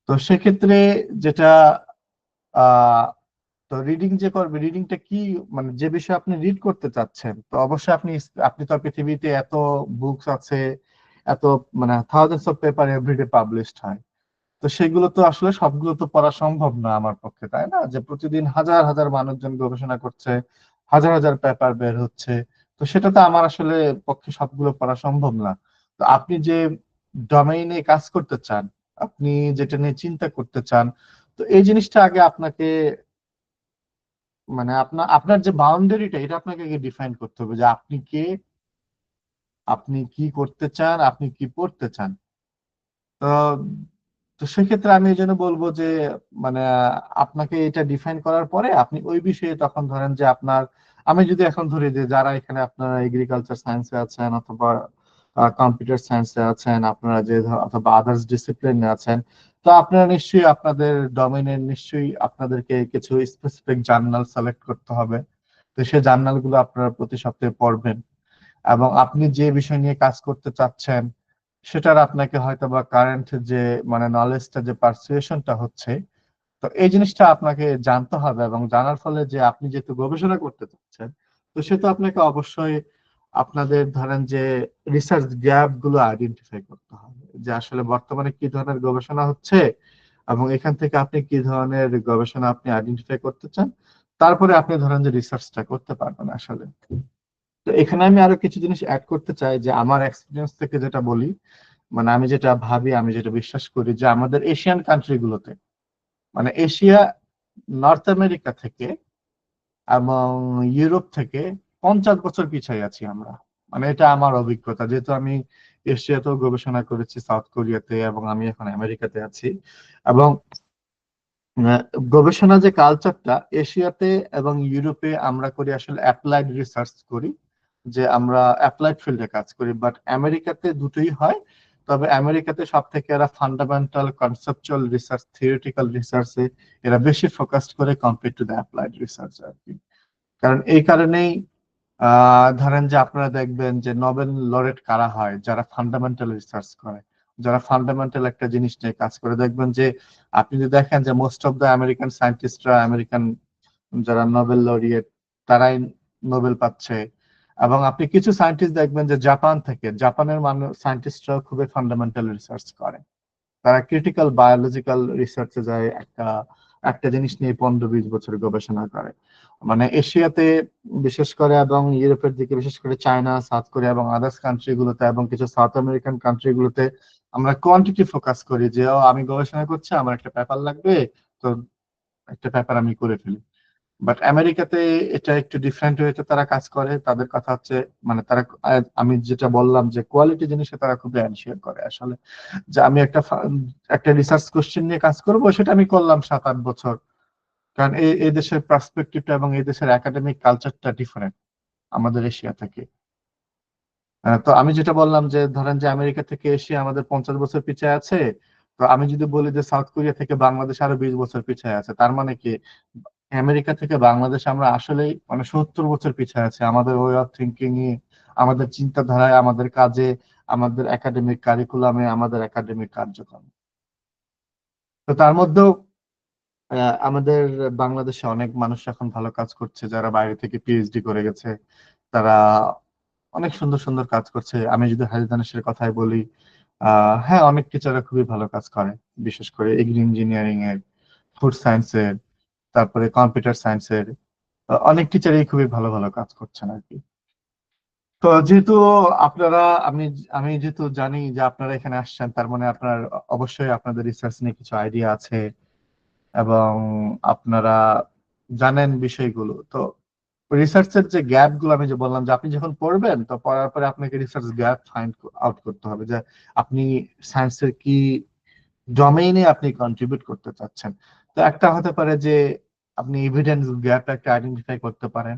তো সেক্ষেত্রে যেটা তো রিডিং যে করবে, রিডিংটা কি, মানে যে বিষয়ে আপনি রিড করতে চাচ্ছেন, তো অবশ্যই আপনি আপনি তো পৃথিবীতে এত বুকস আছে, এত মানে thousands of paper everyday published হয়। তো সেগুলো তো আসলে সবগুলো তো পড়া সম্ভব না আমার পক্ষে, তাই না? যে প্রতিদিন হাজার হাজার মানুষজন গবেষণা করছে, হাজার হাজার পেপার বের হচ্ছে। তো সেটা তো আমার আসলে পক্ষে সবগুলো পড়া সম্ভব না। তো আপনি যে ডোমেইনে কাজ করতে চান, আপনি যেটা নিয়ে চিন্তা করতে চান, তো এই জিনিসটা আগে আপনাকে, মানে আপনার আপনার যে বাউন্ডারিটা, এটা আপনাকে আগে ডিফাইন করতে হবে যে আপনি কে, আপনি কি করতে চান, আপনি কি পড়তে চান। তো তো সেক্ষেত্রে আমি এই জন্য বলবো যে মানে আপনাকে এটা ডিফাইন করার পরে আপনি ওই বিষয়ে তখন ধরেন যে আপনার, আমি যদি এখন ধরি যে যারা এখানে আপনারা এগ্রিকালচার সায়েন্সে আছেন অথবা কম্পিউটার সায়েন্সে আছেন, আপনারা যে অথবা আদার্স ডিসিপ্লিনে আছেন, তো আপনারা নিশ্চয়ই আপনাদের ডোমেইনের নিশ্চয়ই আপনাদেরকে কিছু স্পেসিফিক জার্নাল সিলেক্ট করতে হবে। তো সেই জার্নাল গুলো আপনারা প্রতি সপ্তাহে পড়বেন, এবং আপনি যে বিষয় নিয়ে কাজ করতে চাচ্ছেন সেটার আপনাকে হয়তো বা কারেন্ট যে মানে নলেজটা, যে পারসুয়েশনটা হচ্ছে, তো এই জিনিসটা আপনাকে জানতে হবে। এবং জানার ফলে যে আপনি যেহেতু গবেষণা করতে চাচ্ছেন, তো সেটা আপনাকে অবশ্যই আপনাদের ধরেন যে রিসার্চ গ্যাপ গুলো আইডেন্টিফাই করতে হবে, যে আসলে বর্তমানে কি ধরনের গবেষণা হচ্ছে এবং এখান থেকে আপনি কি ধরনের গবেষণা আপনি আইডেন্টিফাই করতে চান। তারপরে আপনি ধরেন যে রিসার্চটা করতে পারবেন আসলে। তো এখানে আমি আরো কিছু জিনিস অ্যাড করতে চাই, যে আমার এক্সপিরিয়েন্স থেকে যেটা বলি, মানে আমি যেটা ভাবি, আমি যেটা বিশ্বাস করি, যে আমাদের এশিয়ান কান্ট্রি গুলোতে, মানে এশিয়া, নর্থ আমেরিকা থেকে এবং ইউরোপ থেকে 50 বছর পিছিয়ে আছি আমরা। মানে এটা আমার অভিজ্ঞতা, যেহেতু আমি এশিয়াতেও গবেষণা করেছি, সাউথ কোরিয়াতে, এবং আমি এখন আমেরিকাতে আছি। এবং আহ, গবেষণা যে কালচারটা এশিয়াতে এবং ইউরোপে আমরা করি আসলে অ্যাপ্লাইড রিসার্চ করি, যে আমরা অ্যাপ্লাইড ফিল্ডে কাজ করি। বাট আমেরিকাতে দুটোই হয়। তবে আমেরিকাতে সব থেকে এরা ফান্ডামেন্টাল কনসেপচুয়াল রিসার্চ, থিওরিটিক্যাল রিসার্চে এরা বেশি ফোকাস করে compare to the applied research আর কি। কারণ এই কারণেই ধরেন যে আপনারা দেখবেন যে নোবেল লরেট কারা হয়, যারা ফান্ডামেন্টাল রিসার্চ করে, যারা ফান্ডামেন্টাল একটা জিনিস নিয়ে কাজ করে। দেখবেন যে আপনি যদি দেখেন যে মোস্ট অফ দ্য আমেরিকান সায়েন্টিস্টরা, আমেরিকান যারা নোবেল লরিয়েট, তারাই নোবেল পাচ্ছে। এবং আপনি কিছু সায়েন্টিস্ট দেখবেন যে জাপান থেকে, জাপানের মানুষ সায়েন্টিস্টরাও খুবই ফান্ডামেন্টাল রিসার্চ করে। তারা ক্রিটিক্যাল বায়োলজিক্যাল রিসার্চে যায়, একটা একটা জিনিস নিয়ে 15-20 বছর গবেষণা করে। মানে এশিয়াতে বিশেষ করে এবং ইউরোপের দিকে বিশেষ করে চায়না, সাউথ কোরিয়া এবং আদার্স কান্ট্রি গুলোতে এবং কিছু সাউথ আমেরিকান কান্ট্রি গুলোতে আমরা কোয়ান্টিটি ফোকাস করি, যে ও আমি গবেষণা করছি, আমার একটা পেপার লাগবে, তো একটা পেপার আমি করে ফেলি। বাট আমেরিকাতে এটা একটু ডিফারেন্ট ওয়েতে তারা কাজ করে। তাদের কথা হচ্ছে মানে তারা, আমি যেটা বললাম যে কোয়ালিটি জিনিসে তারা খুব এনশিওর করে আসলে, যে আমি একটা রিসার্চ কোশ্চেন নিয়ে কাজ করব, সেটা আমি করলাম 7-8 বছর। কারণ এই এই দেশের পার্সপেক্টিভটা এবং এই দেশের একাডেমিক কালচারটা ডিফারেন্ট আমাদের এশিয়া থেকে। তো আমি যেটা বললাম যে ধরেন যে আমেরিকা থেকে এশিয়া আমাদের 50 বছর পিছিয়ে আছে। তো আমি যদি বলি যে সাউথ কোরিয়া থেকে বাংলাদেশ আরো 20 বছর পিছিয়ে আছে, তার মানে কি আমেরিকা থেকে বাংলাদেশ আমরা আসলেই মানে 70 বছর পিছিয়ে আছে আমাদের ওয়ে অফ থিঙ্কিং এ, আমাদের চিন্তাধারায়, আমাদের কাজে, আমাদের একাডেমিক কারিকুলামে, আমাদের একাডেমিক কার্যক্রমে। তো তার মধ্যেও আমাদের বাংলাদেশে অনেক মানুষ এখন ভালো কাজ করছে, যারা বাইরে থেকে পিএইচডি করে গেছে। তারা অনেক সুন্দর সুন্দর কাজ করছে। আমি যদি হাজি দানেশের কথাই বলি, হ্যাঁ, অনেক টিচাররা খুবই ভালো কাজ করে, বিশেষ করে এগ্রি ইঞ্জিনিয়ারিং এর, ফুড সায়েন্সের, তারপরে কম্পিউটার সায়েন্সের। অনেক টিচারই খুবই ভালো ভালো কাজ করছেন আর কি। তো যেহেতু আপনারা, আমি আমি যেহেতু জানি যে আপনারা এখানে আসছেন, তার মানে আপনার অবশ্যই আপনাদের রিসার্চ নিয়ে কিছু আইডিয়া আছে, এবং আপনারা জানেন বিষয়গুলো। তো রিসার্চের যে গ্যাপ গুলো আমি যে বললাম, যে আপনি যখন পড়বেন, তো পড়ার পরে আপনাকে রিসার্চ গ্যাপ ফাইন্ড আউট করতে হবে, যে আপনি সায়েন্সের কি ডোমেইনে আপনি কন্ট্রিবিউট করতে চাচ্ছেন। তো একটা হতে পারে যে আপনি এভিডেন্স গ্যাপ একটা আইডেন্টিফাই করতে পারেন,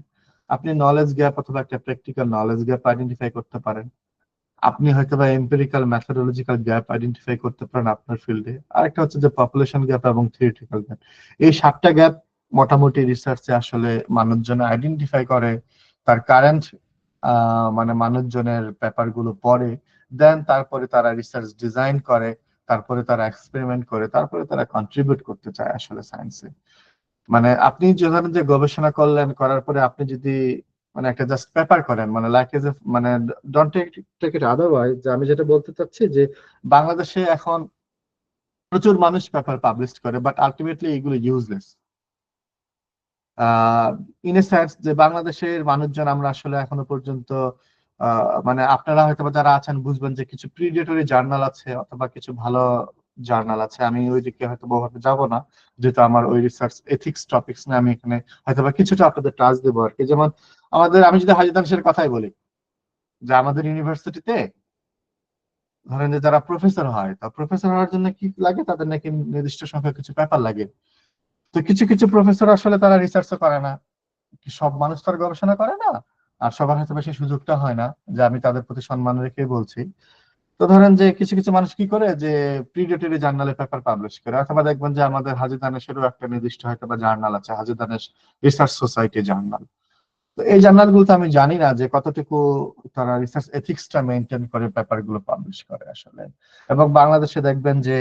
আপনি নলেজ গ্যাপ অথবা একটা প্র্যাকটিক্যাল নলেজ গ্যাপ আইডেন্টিফাই করতে পারেন, আপনি হয়তো বা এম্পিরিক্যাল ম্যাথোডোলজিক্যাল গ্যাপ আইডেন্টিফাই করতে পারেন আপনার ফিল্ডে। আরেকটা হচ্ছে যে পপুলেশন গ্যাপ এবং থিওরিটিক্যাল গ্যাপ। এই 7টা গ্যাপ মোটামুটি রিসার্চে আসলে মানুষজন আইডেন্টিফাই করে, তার কারেন্ট মানে মানুষজনের পেপার গুলো পড়ে, দেন তারপরে তারা রিসার্চ ডিজাইন করে। তারপরে তারা এক্সপেরিমেন্ট করে, তারপরে তারা কন্ট্রিবিউট করতে চায় আসলে সায়েন্সে। মানে আপনি ধরেন যে গবেষণা করলেন, করার পরে আপনি যদি মানে একটা জাস্ট পেপার করেন, মানে লাইক এজ মানে ডোন্ট টেক ইট আদারওয়াইজ, যে আমি যেটা বলতে চাচ্ছি যে বাংলাদেশে এখন প্রচুর মানুষ পেপার পাবলিশ করে, বাট আলটিমেটলি এগুলো ইউজলেস। ইন এ সেন্স যে বাংলাদেশের মানুষজন আমরা আসলে এখনো পর্যন্ত মানে আপনারা হয়তো যারা আছেন বুঝবেন যে কিছু প্রিডেটরি জার্নাল আছে অথবা কিছু ভালো জার্নাল আছে, আমি ওই দিকে হয়তো ওভাবে যাব না, যেহেতু আমার ওই রিসার্চ এথিক্স টপিকস না, আমি এখানে হয়তো কিছুটা আপনাদের টাচ দেবো আর কি। যেমন আমাদের, আমি যদি হাজি দানেশের কথাই বলি, যে আমাদের ইউনিভার্সিটিতে ধরেন যে যারা প্রফেসর হয়, তা প্রফেসর হওয়ার জন্য কি লাগে, তাদের নাকি নির্দিষ্ট সংখ্যক কিছু পেপার লাগে। তো কিছু কিছু প্রফেসর আসলে তারা রিসার্চও করে না, কি সব মানুষ তার গবেষণা করে না, আর সবার হয়তো বেশি সুযোগটা হয় না, যে আমি তাদের প্রতি সম্মান রেখে বলছি। তো ধরেন যে কিছু কিছু মানুষ কি করে, যে প্রিডেটরি জার্নালে পেপার পাবলিশ করে, অথবা দেখবেন যে আমাদের হাজি দানেশেরও একটা নির্দিষ্ট হয়তো বা জার্নাল আছে, হাজি দানেশ রিসার্চ সোসাইটি জার্নাল। তো এই জার্নাল গুলোতে আমি জানি না যে কতটুকু তারা রিসার্চ এথিক্সটা মেনটেন করে পেপার গুলো পাবলিশ করে আসলে। এবং বাংলাদেশে দেখবেন যে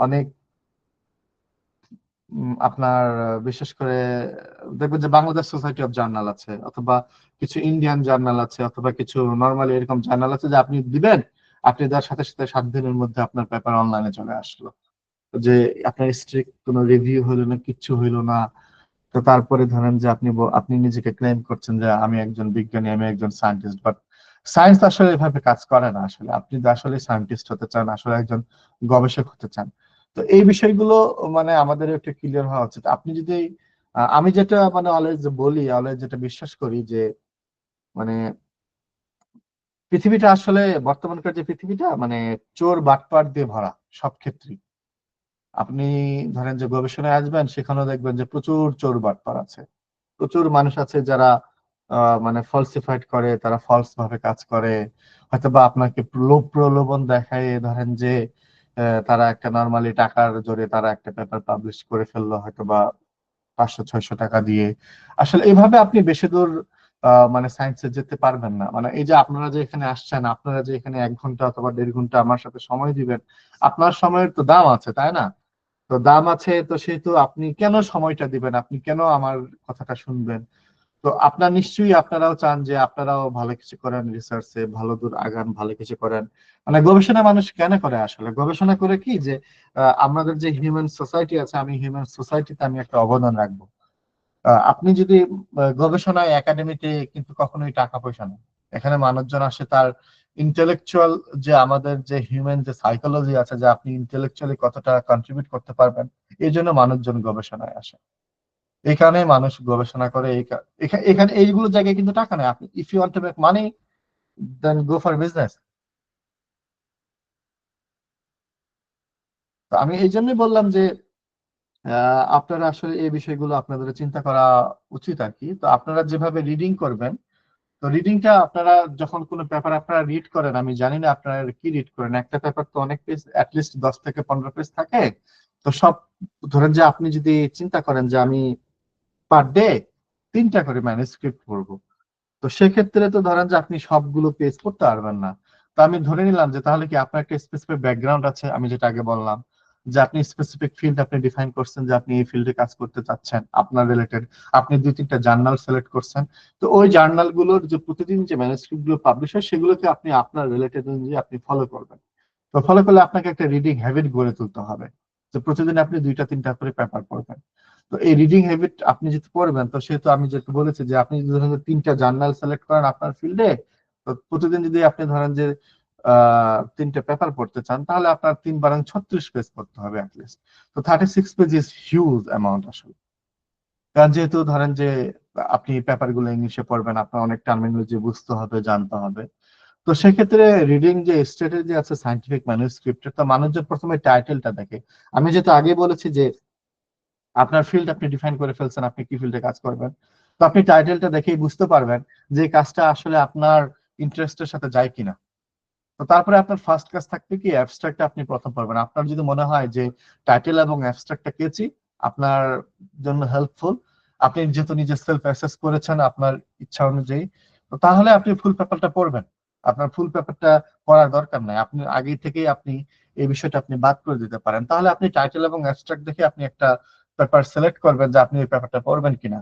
অনেক আপনার বিশেষ করে দেখবেন যে বাংলাদেশ সোসাইটি অফ জার্নাল আছে, অথবা কিছু ইন্ডিয়ান জার্নাল আছে, অথবা কিছু নর্মালি এরকম জার্নাল আছে যে আপনি দিবেন, আপনি তার সাথে সাথে 7 দিনের মধ্যে আপনার পেপার অনলাইনে চলে আসলো, যে আপনার স্ট্রিক্ট কোনো রিভিউ হইলো না, কিচ্ছু হইলো না। তো তারপরে ধরেন যে আপনি নিজেকে ক্লেম করছেন যে আমি একজন বিজ্ঞানী, আমি একজন সায়েন্টিস্ট, বাট সায়েন্স আসলে এভাবে কাজ করে না আসলে। আপনি যদি আসলে সায়েন্টিস্ট হতে চান, আসলে একজন গবেষক হতে চান, তো এই বিষয়গুলো মানে আমাদের একটু ক্লিয়ার হওয়া উচিত। আপনি যদি আমি যেটা মানে অলওয়েজ বলি, অলওয়েজ যেটা বিশ্বাস করি যে মানে পৃথিবীটা আসলে বর্তমানকার যে পৃথিবীটা মানে চোর বাটপার দিয়ে ভরা সব ক্ষেত্রেই। আপনি ধরেন যে গবেষণায় আসবেন, সেখানেও দেখবেন যে প্রচুর চোর বাটপার আছে, প্রচুর মানুষ আছে যারা মানে ফলসিফাইড করে, তারা ফলস ভাবে কাজ করে, হয়তোবা আপনাকে লোভ প্রলোভন দেখায়, ধরেন যে তারা একটা নর্মালি টাকার জোরে তারা একটা পেপার পাবলিশ করে ফেললো হয়তোবা 500-600 টাকা দিয়ে। আসলে এইভাবে আপনি বেশি দূর মানে সায়েন্সে যেতে পারবেন না। মানে এই যে আপনারা যে এখানে আসছেন, আপনারা যে এখানে 1 ঘন্টা অথবা 1.5 ঘন্টা আমার সাথে সময় দিবেন, আপনার সময়ের তো দাম আছে, তাই না? তো দাম আছে, তো সেহেতু আপনি কেন সময়টা দিবেন, আপনি কেন আমার কথাটা শুনবেন? তো আপনার নিশ্চয়ই আপনারাও চান যে আপনারাও ভালো কিছু করেন, রিসার্চে ভালো দূর আগান, ভালো কিছু করেন। মানে গবেষণা মানুষ কেন করে আসলে? গবেষণা করে কি যে আমাদের যে হিউম্যান সোসাইটি আছে, আমি হিউম্যান সোসাইটিতে আমি একটা অবদান রাখবো। আপনি যদি গবেষণায় একাডেমিতে কিন্তু কখনোই টাকা পয়সা নেই, এখানে মানুষজন আসে তার ইন্টেলেকচুয়াল, যে আমাদের যে হিউম্যান যে সাইকোলজি আছে, যে আপনি ইন্টেলেকচুয়ালি কতটা কন্ট্রিবিউট করতে পারবেন, এই জন্য মানুষজন গবেষণায় আসে। এই কারণে মানুষ গবেষণা করে। এখানে এইগুলো জায়গায় কিন্তু টাকা নেই। আপনি if you want to make money, then go for business. তো আমি এই জন্যই বললাম যে আপনারা আসলে এই বিষয়গুলো আপনাদের চিন্তা করা উচিত আর কি। তো আপনারা যেভাবে রিডিং করবেন, তো রিডিংটা আপনারা যখন কোনো পেপার আপনারা রিড করেন, আমি জানি না আপনারা কি রিড করেন, একটা পেপার তো অনেক পেজ, অ্যাটলিস্ট 10 থেকে 15 পেজ থাকে। তো সব ধরেন যে আপনি যদি চিন্তা করেন যে আমি পার ডে 3টা করে ম্যানুস্ক্রিপ্ট পড়বো, তো সেক্ষেত্রে তো ধরেন যে আপনি সবগুলো পেজ করতে পারবেন না। তো আমি ধরে নিলাম যে তাহলে কি আপনার একটা স্পেসিফিক ব্যাকগ্রাউন্ড আছে, আমি যেটা আগে বললাম, যে আপনি স্পেসিফিক ফিল্ড আপনি ডিফাইন করছেন, যে আপনি এই ফিল্ডে কাজ করতে চাচ্ছেন, আপনার রিলেটেড আপনি 2-3টা জার্নাল সিলেক্ট করছেন। তো ওই জার্নাল গুলোর যে প্রতিদিন যে ম্যানুস্ক্রিপ্ট গুলো পাবলিশ হয়, সেগুলোকে আপনি আপনার রিলেটেড অনুযায়ী আপনি ফলো করবেন। তো ফলো করলে আপনাকে একটা রিডিং হ্যাবিট গড়ে তুলতে হবে, যে প্রতিদিন আপনি 2-3টা করে পেপার পড়বেন। তো এই রিডিং হ্যাবিট আপনি যদি পড়বেন, তো সেহেতু আমি যেটা বলেছি যে আপনি যদি ধরেন 3টা জার্নাল সিলেক্ট করেন আপনার ফিল্ডে, তো প্রতিদিন যদি আপনি ধরেন যে 3টে পেপার পড়তে চান, তাহলে আপনার 3 × 36 পেজ পড়তে হবে অ্যাটলিস্ট। তো 36 পেজ ইজ হিউজ অ্যামাউন্ট আসলে। কারণ যেহেতু ধরেন যে আপনি পেপার গুলো ইংলিশে পড়বেন, আপনার অনেক টার্মিনোলজি বুঝতে হবে, জানতে হবে। তো সেক্ষেত্রে রিডিং যে স্ট্র্যাটেজি আছে সাইন্টিফিক ম্যানুস্ক্রিপ্টের, তো মানুষজন প্রথমে টাইটেলটা দেখে। আমি যেটা আগে বলেছি যে আপনার ফিল্ড আপনি ডিফাইন করে ফেলছেন, আপনি কি ফিল্ডে কাজ করবেন, তো আপনি টাইটেলটা দেখেই বুঝতে পারবেন যে এই কাজটা আসলে আপনার ইন্টারেস্টের সাথে যায় কিনা। তো তারপরে আপনার ফার্স্ট কাজ থাকবে কি, অ্যাবস্ট্রাক্টটা আপনি প্রথম পড়বেন। আপনার যদি মনে হয় যে টাইটেল এবং অ্যাবস্ট্রাক্টটা কেচি, আপনার জন্য হেল্পফুল, আপনি যেহেতু নিজে সেলফ অ্যাসেস করেছেন আপনার ইচ্ছা অনুযায়ী, তো তাহলে আপনি ফুল পেপারটা পড়বেন। আপনার ফুল পেপারটা পড়ার দরকার নাই, আপনি আগে থেকেই আপনি এই বিষয়টা আপনি বাদ করে দিতে পারেন। তাহলে আপনি টাইটেল এবং অ্যাবস্ট্রাক্ট দেখে আপনি একটা পেপার সিলেক্ট করবেন যে আপনি এই পেপারটা পড়বেন কিনা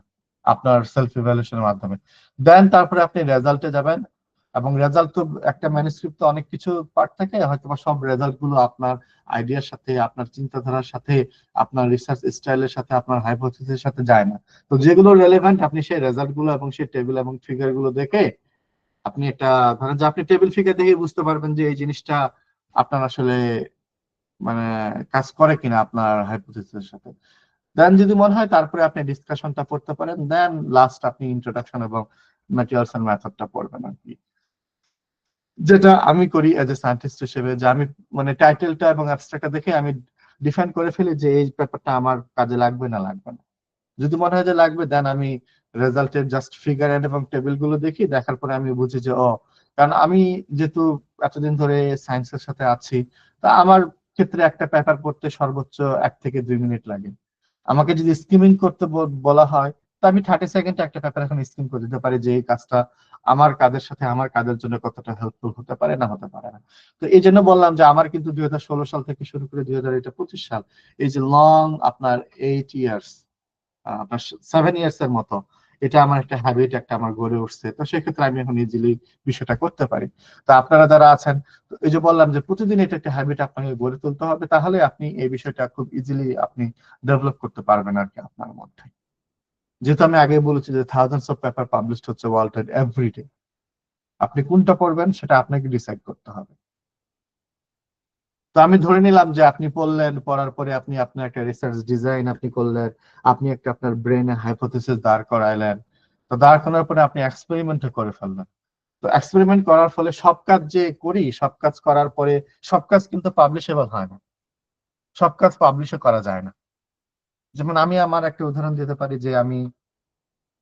আপনার সেলফ ইভ্যালুয়েশনের মাধ্যমে। দেন তারপরে আপনি রেজাল্টে যাবেন, এবং রেজাল্ট তো একটা ম্যানুস্ক্রিপ্ট তো অনেক কিছু পার্ট থাকে, হয়তো সব রেজাল্ট গুলো আপনার আইডিয়ার সাথে, আপনার চিন্তাধারার সাথে, আপনার রিসার্চ স্টাইলের সাথে, আপনার হাইপোথিসিসের সাথে যায় না। তো যেগুলো রেলেভেন্ট আপনি সেই রেজাল্ট গুলো এবং সেই টেবিল এবং ফিগার গুলো দেখে আপনি একটা, ধরেন যে আপনি টেবিল ফিগার দেখে বুঝতে পারবেন যে এই জিনিসটা আপনার আসলে মানে কাজ করে কিনা আপনার হাইপোথিসিসের সাথে। দেন যদি মনে হয় তারপরে আপনি ডিসকাশনটা পড়তে পারেন, দেন লাস্ট আপনি ইন্ট্রোডাকশন এবং ম্যাটেরিয়ালস এন্ড মেথডটা পড়বেন আর কি। যেটা আমি করি এজ এ সায়েন্টিস্ট হিসেবে, যে আমি মানে টাইটেলটা এবং অ্যাবস্ট্রাক্টটা দেখে আমি ডিফাইন করে ফেলি যে এই পেপারটা আমার কাজে লাগবে না লাগবে না। যদি মনে হয় যে লাগবে, দেন আমি রেজাল্টের জাস্ট ফিগার এবং টেবিল গুলো দেখি, দেখার পরে আমি বুঝি যে ও, কারণ আমি যেহেতু এতদিন ধরে সায়েন্সের সাথে আছি, তা আমার ক্ষেত্রে একটা পেপার পড়তে সর্বোচ্চ 1 থেকে 2 মিনিট লাগে। আমাকে যদি স্কিমিং করতে বলা হয়, তো আমি 30 সেকেন্ডে একটা পেপার এখন স্কিম করে দিতে পারি, যে এই কাজটা আমার কাজের সাথে আমার কাজের জন্য কতটা হেল্পফুল হতে পারে না হতে পারে না। তো এই জন্য বললাম যে আমার কিন্তু 2016 সাল থেকে শুরু করে 2025 সাল, এই যে লং আপনার 8 ইয়ার্স, আপনার 7 ইয়ার্স এর মতো, এটা আমার একটা হ্যাবিট, একটা আমার গড়ে উঠছে। তো সেক্ষেত্রে আমি এখন ইজিলি বিষয়টা করতে পারি। তো আপনারা যারা আছেন, তো এই যে বললাম যে প্রতিদিন এটা একটা হ্যাবিট আপনাকে গড়ে তুলতে হবে, তাহলে আপনি এই বিষয়টা খুব ইজিলি আপনি ডেভেলপ করতে পারবেন আর কি আপনার মধ্যে। যেহেতু আমি আগে বলেছি যে থাউজেন্ডস অফ পেপার পাবলিশড হচ্ছে ওয়ার্ল্ড ওয়াইড এভরিডে, আপনি কোনটা পড়বেন সেটা আপনাকে ডিসাইড করতে হবে। তো আমি ধরে নিলাম যে আপনি পড়লেন, পড়ার পরে আপনি আপনার একটা রিসার্চ ডিজাইন আপনি করলেন, আপনি একটা আপনার ব্রেনে হাইপোথিসিস দাঁড় করাইলেন। তো দাঁড় করানোর পরে আপনি এক্সপেরিমেন্ট করে ফেললেন। তো এক্সপেরিমেন্ট করার ফলে সব কাজ যে করি, সব কাজ করার পরে সব কাজ কিন্তু পাবলিশেবল হয় না, সব কাজ পাবলিশও করা যায় না। যেমন আমি আমার একটা উদাহরণ দিতে পারি, যে আমি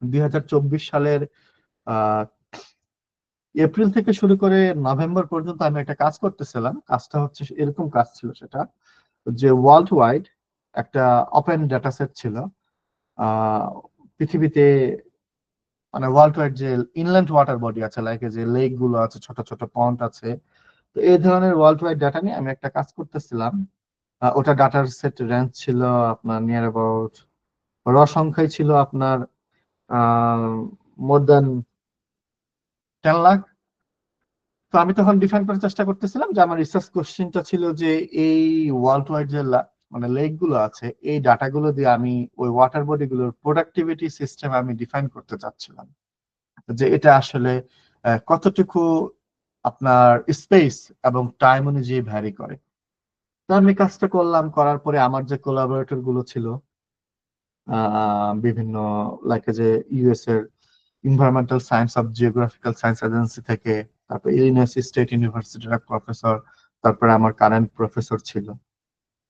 2024 সালের আহ এপ্রিল থেকে শুরু করে নভেম্বর পর্যন্ত আমি একটা কাজ করতেছিলাম। কাজটা হচ্ছে এরকম কাজ ছিল সেটা, যে ওয়ার্ল্ড ওয়াইড একটা ওপেন ডেটা সেট ছিল। আহ পৃথিবীতে মানে ওয়ার্ল্ড ওয়াইড যে ইনল্যান্ড ওয়াটার বডি আছে, লাইক যে লেক গুলো আছে, ছোট ছোট পন্ড আছে, তো এই ধরনের ওয়ার্ল্ড ওয়াইড ডাটা নিয়ে আমি একটা কাজ করতেছিলাম। ওটা ডাটার সেট রেঞ্জ ছিল আপনার নিয়ার অ্যাবাউট, র সংখ্যায় ছিল আপনার মোর দেন 10 লাখ। তো আমি তখন ডিফাইন করার চেষ্টা করতেছিলাম যে আমার রিসার্চ কোশ্চেনটা ছিল যে এই ওয়ার্ল্ড ওয়াইড যে মানে লেক গুলো আছে, এই ডাটাগুলো দিয়ে আমি ওই ওয়াটার বডি গুলোর প্রোডাক্টিভিটি সিস্টেম আমি ডিফাইন করতে চাচ্ছিলাম, যে এটা আসলে কতটুকু আপনার স্পেস এবং টাইম অনুযায়ী ভ্যারি করে। তো আমি কাজটা করলাম, করার পরে আমার যে কোলাবোরেটর গুলো ছিল বিভিন্ন, লাইক যে ইউএস এর environmental science of geographical science agency থেকে, তারপর ইলিনয়েস স্টেট ইউনিভার্সিটির এক প্রফেসর, তারপরে আমার কারেন্ট প্রফেসর ছিল।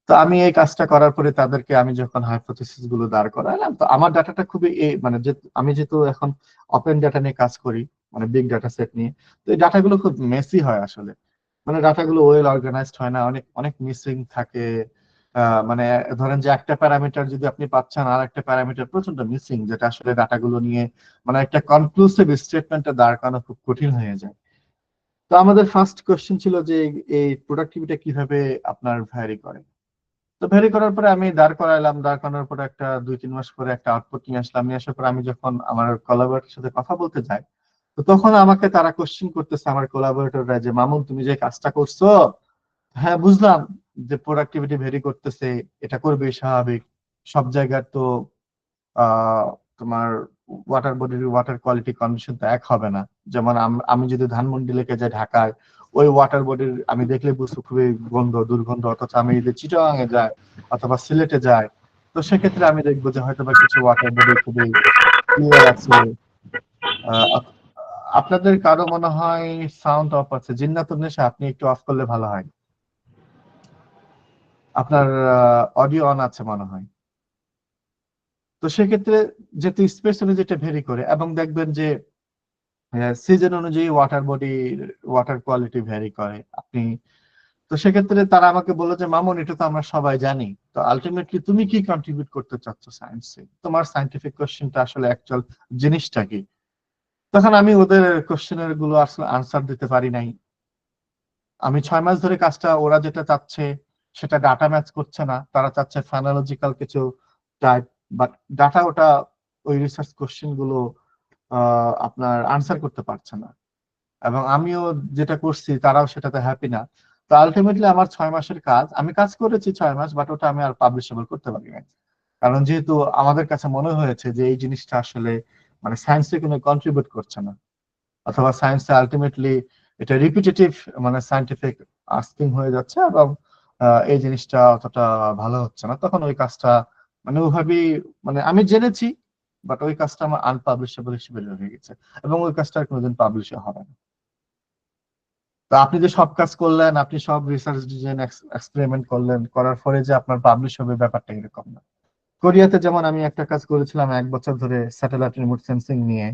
তো আমি এই কাজটা করার পরে তাদেরকে আমি যখন হাইপোথিসিস গুলো দাঁড় করালাম, তো আমার ডাটাটা খুবই মানে যে আমি যেহেতু এখন ওপেন ডাটা নিয়ে কাজ করি, মানে বিগ ডাটা সেট নিয়ে, তো এই ডাটাগুলো খুব মেসি হয় আসলে। মানে ডাটাগুলো ওয়েল অর্গানাইজড হয় না, অনেক অনেক মিসিং থাকে। মানে ধরেন যে একটা প্যারামিটার যদি আপনি পাচ্ছেন, আর একটা প্যারামিটার প্রচন্ড মিসিং, যেটা আসলে ডাটাগুলো নিয়ে মানে একটা কনক্লুসিভ স্টেটমেন্টে দাঁড় করানো খুব কঠিন হয়ে যায়। তো আমাদের ফার্স্ট কোশ্চেন ছিল যে এই প্রোডাক্টিভিটি কিভাবে আপনার ভ্যারি করে। তো ভ্যারি করার পরে আমি দাঁড় করাইলাম, দাঁড় করানোর পরে একটা 2-3 মাস পরে একটা আউটপুট নিয়ে আসলাম। নিয়ে আসার পরে আমি যখন আমার কোলাবোরেটরের সাথে কথা বলতে যাই, তো তখন আমাকে তারা কোশ্চেন করতেছে, আমার কোলাবোরেটররা, যে মামুন তুমি যে কাজটা করছো, হ্যাঁ বুঝলাম যে প্রোডাক্টিভিটি ভেরি করতেছে, এটা করবে স্বাভাবিক, সব জায়গার তো আহ তোমার ওয়াটার বডির ওয়াটার কোয়ালিটি কন্ডিশন তো এক হবে না। যেমন আমি যদি ধানমন্ডি লেকে যাই ঢাকায়, ওই ওয়াটার বডির আমি দেখলে বুঝবো খুবই গন্ধ দুর্গন্ধ, অথচ আমি যদি চিটাগাং এ যাই অথবা সিলেটে যাই, তো সেক্ষেত্রে আমি দেখবো যে হয়তো বা কিছু ওয়াটার বডি খুবই ক্লিয়ার আছে। আহ, আপনাদের কারো মনে হয় সাউন্ড অফ আছে, জিন্নাতুন নেশা আপনি একটু অফ করলে ভালো হয়। আপনার অডিও অন আছে মনে হয়। তো সেক্ষেত্রে যেহেতু স্পেস অনুযায়ী ভেরি করে, এবং দেখবেন যে সিজন অনুযায়ী water body water quality vary করে আপনি। তো সেক্ষেত্রে তারা আমাকে বললো যে মামুন এটা তো আমরা সবাই জানি, তো আলটিমেটলি তুমি কি কন্ট্রিবিউট করতে চাচ্ছ সায়েন্সে, তোমার সায়েন্টিফিক কোশ্চেনটা আসলে অ্যাকচুয়াল জিনিসটা কি। তখন আমি ওদের কোশ্চেনের গুলো আসলে আনসার দিতে পারি নাই। আমি 6 মাস ধরে কাজটা, ওরা যেটা চাচ্ছে সেটা ডাটা ম্যাচ করছে না, তারা চাচ্ছে ফ্যানোলজিক্যাল কিছু টাইপ, বাট ডাটা ওটা ওই রিসার্চ কোশ্চেন গুলো আপনার আনসার করতে পারছে না, এবং আমিও যেটা করছি তারাও সেটাতে হ্যাপি না। তো আলটিমেটলি আমার 6 মাসের কাজ, আমি কাজ করেছি 6 মাস, বাট ওটা আমি আর পাবলিশেবল করতে পারি না। কারণ যেহেতু আমাদের কাছে মনে হয়েছে যে এই জিনিসটা আসলে মানে সায়েন্সে কোনো কন্ট্রিবিউট করছে না, অথবা সায়েন্সে আলটিমেটলি এটা রিপিটেটিভ মানে সায়েন্টিফিক আস্কিং হয়ে যাচ্ছে, এবং এই জিনিসটা অতটা ভালো হচ্ছে না, তখন ওই কাজটা মানে ওইভাবেই মানে আমি জেনেছি, বাট ওই কাজটা আমার আনপাবলিশেবল হিসেবে রয়ে গেছে, এবং ওই কাজটা আর কোনোদিন পাবলিশ হবে না। তো আপনি যে সব কাজ করলেন, আপনি সব রিসার্চ ডিজাইন এক্সপেরিমেন্ট করলেন, করার পরে যে আপনার পাবলিশ হবে ব্যাপারটা এরকম না। কোরিয়াতে যেমন আমি একটা কাজ করেছিলাম 1 বছর ধরে স্যাটেলাইট রিমোট সেন্সিং নিয়ে,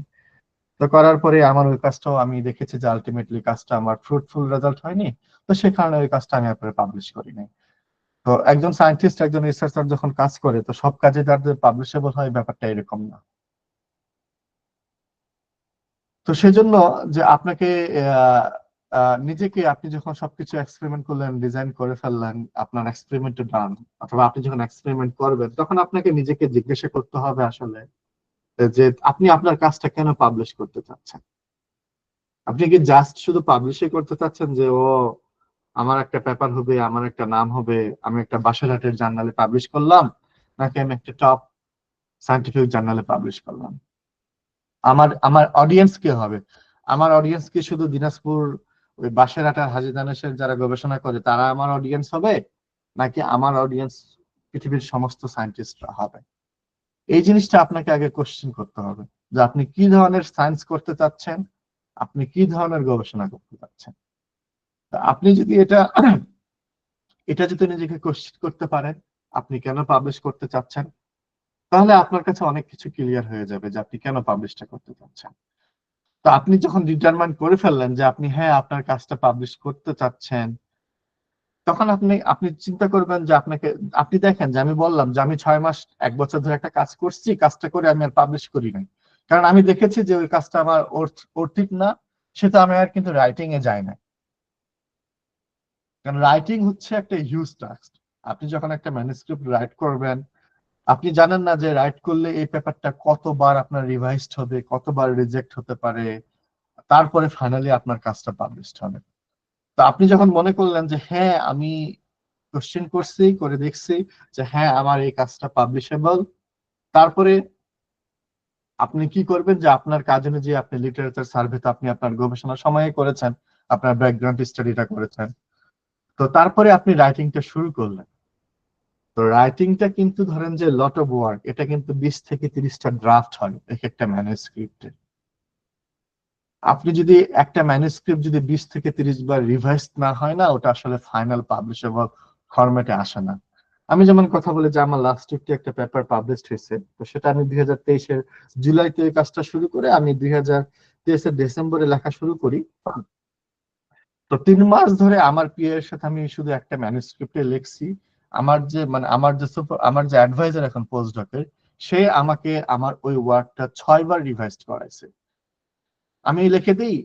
তো করার পরে আমার ওই কাজটাও আমি দেখেছি যে আলটিমেটলি কাজটা আমার ফ্রুটফুল রেজাল্ট হয়নি, তো সে কারণে ওই কাজটা আমি আপনার পাবলিশ করি নাই। তো একজন সায়েন্টিস্ট, একজন রিসার্চার যখন কাজ করে, তো সব কাজে তার যে পাবলিশেবল হয় ব্যাপারটা এরকম না। তো সেজন্য যে আপনাকে আহ, নিজেকে, আপনি যখন সবকিছু এক্সপেরিমেন্ট করলেন, ডিজাইন করে ফেললেন, আপনার এক্সপেরিমেন্ট ডান, অথবা আপনি যখন এক্সপেরিমেন্ট করবেন, তখন আপনাকে নিজেকে জিজ্ঞাসা করতে হবে আসলে যে আপনি আপনার কাজটা কেন পাবলিশ করতে চাচ্ছেন। আপনি কি জাস্ট শুধু পাবলিশই করতে চাচ্ছেন যে ও আমার একটা পেপার হবে, আমার একটা নাম হবে, আমি একটা বাসারহাটের জার্নালে পাবলিশ করলাম, নাকি আমি একটা টপ সায়েন্টিফিক জার্নালে পাবলিশ করলাম? আমার আমার অডিয়েন্স কে হবে? আমার অডিয়েন্স কি শুধু দিনাজপুর ওই বাসেরহাট আর হাজী দানেশের যারা গবেষণা করে তারা আমার অডিয়েন্স হবে, নাকি আমার অডিয়েন্স পৃথিবীর সমস্ত সায়েন্টিস্টরা হবে? এই জিনিসটা আপনাকে আগে কোশ্চেন করতে হবে, যে আপনি কি ধরনের সায়েন্স করতে চাচ্ছেন, আপনি কি ধরনের গবেষণা করতে চাচ্ছেন। তা আপনি যদি এটা এটা যদি নিজেকে কোশ্চেন করতে পারেন, আপনি কেন পাবলিশ করতে চাচ্ছেন, তাহলে আপনার কাছে অনেক কিছু ক্লিয়ার হয়ে যাবে যে আপনি কেন পাবলিশটা করতে চাচ্ছেন। তো আপনি যখন ডিটারমাইন করে ফেললেন যে আপনি হ্যাঁ আপনার কাজটা পাবলিশ করতে চাচ্ছেন, তখন আপনি আপনি চিন্তা করবেন যে আপনাকে, আপনি দেখেন যে আমি বললাম যে আমি 6 মাস 1 বছর ধরে একটা কাজ করছি, কাজটা করে আমি আর পাবলিশ করি নাই, কারণ আমি দেখেছি যে ওই কাজটা আমার অর্থিত না, সেটা আমি আর কিন্তু রাইটিং এ যাই না। কারণ রাইটিং হচ্ছে একটা হিউজ টাস্ক। আপনি যখন একটা ম্যানুস্ক্রিপ্ট রাইট করবেন, আপনি জানেন না যে রাইট করলে এই পেপারটা কতবার আপনার রিভাইজড হবে, কতবার রিজেক্ট হতে পারে, তারপরে ফাইনালি আপনার কাজটা পাবলিশড হবে। তো আপনি যখন মনে করলেন যে হ্যাঁ আমি কোশ্চেন করছি, করে দেখছি যে হ্যাঁ আমার এই কাজটা পাবলিশেবল, তারপরে আপনি কি করবেন যে আপনার কাজ অনুযায়ী আপনি লিটারেচার সার্ভে তো আপনি আপনার গবেষণা সময়ে করেছেন, আপনার ব্যাকগ্রাউন্ড স্টাডিটা করেছেন, তো তারপরে আপনি রাইটিংটা শুরু করলেন। তো রাইটিংটা কিন্তু ধরেন যে লট অফ ওয়ার্ক, এটা কিন্তু 20 থেকে 30টা ড্রাফট হয় এক একটা ম্যানুস্ক্রিপ্টে। আপনি যদি একটা ম্যানুস্ক্রিপ্ট যদি 20 থেকে 30 বার রিভাইজ না হয় না, ওটা আসলে ফাইনাল পাবলিশেবল ফরম্যাটে আসে না। আমি যেমন কথা বলি যে আমার লাস্ট উইকে একটা পেপার পাবলিশ হয়েছে, তো সেটা আমি 2023-এর জুলাইতে এই কাজটা শুরু করে আমি 2023-এর ডিসেম্বরে লেখা শুরু করি। তো 3 মাস ধরে আমার পিএ এর সাথে আমি শুধু একটা ম্যানুস্ক্রিপ্টে লিখছি। আমার যে অ্যাডভাইজার এখন পোস্ট ডকের, সে আমাকে আমার ওই ওয়ার্কটা 6 বার রিভাইজ করাইছে। আমি লিখে দিই,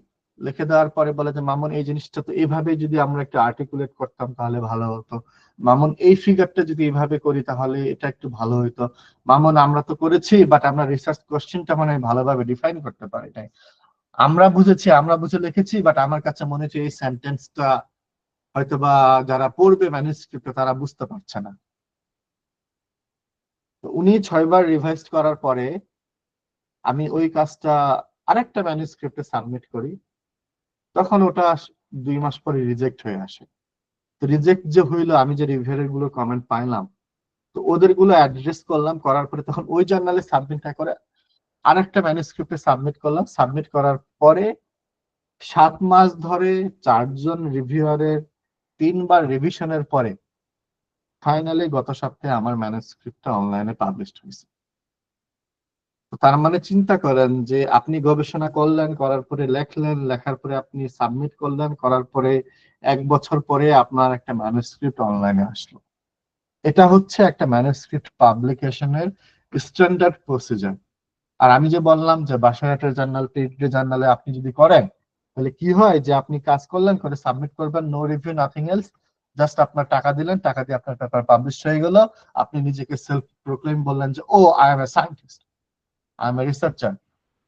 লিখে দেওয়ার পরে বলে যে মামুন এই জিনিসটা তো এইভাবে যদি আমরা একটা আর্টিকুলেট করতাম তাহলে ভালো হতো, মামুন এই ফিগারটা যদি এইভাবে করি তাহলে এটা একটু ভালো হতো, মামুন আমরা তো করেছি বাট আমরা রিসার্চ কোশ্চেনটা মানে ভালোভাবে ডিফাইন করতে পারি নাই, আমরা বুঝেছি, আমরা বুঝে লিখেছি, বাট আমার কাছে মনে হচ্ছে এই সেন্টেন্সটা হয়তোবা যারা পড়বে ম্যানুস্ক্রিপ্ট তারা বুঝতে পারছে না। তো উনি 6 বার রিভাইজ করার পরে আমি ওই কাজটা আরেকটা ম্যানুস্ক্রিপ্টে সাবমিট করি, তখন ওটা 2 মাস পরে রিজেক্ট হয়ে আসে। তো রিজেক্ট যে হইলো, আমি যে রিভিউয়ার গুলো কমেন্ট পাইলাম, তো ওদের গুলো অ্যাড্রেস করলাম, করার পরে তখন ওই জার্নালে সাবমিট করে আরেকটা ম্যানুস্ক্রিপ্টে সাবমিট করলাম, সাবমিট করার পরে 7 মাস ধরে 4 জন রিভিউয়ারের 3 বার রিভিশনের পরে ফাইনালি গত সপ্তাহে আমার ম্যানুস্ক্রিপ্টটা অনলাইনে পাবলিশ হয়েছে। তো তার মানে চিন্তা করেন যে আপনি গবেষণা করলেন, করার পরে লেখলেন, লেখার পরে আপনি সাবমিট করলেন, করার পরে 1 বছর পরে আপনার একটা ম্যানুস্ক্রিপ্ট অনলাইনে আসলো। এটা হচ্ছে একটা ম্যানুস্ক্রিপ্ট পাবলিকেশনের স্ট্যান্ডার্ড প্রসিজার। আর আমি যে বললাম যে বাসারাটের জার্নাল, পেইড জার্নালে আপনি যদি করেন, তাহলে কি হয় যে আপনি কাজ করলেন, করে সাবমিট করবেন, no review, nothing else, just আপনার টাকা দিলেন, টাকা দিয়ে আপনার পেপার পাবলিশ হয়ে গেল। আপনি নিজেকে সেলফ প্রোক্লেম বললেন যে oh I am a scientist, I am a researcher,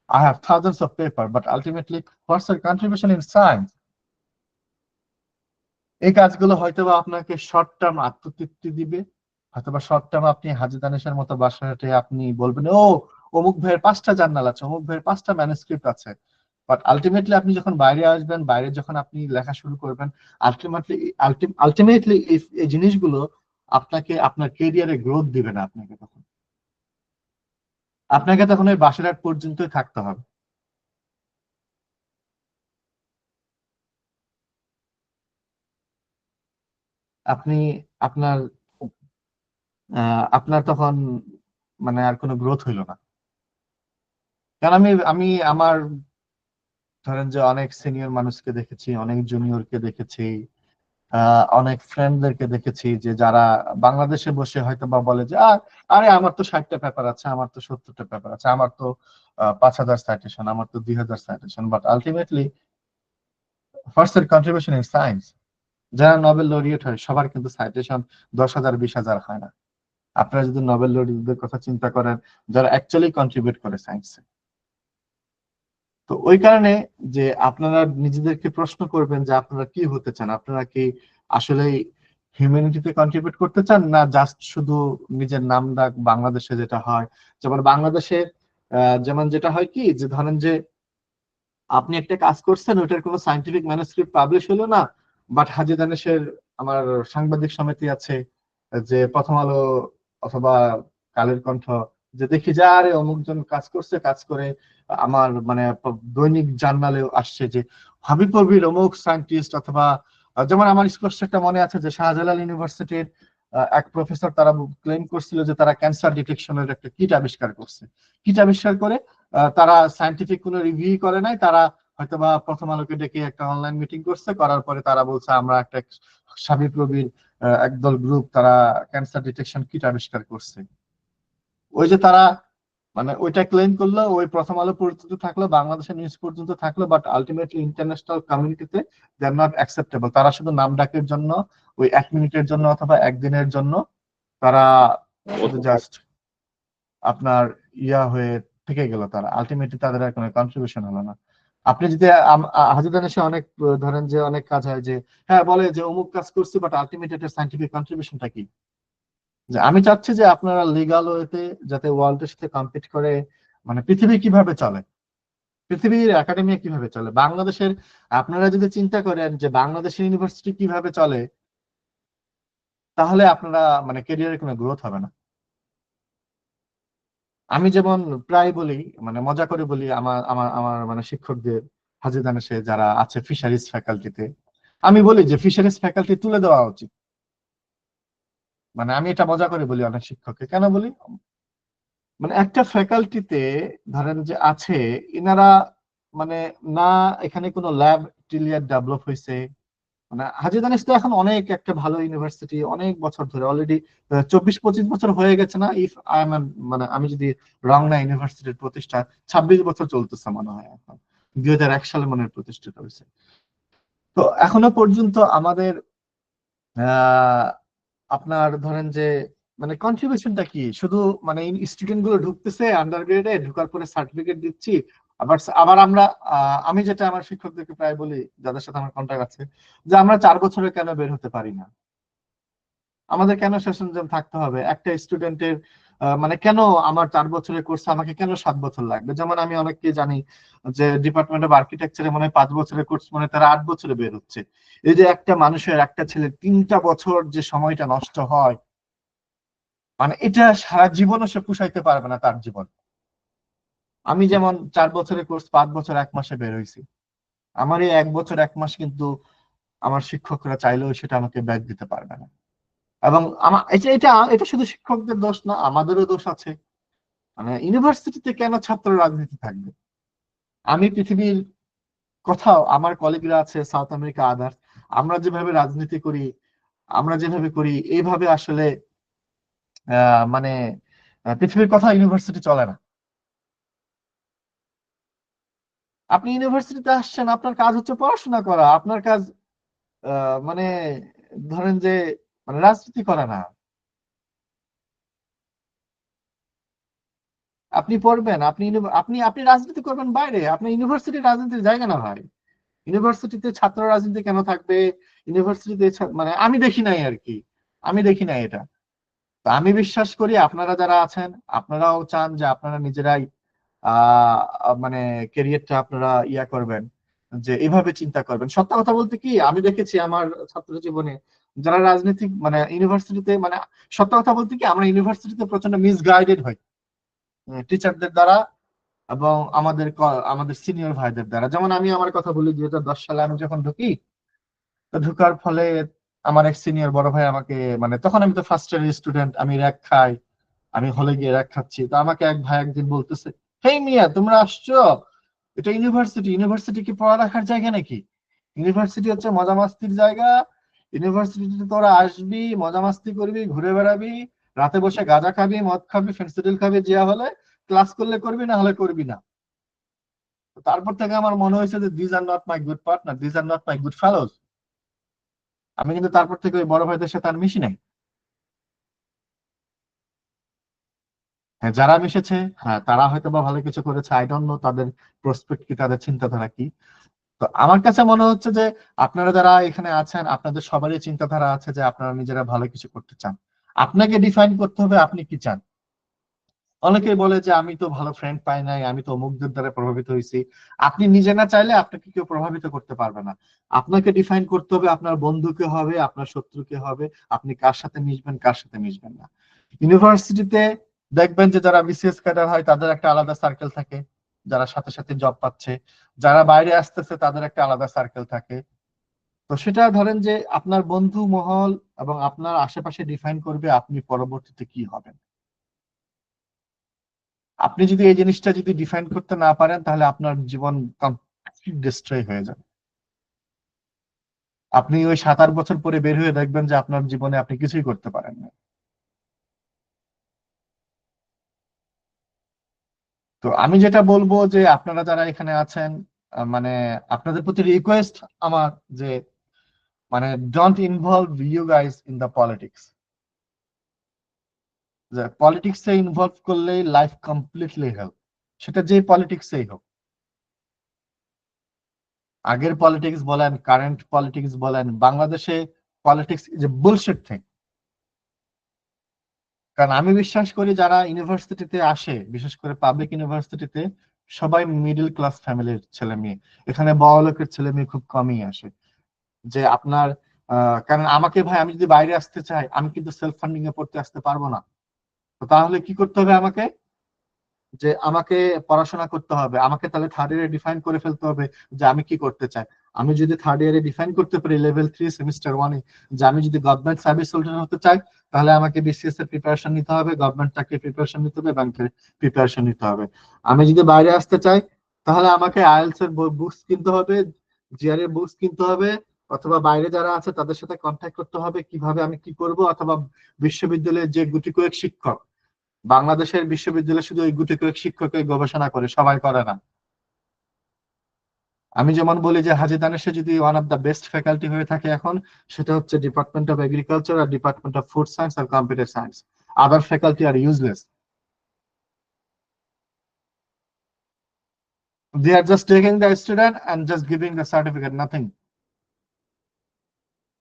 I have thousands of paper, but ultimately, what's your contribution in science? এই কাজগুলো হয়তোবা আপনাকে শর্ট টার্ম আত্মতৃপ্তি দিবে, হয়তোবা শর্ট টার্ম আপনি হাজী দানেশের মতো বাসাতে আপনি বলবেন ও অমুক ভাইয়ের 5টা জার্নাল আছে, অমুক ভাইয়ের 5টা ম্যানুস্ক্রিপ্ট আছে। বাট আলটিমেটলি আপনি যখন বাইরে আসবেন, বাইরে যখন আপনি লেখা শুরু করবেন, আলটিমেটলি আলটিমেটলি এই জিনিসগুলো আপনাকে আপনার কেরিয়ারে গ্রোথ দিবে না। আপনাকে তখন ওই বাসার পর্যন্তই থাকতে হবে। আপনি আপনার আপনার তখন মানে আর কোনো গ্রোথ হইলো না। কারণ আমি আমি আমার ধরেন যে অনেক সিনিয়র মানুষকে দেখেছি, অনেক জুনিয়রকে দেখেছি, অনেক ফ্রেন্ডদেরকে দেখেছি যে যারা বাংলাদেশে বসে হয়তো বা বলে যে আরে আমার তো 60টা পেপার আছে, আমার তো 70টা পেপার আছে, আমার তো 5,000 সাইটেশন, আমার তো 2,000 সাইটেশন, বাট আলটিমেটলি ফার্স্ট এর কন্ট্রিবিউশন ইন সায়েন্স। যারা নোবেল লরিয়েট হয় সবার কিন্তু সাইটেশন 10,000 20,000 হয় না। আপনারা যদি নোবেল লরিয়েটদের কথা চিন্তা করেন, যারা অ্যাকচুয়ালি কন্ট্রিবিউট করে সায়েন্সে, তো ওই কারণে যে আপনারা নিজেদেরকে প্রশ্ন করবেন যে আপনারা কি হতে চান। আপনারা কি আসলে হিউম্যানিটিতে কন্ট্রিবিউট করতে চান, না জাস্ট শুধু নিজের নাম ডাক? বাংলাদেশে যেটা হয়, যেমন বাংলাদেশে যেমন যেটা হয় কি যে ধরেন যে আপনি একটা কাজ করছেন, ওইটার কোনো সায়েন্টিফিক ম্যানুস্ক্রিপ্ট পাবলিশ হলো না, বাট হাজী দানেশের আমার সাংবাদিক সমিতি আছে, যে প্রথম আলো অথবা কালের কণ্ঠ, যে দেখি যে আরে অমুকজন কাজ করছে, কাজ করে আমার মানে দৈনিক জার্নালে আসছে যে হাবিব কবির অমুক সায়েন্টিস্ট, অথবা যেমন আমার স্পষ্ট মনে আছে যে শাহজালাল ইউনিভার্সিটির এক প্রফেসর তারা ক্লেম করছিল যে তারা ক্যান্সার ডিটেকশনের একটা কিট আবিষ্কার করছে। কিট আবিষ্কার করে তারা সায়েন্টিফিক কোনো রিভিউ করে নাই, তারা হয়তোবা প্রথম আলোকে ডেকে একটা অনলাইন মিটিং করছে, করার পরে তারা বলছে আমরা একটা শাবিপ্রবির একদল গ্রুপ তারা ক্যান্সার ডিটেকশন কিট আবিষ্কার করছে। ওই যে তারা মানে ওইটা ক্লেম করলো, ওই প্রথম আলো পর্যন্ত থাকলো, বাংলাদেশের নিউজ পর্যন্ত থাকলো, বাট আলটিমেটলি ইন্টারন্যাশনাল কমিউনিটিতে দে আর নট অ্যাকসেপ্টেবল। তারা শুধু নাম ডাকের জন্য, ওই 1 মিনিটের জন্য অথবা একদিনের জন্য তারা শুধু জাস্ট আপনার হয়ে থেকে গেল, তারা আলটিমেটলি তাদের আর কোনো কন্ট্রিবিউশন হলো না। আপনি যদি হাজী দানেশে অনেক ধরেন যে অনেক কাজ হয় যে হ্যাঁ বলে যে অমুক কাজ করছি, বাট আলটিমেটলি এটার সাইন্টিফিক কন্ট্রিবিউশনটা কি? যে আমি চাচ্ছি যে আপনারা লিগাল ওয়েতে যাতে ওয়ার্ল্ডের সাথে কম্পিট করে, মানে পৃথিবী কিভাবে চলে, পৃথিবীর একাডেমি কিভাবে চলে, বাংলাদেশের আপনারা যদি চিন্তা করেন যে বাংলাদেশের ইউনিভার্সিটি কিভাবে চলে, তাহলে আপনারা মানে ক্যারিয়ারে কোনো গ্রোথ হবে না। আমি যেমন প্রায় বলি, মানে মজা করে বলি আমার আমার আমার মানে শিক্ষকদের, হাজী দানেশে যারা আছে ফিশারিজ ফ্যাকাল্টিতে, আমি বলি যে ফিশারিজ ফ্যাকাল্টি তুলে দেওয়া উচিত। মানে আমি এটা মজা করে বলি অনেক শিক্ষককে, কেন বলি, মানে একটা ফ্যাকাল্টিতে ধরেন যে আছে এনারা, মানে না এখানে কোনো ল্যাব টিলিয়ার ডেভেলপ হয়েছে। মানে হাজী দানেশ তো এখন অনেক একটা ভালো ইউনিভার্সিটি, অনেক বছর ধরে অলরেডি 24-25 বছর হয়ে গেছে না, ইফ আই এম, মানে আমি যদি রং না, ইউনিভার্সিটির প্রতিষ্ঠা 26 বছর চলতেছে মনে হয় এখন, 2001 সালে মনে হয় প্রতিষ্ঠিত হয়েছে। তো এখনো পর্যন্ত আমাদের আহ আপনার ধরেন যে মানে কন্ট্রিবিউশনটা কি, শুধু মানে স্টুডেন্ট গুলো ঢুকতেছে আন্ডার গ্রেডে, ঢুকার পরে সার্টিফিকেট দিচ্ছি। আবার আবার আমরা আমি যেটা আমার শিক্ষকদেরকে প্রায় বলি, যাদের সাথে আমার কন্ট্যাক্ট আছে, যে আমরা 4 বছরে কেন বের হতে পারি না? আমাদের কেন সেশন জম থাকতে হবে একটা স্টুডেন্টের? মানে কেন আমার 4 বছরের কোর্স আমাকে কেন 7 বছর লাগবে? যেমন আমি অনেককে জানি যে ডিপার্টমেন্ট অফ আর্কিটেকচারে মনে হয় 5 বছরের কোর্স, মানে তারা 8 বছরে বের হচ্ছে। এই যে একটা মানুষের, একটা ছেলে 3টা বছর যে সময়টা নষ্ট হয়, মানে এটা সারা জীবনও সে পুষাইতে পারবে না তার জীবন। আমি যেমন 4 বছরের কোর্স 5 বছর 1 মাসে বের হয়েছি, আমার এই 1 বছর 1 মাস কিন্তু আমার শিক্ষকরা চাইলেও সেটা আমাকে ব্যাক দিতে পারবে না। এবং আমার এটা এটা এটা শুধু শিক্ষকদের দোষ না, আমাদেরও দোষ আছে। মানে ইউনিভার্সিটিতে কেন ছাত্র রাজনীতি থাকবে? আমি পৃথিবীর কোথাও, আমার কলিগরা আছে সাউথ আমেরিকা, আদার্স, আমরা যেভাবে রাজনীতি করি, আমরা যেভাবে করি এইভাবে আসলে মানে পৃথিবীর কোথাও ইউনিভার্সিটি চলে না। আপনি ইউনিভার্সিটিতে আসছেন, আপনার কাজ হচ্ছে পড়াশোনা করা, আপনার কাজ মানে ধরেন যে মানে রাজনীতি করা না। আপনি পড়বেন, আপনি আপনি রাজনীতি করবেন বাইরে, আপনি ইউনিভার্সিটি রাজনীতির জায়গা না ভাই। ইউনিভার্সিটিতে ছাত্র রাজনীতি কেন থাকবে? ইউনিভার্সিটিতে মানে আমি দেখি নাই আর কি, আমি দেখি নাই এটা। তো আমি বিশ্বাস করি আপনারা যারা আছেন, আপনারাও চান যে আপনারা নিজেরাই মানে ক্যারিয়ারটা আপনারা ইয়া করবেন, যে এভাবে চিন্তা করবেন। সত্য কথা বলতে কি, আমি দেখেছি আমার ছাত্র জীবনে যারা রাজনীতি মানে ইউনিভার্সিটিতে মানে সত্য কথা বলতে কি, আমরা ইউনিভার্সিটিতে প্রচন্ড মিসগাইডেড হই টিচারদের দ্বারা এবং আমাদের সিনিয়র ভাইদের দ্বারা। যেমন আমি আমার কথা বলি, 2010 সালে আমি যখন ঢুকি, তো ঢুকার ফলে আমার এক সিনিয়র বড় ভাই আমাকে, মানে তখন আমি তো ফার্স্ট ইয়ার স্টুডেন্ট, আমি র্যাক খাই, আমি হলে গিয়ে র্যাক খাচ্ছি। তো আমাকে এক ভাই একদিন বলতেছে, হেই মিয়া তোমরা আসছো, এটা ইউনিভার্সিটি, ইউনিভার্সিটি কি পড়ালেখার জায়গা নাকি? ইউনিভার্সিটি হচ্ছে মজা মাস্তির জায়গা। ইউনিভার্সিটিতে তোরা আসবি, মজা মাস্তি করবি, ঘুরে বেড়াবি, রাতে বসে গাঁজা খাবি, মদ খাবি, ফেন্সিডিল খাবি, যা হলে ক্লাস করলে করবি, না হলে করবি না। তো তারপর থেকে আমার মনে হয়েছে যে these are not my good partner, these are not my good fellows. আমি কিন্তু তারপর থেকে ওই বড় ভাইদের সাথে আর মিশি নাই। হ্যাঁ, যারা মিশেছে, হ্যাঁ তারা হয়তো বা ভালো কিছু করেছে, আই ডোন্ট নো তাদের প্রসপেক্ট কি, তাদের চিন্তাধারা কি। তো আমার কাছে মনে হচ্ছে যে আপনারা যারা এখানে আছেন, আপনাদের সবারই চিন্তাধারা আছে যে আপনারা নিজেরা ভালো কিছু করতে চান। আপনাকে ডিফাইন করতে হবে আপনি কি চান। অনেকেই বলে যে আমি তো ভালো ফ্রেন্ড পাই নাই, আমি তো অমুকদের দ্বারা প্রভাবিত হয়েছি। আপনি নিজে না চাইলে আপনাকে কেউ প্রভাবিত করতে পারবে না। আপনাকে ডিফাইন করতে হবে আপনার বন্ধুকে হবে, আপনার শত্রুকে হবে, আপনি কার সাথে মিশবেন কার সাথে মিশবেন না। ইউনিভার্সিটিতে দেখবেন যে যারা বিসিএস ক্যাডার হয় তাদের একটা আলাদা সার্কেল থাকে, যারা সাথে সাথে জব পাচ্ছে। যারা বাইরে আসতেছে তাদের একটা আলাদা সার্কেল থাকে। তো সেটা ধরেন যে আপনার বন্ধু মহল এবং আপনার আশেপাশে ডিফাইন করবে আপনি পরবর্তীতে কি হবেন। আপনি যদি এই জিনিসটা যদি ডিফাইন করতে না পারেন, তাহলে আপনার জীবন কমপ্লিট ডিস্ট্রয় হয়ে যাবে। আপনি ওই 7-8 বছর পরে বের হয়ে দেখবেন যে আপনার জীবনে আপনি কিছুই করতে পারেন না। তো আমি যেটা বলবো যে আপনারা যারা এখানে আছেন, মানে আপনাদের প্রতি রিকোয়েস্ট আমার, যে মানে don't involve you guys in the politics. যে পলিটিক্সে ইনভলভ করলেই লাইফ কমপ্লিটলি হেল্প, সেটা যে পলিটিক্সেই হোক। আগের পলিটিক্স বলেন, কারেন্ট পলিটিক্স বলেন, বাংলাদেশে politics is a bullshit thing. কারণ আমি বিশ্বাস করি যারা ইউনিভার্সিটিতে আসে, বিশেষ করে পাবলিক ইউনিভার্সিটিতে, সবাই মিডল ক্লাস ফ্যামিলির ছেলে মেয়ে। এখানে বড়লোকের ছেলে মেয়ে খুব কমই আসে। যে আপনার কারণ আমাকে ভাই, আমি যদি বাইরে আসতে চাই, আমি কিন্তু সেলফ ফান্ডিং এ পড়তে আসতে পারবো না। তো তাহলে কি করতে হবে আমাকে? যে আমাকে পড়াশোনা করতে হবে, আমাকে তাহলে থার্ড ইয়ারে ডিফাইন করে ফেলতে হবে যে আমি কি করতে চাই। আমি যদি থার্ড ইয়ারে ডিফাইন করতে পারি লেভেল 3 সেমিস্টার 1-এ যে আমি যদি গভর্নমেন্ট সার্ভিস হোল্ডার হতে চাই, তাহলে আমাকে বিসিএস এর প্রিপারেশন নিতে হবে, গভর্নমেন্ট চাকরির প্রিপারেশন নিতে হবে, ব্যাংকের প্রিপারেশন নিতে হবে। আমি যদি বাইরে আসতে চাই, তাহলে আমাকে আইএলটিএস এর বুকস কিনতে হবে, জিআরএ বুকস কিনতে হবে, অথবা বাইরে যারা আছে তাদের সাথে কন্ট্যাক্ট করতে হবে কিভাবে আমি কি করব। অথবা বিশ্ববিদ্যালয়ের যে গুটি কয়েক শিক্ষক, বাংলাদেশের বিশ্ববিদ্যালয়ে শুধু ওই গুটি কয়েক শিক্ষকের গবেষণা করে, সবাই করে না। আমি যেমন বলি যে হাজী দানেশে যদি one of the best faculty হয়ে থাকে এখন, সেটা হচ্ছে ডিপার্টমেন্ট অফ এগ্রিকালচার আর ডিপার্টমেন্ট অফ ফুড সায়েন্স আর কম্পিউটার সায়েন্স। আদার ফ্যাকাল্টি আর useless. They are just taking the student and just giving the certificate, nothing.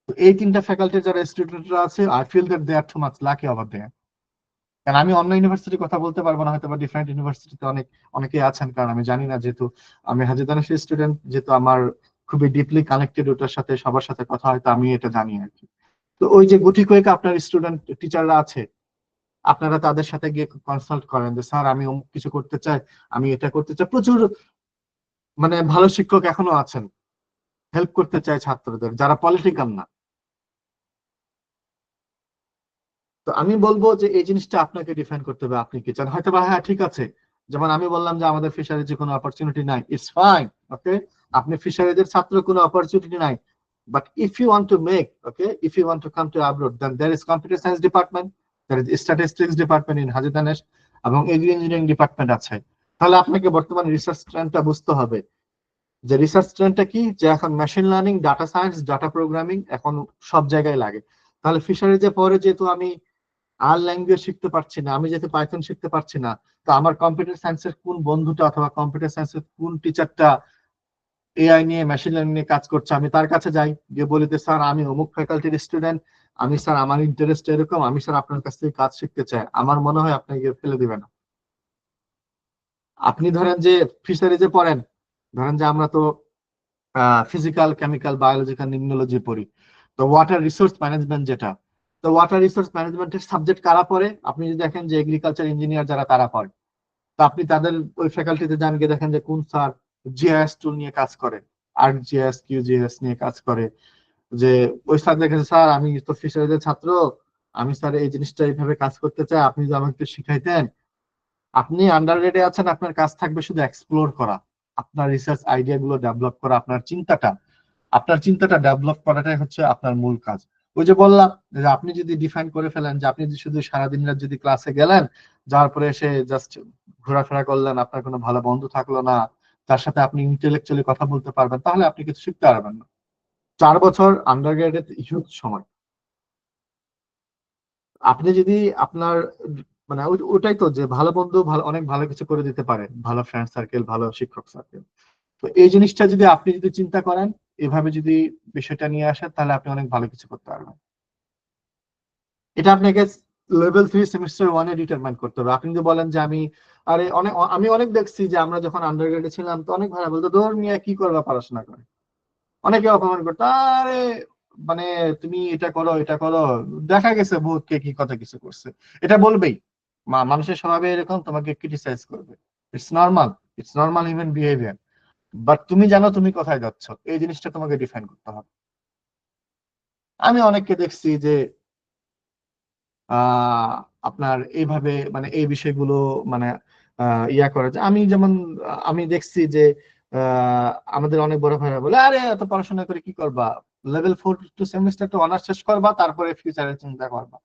তো এই তিনটা ফ্যাকাল্টির যারা স্টুডেন্টরা আছে, I feel that they are too much lucky over there. কারণ আমি অন্য ইউনিভার্সিটির কথা বলতে পারবো না, হয়তো বা ডিফারেন্ট ইউনিভার্সিটিতে অনেকেই আছেন, কারণ আমি জানি না, যেহেতু আমি হাজী দানেশের স্টুডেন্ট, যেহেতু আমার খুবই ডিপলি কানেক্টেড ওটার সাথে, সবার সাথে কথা, হয়তো আমি এটা জানি আর কি। তো ওই যে গুটি কয়েক আপনার স্টুডেন্ট টিচাররা আছে, আপনারা তাদের সাথে গিয়ে কনসাল্ট করেন যে স্যার আমি অমুক কিছু করতে চাই, আমি এটা করতে চাই। প্রচুর মানে ভালো শিক্ষক এখনো আছেন, হেল্প করতে চায় ছাত্রদের, যারা পলিটিক্যাল না। তো আমি বলবো যে এই জিনিসটা আপনাকে ডিফাইন করতে হবে, আপনি কি চান। হয়তো বা হ্যাঁ ঠিক আছে, যেমন আমি বললাম যে আমাদের ফিশারিজে কোনো অপরচুনিটি নাই, ইটস ফাইন, ওকে। আপনি ফিশারিজের ছাত্র, কোনো অপরচুনিটি নাই, but if you want to make, okay, if you want to come to abroad, then there is computer science department, there is statistics department in Hajee Danesh, এবং এগ্রি ইঞ্জিনিয়ারিং ডিপার্টমেন্ট আছে। তাহলে আপনাকে বর্তমান research ট্রেন্ডটা বুঝতে হবে। যে রিসার্চ ট্রেন্ডটা কি, যে এখন machine learning, data science, data programming এখন সব জায়গায় লাগে। তাহলে ফিশারিজে পরে যেহেতু আমি আর ল্যাঙ্গুয়েজ শিখতে পারছি না, আমি যেহেতু পাইথন শিখতে পারছি না, তো আমার কম্পিউটার সায়েন্সের কোন বন্ধুটা অথবা কম্পিউটার সায়েন্সের কোন টিচারটা এআই নিয়ে, মেশিন লার্নিং নিয়ে কাজ করছে, আমি তার কাছে যাই, গিয়ে বলি যে স্যার আমি অমুক ফ্যাকাল্টির স্টুডেন্ট, আমি স্যার আমার ইন্টারেস্ট এরকম, আমি স্যার আপনার কাছ থেকে কাজ শিখতে চাই, আমার মনে হয় আপনি গিয়ে ফেলে দিবেন না। আপনি ধরেন যে ফিশারিজে পড়েন, ধরেন যে আমরা তো ফিজিক্যাল, কেমিক্যাল, বায়োলজিক্যাল, নিম্নোলজি পড়ি, তো ওয়াটার রিসোর্স ম্যানেজমেন্ট যেটা, তো ওয়াটার রিসোর্স ম্যানেজমেন্টের সাবজেক্ট কারা পড়ে, আপনি যদি দেখেন যে এগ্রিকালচার ইঞ্জিনিয়ার যারা তারা পড়ে, তো আপনি তাদের ওই ফ্যাকাল্টিতে যান, গিয়ে দেখেন যে কোন স্যার জিআইএস টুল নিয়ে কাজ করে, আর্কজিএস, কিউজিএস নিয়ে কাজ করে, যে ওই স্যার দেখেছে স্যার আমি তো ফিশারিজের ছাত্র, আমি স্যার এই জিনিসটা এইভাবে কাজ করতে চাই, আপনি যদি আমাকে একটু শিখাইতেন। আপনি আন্ডারগ্রেডে আছেন, আপনার কাজ থাকবে শুধু এক্সপ্লোর করা, আপনার রিসার্চ আইডিয়া গুলো ডেভেলপ করা, আপনার চিন্তাটা ডেভেলপ করাটাই হচ্ছে আপনার মূল কাজ। ওই যে বললাম যে আপনি যদি ডিফাইন করে ফেলেন যে আপনি শুধু সারাদিন রাত যদি ক্লাসে গেলেন, যাওয়ার পরে এসে জাস্ট ঘোরাফেরা করলেন, আপনার কোনো ভালো বন্ধু থাকলো না তার সাথে আপনি ইন্টেলেকচুয়ালি কথা বলতে পারবেন, তাহলে আপনি কিছু শিখতে পারবেন না। 4 বছর আন্ডার গ্রেডের হিউজ সময়। আপনি যদি আপনার মানে ওটাই তো, যে ভালো বন্ধু ভালো, অনেক ভালো কিছু করে দিতে পারে, ভালো ফ্রেন্ড সার্কেল, ভালো শিক্ষক সার্কেল। তো এই জিনিসটা যদি আপনি যদি চিন্তা করেন, এভাবে যদি বিষয়টা নিয়ে আসেন, তাহলে আপনি অনেক ভালো কিছু করতে পারবেন। এটা আপনাকে লেভেল 3 সেমিস্টার 1-এ ডিটারমাইন করতে হবে। আপনি যদি বলেন যে আমি অনেক দেখছি যে আমরা যখন আন্ডারগ্রেডে ছিলাম, তো অনেক ভালো বলতো দৌড় নিয়ে কি করবা পড়াশোনা করে, অনেকে অপমান করতো, আরে মানে তুমি এটা করো এটা করো, দেখা গেছে বহুত কে কি কত কিছু করছে, এটা বলবেই। মানুষের স্বভাবে এরকম, তোমাকে ক্রিটিসাইজ করবে। It's normal, it's normal human behaviour. But তুমি জানো তুমি কোথায় যাচ্ছ, এই জিনিসটা তোমাকে ডিফাইন করতে হবে। আমি অনেককে দেখছি যে আহ আপনার এইভাবে মানে এই বিষয়গুলো মানে ইয়া করে, যে আমি যেমন আমি দেখছি যে আমাদের অনেক বড় ভাইরা বলে আরে এত পড়াশোনা করে কি করবা, লেভেল 4 টু অনার্স শেষ করবা, তারপরে ফিউচারের চিন্তা করবা।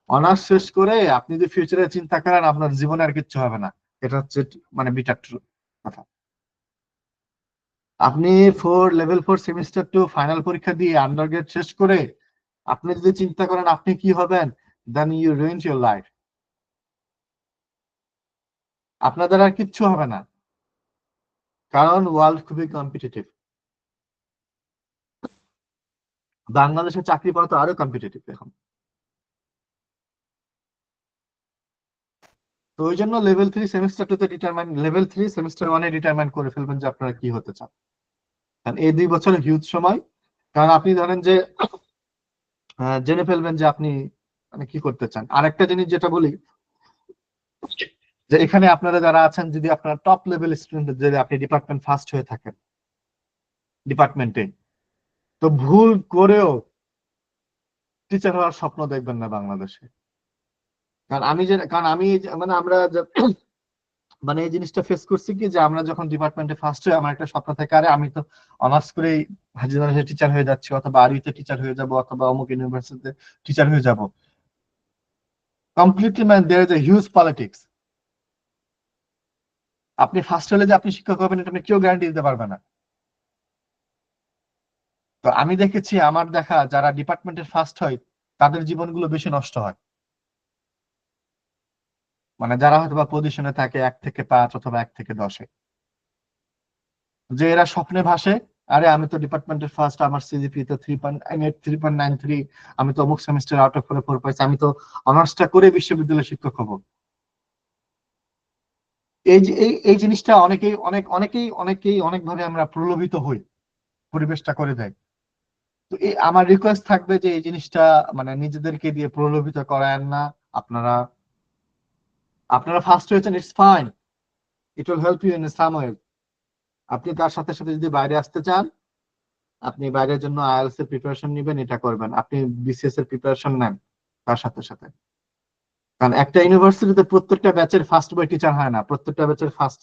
অনার্স শেষ করে আপনি যদি ফিউচারের চিন্তা করেন, আপনার জীবনে আর কিচ্ছু হবে না। এটা হচ্ছে মানে বিটার ট্রু কথা। আপনি লেভেল 4 সেমিস্টার 2 ফাইনাল পরীক্ষা দিয়ে আন্ডারগ্রেড শেষ করে আপনি যদি চিন্তা করেন আপনি কি হবেন, then you ruin your life. আপনাদের আর কিচ্ছু হবে না, কারণ ওয়ার্ল্ড খুবই কম্পিটিটিভ। বাংলাদেশে চাকরি পাওয়া তো আরো কম্পিটিটিভ এখন। তো ওই জন্য লেভেল 3 সেমিস্টার 2 তে ডিটারমাইন করে ফেলবেন যে আপনারা কি হতে চান। কারণ এই 2 বছরের হিউজ সময়। কারণ আপনি ধরেন যে জেনে ফেলবেন যে আপনি মানে কি করতে চান। আরেকটা জিনিস যেটা বলি, যে এখানে আপনারা যারা আছেন, যদি আপনারা টপ লেভেল স্টুডেন্ট, যদি আপনি ডিপার্টমেন্ট ফার্স্ট হয়ে থাকেন ডিপার্টমেন্টে, তো ভুল করেও টিচার হওয়ার স্বপ্ন দেখবেন না বাংলাদেশে। কারণ আমি মানে আমরা মানে এই জিনিসটা ফেস করছি কি, যে আমরা যখন ডিপার্টমেন্টে ফার্স্ট হই, আমার একটা স্বপ্ন থাকে আরে আমি তো অনার্স করে হাজি টিচার হয়ে যাচ্ছি, অথবা আরইতে টিচার হয়ে যাব, অথবা অমুক ইউনিভার্সিটিতে টিচার হয়ে যাব। কমপ্লিটলি মানে there is a huge politics. আপনি ফার্স্ট হলে যে আপনি শিক্ষক হবেন, এটা আপনি কেউ গ্যারান্টি দিতে পারবে না। তো আমি দেখেছি, আমার দেখা যারা ডিপার্টমেন্টের ফার্স্ট হয়, তাদের জীবনগুলো বেশি নষ্ট হয়। মানে যারা হয়তো বা পজিশনে থাকে 1 থেকে 5 অথবা 1 থেকে 10-এ, যে এরা স্বপ্নে ভাসে, আরে আমি তো ডিপার্টমেন্টের ফার্স্ট, আমার সিজিপি তো 3.93, আমি তো অমুক সেমিস্টার আউট অফ 4 পাইছি, আমি তো অনার্সটা করে বিশ্ববিদ্যালয়ের শিক্ষক হব। এই জিনিসটা অনেকেই অনেকভাবে আমরা প্রলোভিত হই, পরিবেশটা করে দেয়। তো এই আমার রিকোয়েস্ট থাকবে যে এই জিনিসটা মানে নিজেদেরকে দিয়ে প্রলোভিত করায়েন না। আপনারা আপনারা ফার্স্ট হয়েছেন, it's fine, it will help you in some way. আপনি তার সাথে সাথে যদি বাইরে আসতে চান, আপনি বাইরের জন্য আইএলটিএস এর প্রিপারেশন নেবেন, এটা করবেন, আপনি বিসিএস এর প্রিপারেশন নেন তার সাথে সাথে। কারণ একটা ইউনিভার্সিটিতে প্রত্যেকটা ব্যাচের ফার্স্ট বয় টিচার হয় না, প্রত্যেকটা ব্যাচের ফার্স্ট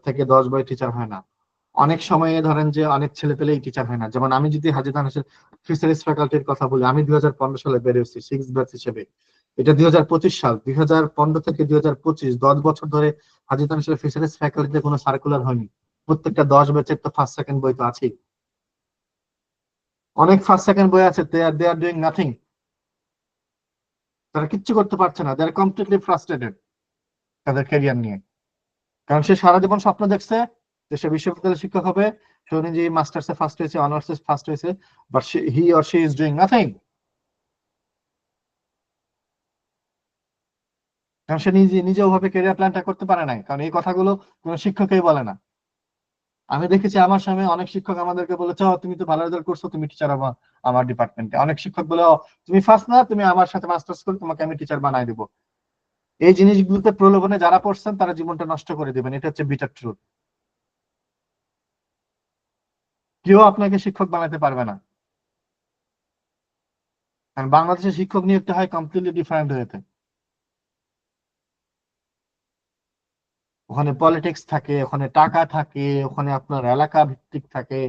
থেকে 10 বয় টিচার হয় না। অনেক সময়ে ধরেন যে অনেক ছেলে পেলেই টিচার হয় না। যেমন আমি যদি হাজী দানেশের ফিশারিজ ফ্যাকাল্টির কথা বলি, আমি 2015 সালে বেরিয়েছি 6 ব্যাচ হিসেবে। এটা 2025 সাল, 2015 থেকে 2025, 10 বছর ধরে হাজী দানেশের ফিশারিজ ফ্যাকাল্টিতে কোনো সার্কুলার হয়নি। প্রত্যেকটা 10 ব্যাচের তো ফার্স্ট সেকেন্ড বই তো আছেই। অনেক ফার্স্ট সেকেন্ড বই আছে, দে আর ডুইং নাথিং। তারা কিচ্ছু করতে পারছে না, দে আর কমপ্লিটলি ফ্রাস্ট্রেটেড তাদের ক্যারিয়ার নিয়ে। কারণ সে সারা জীবন স্বপ্ন দেখছে যে সে বিশ্ববিদ্যালয়ের শিক্ষক হবে, সে নিজে মাস্টার্সে ফার্স্ট হয়েছে, অনার্সে ফার্স্ট হয়েছে, but he or she is doing nothing. কারণ সে নিজে নিজে ওভাবে ক্যারিয়ার প্ল্যানটা করতে পারে নাই, কারণ এই কথাগুলো কোনো শিক্ষকই বলে না। আমি দেখেছি আমার সামনে অনেক শিক্ষক আমাদেরকে বলেছে, "ও, তুমি তো ভালো রেজাল্ট করছো, তুমি টিচার হবা আমার ডিপার্টমেন্টে।" অনেক শিক্ষক বলে, "ও, তুমি ফার্স্ট না, তুমি আমার সাথে মাস্টার্স করে তোমাকে আমি টিচার বানাই দেবো।" এই জিনিসগুলোতে প্রলোভনে যারা পড়ছেন তারা জীবনটা নষ্ট করে দিবেন, এটা হচ্ছে বিটার ট্রুথ। কেউ আপনাকে শিক্ষক বানাতে পারবে না, কারণ বাংলাদেশের শিক্ষক নিয়োগটা হয় কমপ্লিটলি ডিফারেন্ট হয়েছে। ওখানে পলিটিক্স থাকে, ওখানে টাকা থাকে, ওখানে আপনার এলাকা ভিত্তিক থাকে,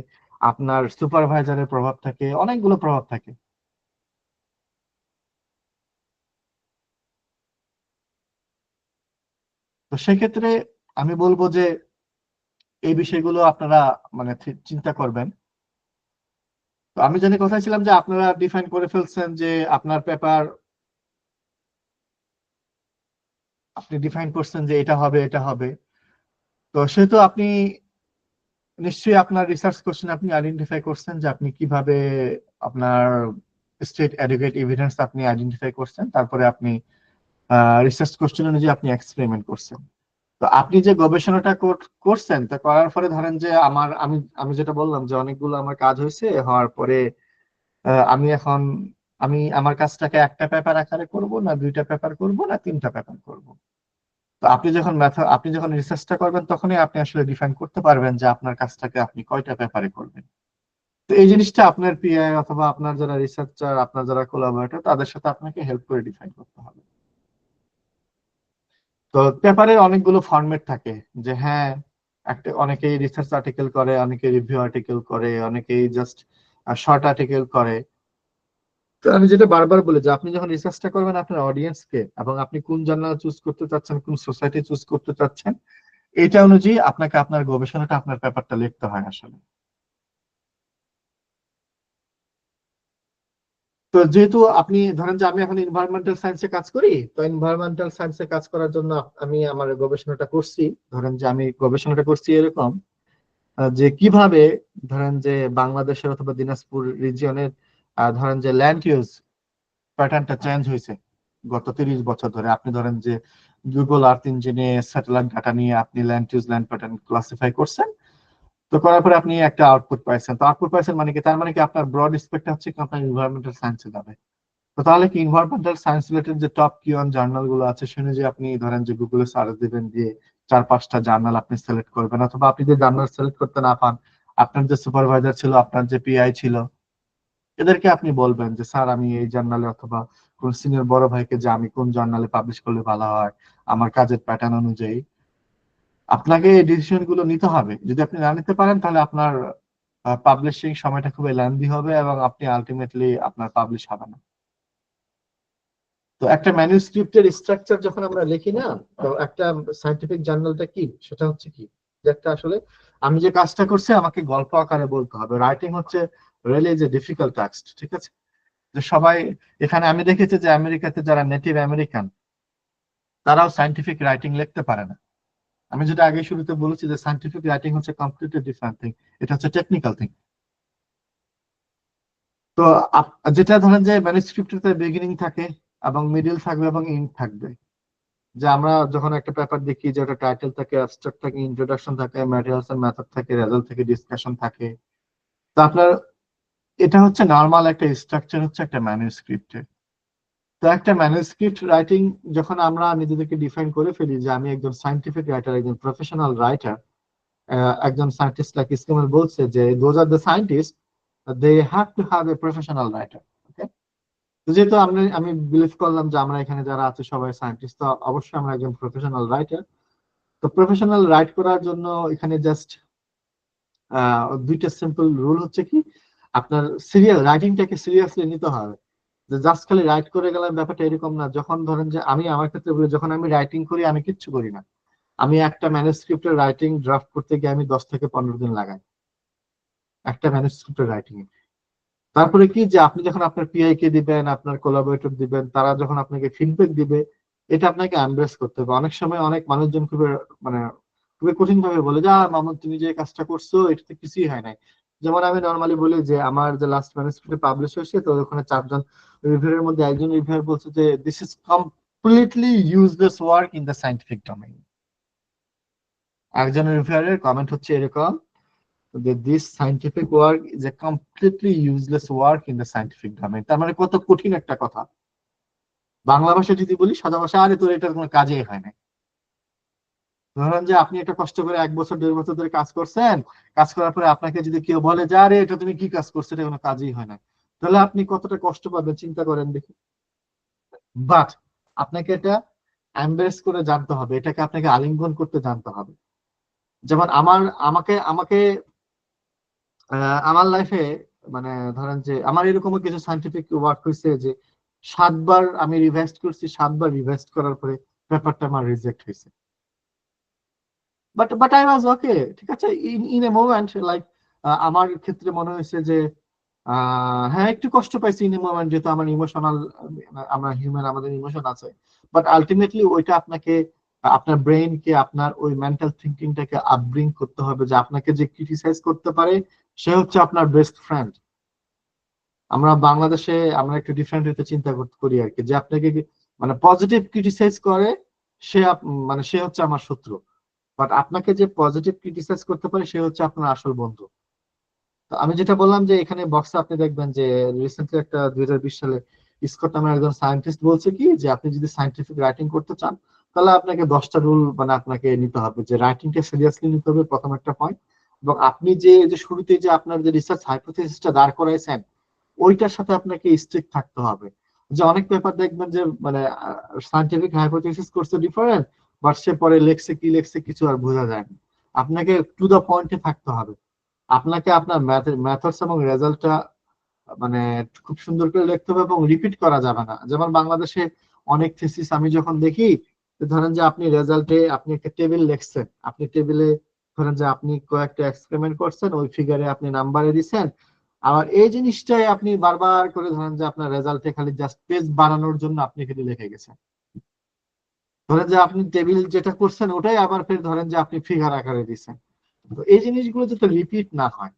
আপনার সুপারভাইজারের প্রভাব থাকে, অনেকগুলো প্রভাব থাকে। তো সেক্ষেত্রে আমি বলবো যে এই বিষয়গুলো আপনারা মানে চিন্তা করবেন। তো আমি জানি কোথায় ছিলাম, যে আপনারা ডিফাইন করে ফেলছেন যে আপনার পেপার, আপনি ডিফাইন করছেন যে এটা হবে এটা হবে। তো সেহেতু আপনি নিশ্চয়ই আপনার রিসার্চ কোশ্চেন আপনি আইডেন্টিফাই করছেন যে আপনি কিভাবে আপনার স্টেট অ্যাডুকেট এভিডেন্স আপনি আইডেন্টিফাই করছেন, তারপরে আপনি রিসার্চ কোশ্চেন অনুযায়ী আপনি এক্সপেরিমেন্ট করছেন। তো আপনি যে গবেষণাটা করছেন, তা করার পরে ধরেন যে আমি আমি যেটা বললাম যে অনেকগুলো আমার কাজ হয়েছে, হওয়ার পরে আমি এখন আমার কাজটাকে একটা পেপার আকারে করব, না দুইটা পেপার করব, না তিনটা পেপার করব। তো আপনি যখন রিসার্চটা করবেন, তখনই আপনি আসলে ডিফাইন করতে পারবেন যে আপনার কাজটাকে আপনি কয়টা পেপারে করবেন। তো এই জিনিসটা আপনার পিআই অথবা আপনার যারা রিসার্চার, আপনার যারা কোলাবোরেটর, তাদের সাথে আপনাকে হেল্প করে ডিফাইন করতে হবে। তো পেপারের অনেকগুলো ফরম্যাট থাকে, যে হ্যাঁ, একটা অনেকেই রিসার্চ আর্টিকেল করে, অনেকে রিভিউ আর্টিকেল করে, অনেকেই জাস্ট শর্ট আর্টিকেল করে। তো আমি যেটা বারবার বলি, যে আপনি যখন রিসার্চটা করবেন, আপনার অডিয়েন্স কে এবং আপনি কোন জার্নাল চুজ করতে চাচ্ছেন, কোন সোসাইটি চুজ করতে চাচ্ছেন, এটা অনুযায়ী আপনাকে আপনার গবেষণাটা, আপনার পেপারটা লিখতে হয় আসলে। তো যেহেতু আপনি ধরেন যে আমি এখন এনভায়রনমেন্টাল সায়েন্সে কাজ করি, তো এনভায়রনমেন্টাল সায়েন্সে কাজ করার জন্য আমি আমার গবেষণাটা করছি। ধরেন যে আমি গবেষণাটা করছি এরকম, যে কিভাবে ধরেন যে বাংলাদেশের অথবা দিনাজপুর রিজিয়নের ধরেন যে ল্যান্ড ইউজ প্যাটার্নটা চেঞ্জ হয়েছে গত 30 বছর ধরে। আপনি ধরেন যে গুগল আর্থ ইঞ্জিনে স্যাটেলাইট ডাটা নিয়ে আপনি land use, land pattern classify করছেন। তো করার পরে আপনি একটা আউটপুট পাইছেন। তো আউটপুট পাইছেন মানে কি, তার মানে কি আপনার ব্রড স্পেক্ট্রাম হচ্ছে কি আপনার এনভায়রনমেন্টাল সায়েন্সে যাবে। তো তাহলে কি এনভায়রনমেন্টাল সায়েন্স রিলেটেড যে টপ কিওয়ান জার্নাল গুলো আছে, শুনে যে আপনি ধরেন যে গুগলে সার্চ দিবেন, দিয়ে 4-5টা জার্নাল আপনি সিলেক্ট করবেন, অথবা আপনি যে জার্নাল সিলেক্ট করতে না পান, আপনার যে সুপারভাইজার ছিল, আপনার যে পিআই ছিল, এদেরকে আপনি বলবেন যে স্যার, আমি এই জার্নালে অথবা কোন সিনিয়র বড় ভাইকে, যে আমি কোন জার্নালে পাবলিশ করলে ভালো হয় আমার কাজের প্যাটার্ন অনুযায়ী। আপনাকে এই ডিসিশন গুলো নিতে হবে। যদি আপনি না নিতে পারেন, তাহলে আপনার পাবলিশিং সময়টা খুবই লেন্দি হবে এবং আপনি আলটিমেটলি আপনার পাবলিশ হবে না। তো একটা ম্যানুস্ক্রিপ্টের স্ট্রাকচার যখন আমরা লিখি না, তো একটা সায়েন্টিফিক জার্নালটা কি, সেটা হচ্ছে কি, যে একটা আসলে আমি যে কাজটা করছি আমাকে গল্প আকারে বলতে হবে। রাইটিং হচ্ছে রিয়েলি যে ডিফিকাল্ট টাস্ক, ঠিক আছে? যে সবাই, এখানে আমি দেখেছি যে আমেরিকাতে যারা নেটিভ আমেরিকান, তারাও সায়েন্টিফিক রাইটিং লিখতে পারে না। আমি যেটা আগে শুরুতে বলেছি যে সায়েন্টিফিক রাইটিং হচ্ছে কমপ্লিটলি ডিফারেন্ট থিং, এটা হচ্ছে টেকনিক্যাল থিং। তো যেটা ধরেন যে ম্যানুস্ক্রিপ্টের বিগিনিং থাকে এবং মিডিল থাকবে এবং এন্ড থাকবে। যে আমরা যখন একটা পেপার দেখি, যে একটা টাইটেল থাকে, অ্যাবস্ট্রাক্ট থাকে, ইন্ট্রোডাকশন থাকে, ম্যাটেরিয়ালস এন্ড মেথড থাকে, রেজাল্ট থাকে, ডিসকাশন থাকে। তো আপনার এটা হচ্ছে নর্মাল একটা স্ট্রাকচার হচ্ছে একটা ম্যানুস্ক্রিপ্টের। তো একটা ম্যানুস্ক্রিপ্ট রাইটিং যখন আমরা নিজেদেরকে ডিফাইন করে ফেলি যে আমি একজন সায়েন্টিফিক রাইটার, একজন প্রফেশনাল রাইটার, একজন সায়েন্টিস্ট লাইক ইসমাইল বলছে যে those are the scientist, they have to have a professional writer. Okay? তো যেহেতু আমি বিলিভ করলাম যে আমরা এখানে যারা আছে সবাই সায়েন্টিস্ট, তো অবশ্যই আমরা একজন প্রফেশনাল রাইটার। তো প্রফেশনাল রাইট করার জন্য এখানে জাস্ট দুইটা সিম্পল রুল হচ্ছে কি, আপনার সিরিয়াল রাইটিংটাকে সিরিয়াসলি নিতে হবে। যে জাস্ট খালি রাইট করে গেলাম, ব্যাপারটা এরকম না। যখন ধরেন যে আমি আমার ক্ষেত্রে বলি, যখন আমি রাইটিং করি আমি কিচ্ছু করি না, আমি একটা ম্যানুস্ক্রিপ্টের রাইটিং ড্রাফট করতে গিয়ে আমি 10 থেকে 15 দিন লাগাই একটা ম্যানুস্ক্রিপ্টের রাইটিং এ। তারপরে কি যে আপনি যখন আপনার পিআই কে দিবেন, আপনার কোলাবোরেটর দিবেন, তারা যখন আপনাকে ফিডব্যাক দিবে, এটা আপনাকে এমব্রেস করতে হবে। অনেক সময় অনেক মানুষজন খুবই মানে খুবই কঠিন ভাবে বলে যে মামুন তুমি যে কাজটা করছো এটাতে কিছুই হয় নাই। যেমন আমি নর্মালি বলি যে আমার যে লাস্ট ম্যানুস্ক্রিপ্ট পাবলিশ হয়েছে, তো ওখানে 4 জন রিভিউয়ারের মধ্যে একজন রিভিউয়ার বলছে যে this is completely useless work in the scientific domain. একজন রিভিউয়ারের কমেন্ট হচ্ছে এরকম যে this scientific work is a completely useless work in the scientific domain. তার মানে কত কঠিন একটা কথা। বাংলা ভাষায় যদি বলি, সাদা ভাষা, আরে তোর এটার কোনো কাজেই হয় না। ধরেন যে আপনি একটা কষ্ট করে 1 বছর 1.5 বছর ধরে কাজ করছেন, কাজ করার পরে আপনাকে যদি কেউ বলে যে আরে এটা তুমি কি কাজ করছো, এটা কোনো কাজই হয় না, তাহলে আপনি কতটা কষ্ট পাবেন চিন্তা করেন দেখি। বাট আপনাকে এটা এমব্রেস করে জানতে হবে, এটাকে আপনাকে আলিঙ্গন করতে জানতে হবে। যেমন আমাকে আমাকে আমার লাইফে মানে ধরেন যে আমার এরকমও কিছু সায়েন্টিফিক ওয়ার্ক হয়েছে যে 7 বার আমি রিভাইজ করছি, 7 বার রিভাইজ করার পরে পেপারটা আমার রিজেক্ট হয়েছে। বাট আই ওয়াজ ওকে, ঠিক আছে, in in a moment like আমার ক্ষেত্রে মনে হয়েছে যে হ্যাঁ একটু কষ্ট পাইছি ইন এ মোমেন্ট, যেহেতু আমার ইমোশনাল, আমরা হিউম্যান, আমাদের ইমোশন আছে। বাট আলটিমেটলি ওইটা আপনাকে আপনার ব্রেইনকে, আপনার ওই মেন্টাল থিঙ্কিংটাকে আপব্রিং করতে হবে যে আপনাকে যে ক্রিটিসাইজ করতে পারে সে হচ্ছে আপনার বেস্ট ফ্রেন্ড। আমরা বাংলাদেশে আমরা একটু ডিফারেন্ট হইতে চিন্তা করি আর কি, যে আপনাকে মানে পজিটিভ ক্রিটিসাইজ করে সে মানে সে হচ্ছে আমার শত্রু। বাট আপনাকে যে পজিটিভ ক্রিটিসাইজ করতে পারে সে হচ্ছে আপনার আসল বন্ধু। তো আমি যেটা বললাম যে এখানে বক্সে আপনি দেখবেন যে রিসেন্টলি একটা 2020 সালে স্কট নামের একজন সায়েন্টিস্ট বলছে কি যে আপনি যদি সায়েন্টিফিক রাইটিং করতে চান তাহলে আপনাকে 10টা রুল মানে আপনাকে নিতে হবে, যে রাইটিংটা সিরিয়াসলি নিতে হবে, প্রথম একটা পয়েন্ট। এবং আপনি যে যে শুরুতে যে আপনার যে রিসার্চ হাইপোথেসিসটা দাঁড় করাইছেন ওইটার সাথে আপনাকে স্ট্রিক্ট থাকতে হবে। যে অনেক পেপার দেখবেন যে মানে সায়েন্টিফিক হাইপোথেসিস করছে ডিফারেন্ট, বাট সে পরে লেখছে কি লেখছে কিছু আর বোঝা যায় না। আপনাকে টু দা পয়েন্টে থাকতে হবে। আপনাকে আপনার মেথডস এবং রেজাল্টটা মানে খুব সুন্দর করে লিখতে হবে এবং রিপিট করা যাবে না। যেমন বাংলাদেশে অনেক থিসিস আমি যখন দেখি, ধরেন যে আপনি রেজাল্টে আপনি একটা টেবিল লিখছেন, আপনি টেবিলে ধরেন যে আপনি কয়েকটা এক্সপেরিমেন্ট করছেন, ওই ফিগারে আপনি নাম্বারে দিচ্ছেন, আবার এই জিনিসটাই আপনি বারবার করে ধরেন যে আপনার রেজাল্টে খালি জাস্ট পেজ বানানোর জন্য আপনি খালি লিখে গেছেন। ধরেন যে আপনি টেবিল যেটা করছেন ওটাই আবার ফের ধরেন যে আপনি ফিগার আকারে দিচ্ছেন। তো এই জিনিসগুলো যাতে রিপিট না হয়,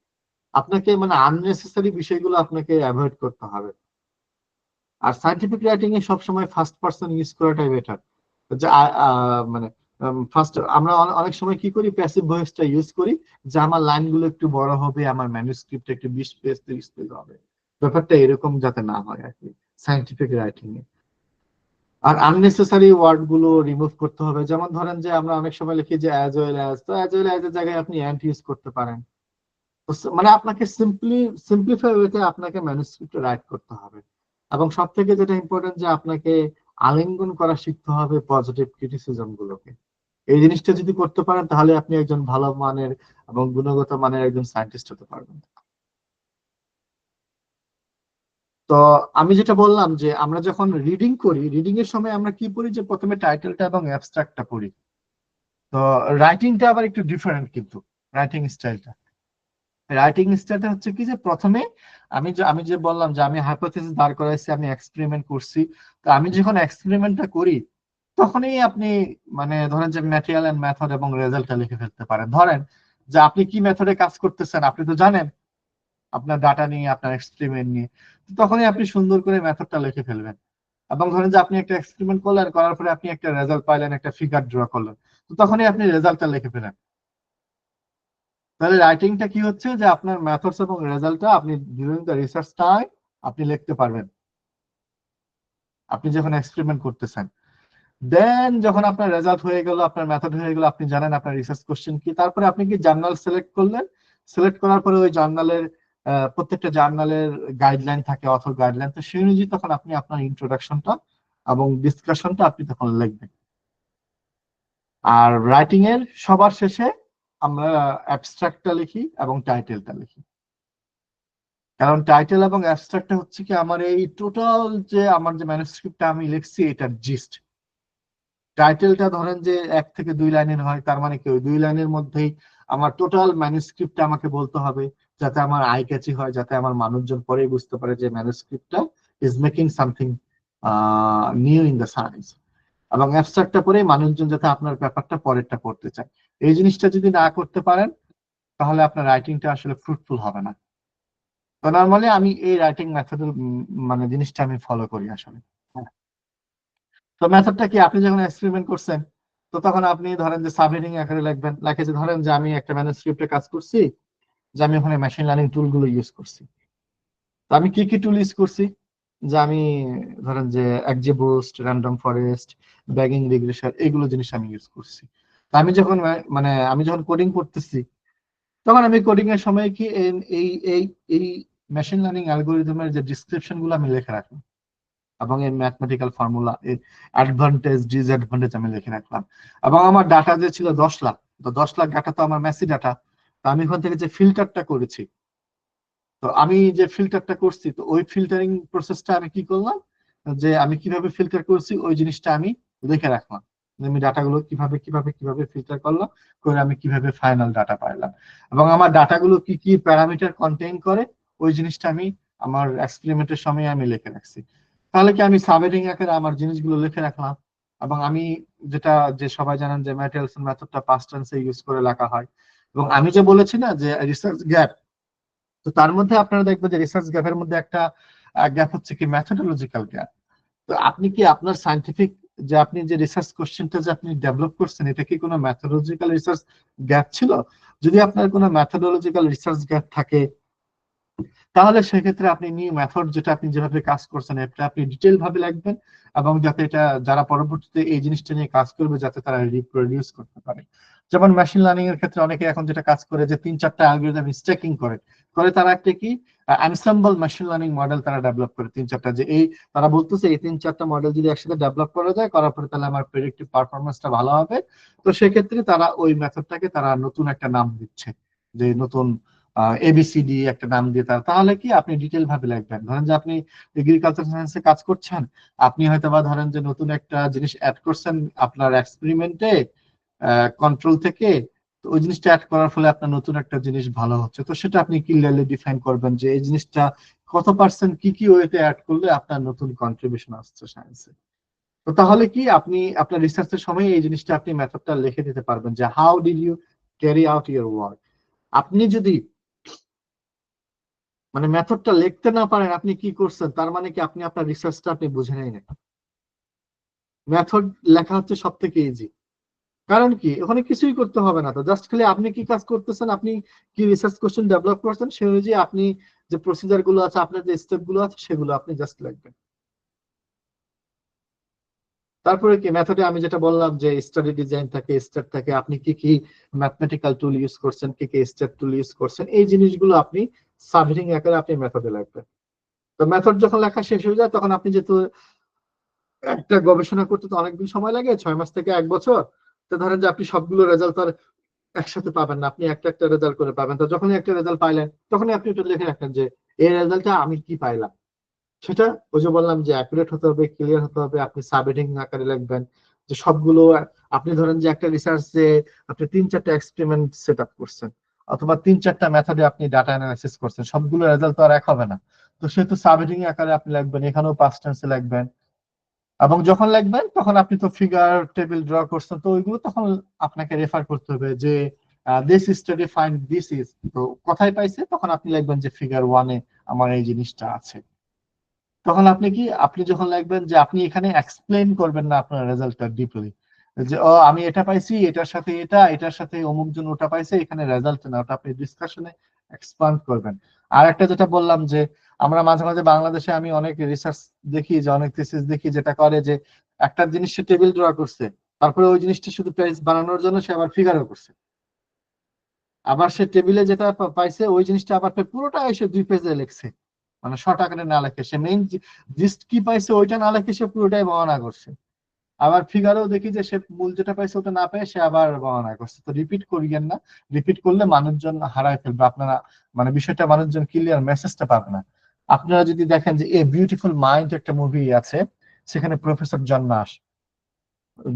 আপনাকে মানে আননেসেসারি বিষয়গুলো আপনাকে অ্যাভয়েড করতে হবে। আর সাইন্টিফিক রাইটিং এ সবসময় ফার্স্ট পার্সন ইউজ করাটাই বেটার। যে মানে ফার্স্ট আমরা অনেক সময় কি করি, প্যাসিভ ভয়েসটা ইউজ করি, যে আমার লাইনগুলো একটু বড় হবে, আমার ম্যানুস্ক্রিপ্ট একটু 20 পেজ 30 পেজ হবে। ব্যাপারটা এরকম যাতে না হয় আর কি সাইন্টিফিক রাইটিং এ। আর আননেসেসারি ওয়ার্ড গুলো রিমুভ করতে হবে। যেমন ধরেন যে আমরা অনেক সময় লিখি যে অ্যাজ ওয়েল অ্যাজ, তো অ্যাজ ওয়েল অ্যাজ এর জায়গায় আপনি অ্যান্ড ইউজ করতে পারেন। মানে আপনাকে সিম্পলিফাই ওয়েতে আপনাকে ম্যানুস্ক্রিপ্ট রাইট করতে হবে। এবং সব থেকে যেটা ইম্পর্টেন্ট যে আপনাকে আলিঙ্গন করা শিখতে হবে পজিটিভ ক্রিটিসিজম গুলোকে। এই জিনিসটা যদি করতে পারেন তাহলে আপনি একজন ভালো মানের এবং গুণগত মানের একজন সায়েন্টিস্ট হতে পারবেন। তো আমি যেটা বললাম যে আমরা যখন রিডিং করি, রিডিং এর সময় আমরা কি পড়ি, যে প্রথমে টাইটেলটা এবং অ্যাবস্ট্রাক্টটা পড়ি। তো রাইটিংটা আবার একটু ডিফারেন্ট কিন্তু, রাইটিং স্টাইলটা, রাইটিং স্টাইলটা হচ্ছে কি যে প্রথমে আমি যে বললাম যে আমি হাইপোথেসিস দাঁড় করাইছি, আমি এক্সপেরিমেন্ট করছি। তো আমি যখন এক্সপেরিমেন্টটা করি তখনই আপনি মানে ধরেন যে ম্যাটেরিয়াল এন্ড মেথড এবং রেজাল্টটা লিখে ফেলতে পারেন। ধরেন যে আপনি কি মেথডে কাজ করতেছেন আপনি তো জানেন, আপনার ডাটা নিয়ে, আপনার এক্সপেরিমেন্ট নিয়ে, তো তখনই আপনি সুন্দর করে মেথডটা লিখে ফেলবেন। এবং ধরেন যে আপনি একটা এক্সপেরিমেন্ট করলেন, করার পরে আপনি একটা রেজাল্ট পাইলেন, একটা ফিগার ড্র করলেন, তো তখনই আপনি রেজাল্টটা লিখে ফেলেন। তাহলে রাইটিংটা কি হচ্ছে যে আপনার মেথডস এবং রেজাল্টটা আপনি ডিউরিং দ্য রিসার্চ টাইম আপনি লিখতে পারবেন, আপনি যখন এক্সপেরিমেন্ট করতেছেন। দেন যখন আপনার রেজাল্ট হয়ে গেল, আপনার মেথড হয়ে গেল, আপনি জানেন আপনার রিসার্চ কোশ্চেন কি, তারপরে আপনি কি জার্নাল সিলেক্ট করলেন। সিলেক্ট করার পরে ওই জার্নালের প্রত্যেকটা জার্নালের গাইডলাইন থাকে, অথর গাইডলাইন, তো সেই অনুযায়ী তখন আপনি আপনার ইন্ট্রোডাকশনটা এবং ডিসকাশনটা আপনি তখন লিখবেন। আর রাইটিং এর সবার শেষে আমরা অ্যাবস্ট্রাক্টটা লিখি এবং টাইটেলটা লিখি। কারণ টাইটেল এবং অ্যাবস্ট্রাক্টটা হচ্ছে কি, আমার এই টোটাল যে আমার যে ম্যানুস্ক্রিপ্টটা আমি লিখছি এটার জিস্ট। টাইটেলটা ধরেন যে 1 থেকে 2 লাইনের হয়, তার মানে কি ওই 2 লাইনের মধ্যেই আমার টোটাল ম্যানুস্ক্রিপ্টটা আমাকে বলতে হবে, যাতে আমার আই ক্যাচি হয়, যাতে আমার মানুষজন পরেই বুঝতে পারে যে ম্যানুস্ক্রিপ্টটা is making something new in the science. এবং অ্যাবস্ট্রাক্টটা পরে মানুষজন যাতে আপনার ব্যাপারটা পরেরটা পড়তে চায়। এই জিনিসটা যদি না করতে পারেন তাহলে আপনার রাইটিংটা আসলে ফ্রুটফুল হবে না। তো নর্মালি আমি এই রাইটিং মেথড মানে জিনিসটা আমি ফলো করি আসলে। তো মেথডটা কি, আপনি যখন এক্সপেরিমেন্ট করছেন তো তখন আপনি ধরেন যে সাবহেডিং আকারে লিখবেন, লিখে যে ধরেন যে আমি একটা ম্যানুস্ক্রিপ্টে কাজ করছি, যে আমি ওখানে মেশিন লার্নিং টুল গুলো ইউজ করছি। তো আমি কি কি টুল ইউজ করছি, যে আমি ধরেন যে এক্সজিবুস্ট, র্যান্ডম ফরেস্ট, ব্যাগিং রিগ্রেশন, এইগুলো জিনিস আমি ইউজ করছি। তো আমি যখন মানে আমি যখন কোডিং করতেছি, তখন আমি কোডিং এর সময় কি এই এই এই মেশিন লার্নিং অ্যালগোরিদমের যে ডিসক্রিপশন গুলো আমি লিখে রাখি, এবং এই ম্যাথমেটিক্যাল ফর্মুলা, এর অ্যাডভান্টেজ ডিসঅ্যাডভান্টেজ আমি লিখে রাখলাম। এবং আমার ডাটা যে ছিল 10 লাখ, তো 10 লাখ ডাটা তো আমার মেসি ডাটা। তো আমি ওখান থেকে যে ফিল্টারটা করেছি, তো আমি যে ফিল্টারটা করছি, তো ওই ফিল্টারিং প্রসেসটা আমি কি করলাম, যে আমি কিভাবে ফিল্টার করছি ওই জিনিসটা আমি লিখে রাখলাম। আমি ডাটাগুলো কিভাবে কিভাবে কিভাবে ফিল্টার করলাম, করে আমি কিভাবে ফাইনাল ডাটা পাইলাম, এবং আমার ডাটাগুলো কি কি প্যারামিটার কন্টেইন করে ওই জিনিসটা আমি আমার এক্সপেরিমেন্টের সময় আমি লিখে রাখছি। তাহলে কি আমি সাবহেডিং আকারে আমার জিনিসগুলো লিখে রাখলাম। এবং আমি যেটা, যে সবাই জানেন যে ম্যাটেরিয়ালস মেথডটা পাস্ট টেন্সে ইউজ করে লেখা হয়। এবং আমি যে বলেছি না যে রিসার্চ গ্যাপ, তো তার মধ্যে আপনারা দেখবেন যে রিসার্চ গ্যাপের মধ্যে একটা গ্যাপ হচ্ছে কি ম্যাথোডোলজিক্যাল গ্যাপ। তো আপনি কি আপনার সায়েন্টিফিক, যে আপনি যে রিসার্চ কোশ্চেনটা যে আপনি ডেভেলপ করছেন, এটা কি কোনো ম্যাথোডোলজিক্যাল রিসার্চ গ্যাপ ছিল? যদি আপনার কোনো ম্যাথোডোলজিক্যাল রিসার্চ গ্যাপ থাকে, তাহলে সেক্ষেত্রে আপনি নিউ মেথড, যেটা আপনি যেভাবে কাজ করছেন এটা আপনি ডিটেইল ভাবে লিখবেন, এবং যাতে এটা যারা পরবর্তীতে এই জিনিসটা নিয়ে কাজ করবে যাতে তারা রিপ্রোডিউস করতে পারে। যেমন মেশিন লার্নিং এর ক্ষেত্রে অনেকে এখন যেটা কাজ করে, যে 3-4টা অ্যালগরিদম স্ট্যাকিং করে করে তারা একটা কি এনসেম্বল মেশিন লার্নিং মডেল তারা ডেভেলপ করে 3-4টা, যে এই তারা বলতেছে এই 3-4টা মডেল যদি একসাথে ডেভেলপ করা যায়, করার পরে তাহলে আমার প্রেডিক্টিভ পারফরমেন্সটা ভালো হবে। তো সেক্ষেত্রে তারা ওই মেথডটাকে তারা নতুন একটা নাম দিচ্ছে, যে নতুন এবিসিডি একটা নাম দিয়ে তাহলে কি আপনি ডিটেল ভাবে লিখবেন। ধরেন যে আপনি এগ্রিকালচার সায়েন্সে কাজ করছেন, আপনি হয়তো বা ধরেন যে নতুন একটা জিনিস অ্যাড করছেন আপনার এক্সপেরিমেন্টে কন্ট্রোল থেকে, তো ওই জিনিসটা অ্যাড করার ফলে আপনার নতুন একটা জিনিস ভালো হচ্ছে, তো সেটা আপনি ক্লিয়ারলি ডিফাইন করবেন যে এই জিনিসটা কত পার্সেন্ট কি কি ওয়েতে অ্যাড করলে আপনার নতুন কন্ট্রিবিউশন আসছে সায়েন্সে। তো তাহলে কি আপনি আপনার রিসার্চের সময় এই জিনিসটা আপনি মেথডটা লিখে দিতে পারবেন, যে how did you carry out your work. আপনি যদি মানে মেথডটা লিখতে না পারেন আপনি কি করছেন, তার মানে কি আপনি আপনার রিসার্চটা আপনি বুঝে নেই না। মেথড লেখা হচ্ছে সব থেকে ইজি। কারণ কি ওখানে কিছুই করতে হবে না, তো জাস্ট খালি আপনি কি কাজ করতেছেন, আপনি কি রিসার্চ কোশ্চেন ডেভেলপ করছেন, সেই অনুযায়ী আপনি যে প্রসিজার গুলো আছে, আপনার যে স্টেপ গুলো আছে, সেগুলো আপনি জাস্ট লিখবেন। তারপরে কি মেথডে আমি যেটা বললাম যে স্টাডি ডিজাইন থাকে, স্টেপ থাকে, আপনি কি কি ম্যাথমেটিক্যাল টুল ইউজ করছেন, কি কি স্টেপ টুল ইউজ করছেন, এই জিনিসগুলো আপনি সাবহেডিং আকারে আপনি মেথডে লিখবেন। তো মেথড যখন লেখা শেষ হয়ে যায়, তখন আপনি যেহেতু একটা গবেষণা করতে তো অনেকদিন সময় লাগে, 6 মাস থেকে 1 বছর। তো ধরেন যে আপনি সবগুলো রেজাল্ট আর একসাথে পাবেন না, আপনি একটা একটা রেজাল্ট করে পাবেন। তো যখনই একটা রেজাল্ট পাইলেন, তখনই আপনি ওটা লিখে রাখেন যে এই রেজাল্টটা আমি কি পাইলাম। সেটা ওই যে বললাম যে অ্যাকুরেট হতে হবে, ক্লিয়ার হতে হবে। আপনি সাবহেডিং আকারে লিখবেন যে সবগুলো। আপনি ধরেন যে একটা রিসার্চে আপনি 3-4টা এক্সপেরিমেন্ট সেট আপ করছেন, অথবা 3-4টা মেথডে আপনি ডাটা অ্যানালাইসিস করছেন, সবগুলো রেজাল্ট তো আর এক হবে না। তো সেহেতু সাবহেডিং আকারে আপনি লিখবেন, এখানেও পাস্ট টেন্সে লিখবেন। এবং যখন লিখবেন তখন আপনি তো ফিগার টেবিল ড্র করছেন, তো ওইগুলো তখন আপনাকে রেফার করতে হবে যে this study find this is, তো কোথায় পাইছে, তখন আপনি লিখবেন যে ফিগার 1-এ আমার এই জিনিসটা আছে। তখন আপনি কি, আপনি যখন লিখবেন যে আপনি এখানে এক্সপ্লেইন করবেন না আপনার রেজাল্টটা ডিপলি, যে ও আমি এটা পাইছি, এটার সাথে এটা, এটার সাথে অমুক জন ওটা পাইছে, এখানে রেজাল্ট না, ওটা আপনি ডিসকাশনে এক্সপান্ড করবেন। আর একটা যেটা বললাম যে আমরা মাঝে মাঝে বাংলাদেশে আমি অনেক রিসার্চ দেখি, যে অনেক থিসিস দেখি যেটা করে, যে একটা জিনিস সে টেবিল ড্র করছে, তারপরে ওই জিনিসটা শুধু পেজ বানানোর জন্য সে আবার ফিগারও করছে, আবার সে টেবিলে যেটা পাইছে ওই জিনিসটা আবার পুরোটা এসে 2 পেজে লিখছে। মানে শর্ট আকারে না লেখে, সে মেইন জিস্ট কি পাইছে ওইটা না লেখে সে পুরোটাই বর্ণনা করছে। আবার ফিগারেও দেখি যে সে মূল যেটা পাইছে ওটা না পেয়ে সে আবার বর্ণনা করছে। তো রিপিট করিয়েন না, রিপিট করলে মানুষজন হারায় ফেলবে আপনারা, মানে বিষয়টা মানুষজন ক্লিয়ার মেসেজটা পাবে না। আপনারা যদি দেখেন যে এ বিউটিফুল মাইন্ড একটা মুভি আছে, সেখানে প্রফেসর জন মাস,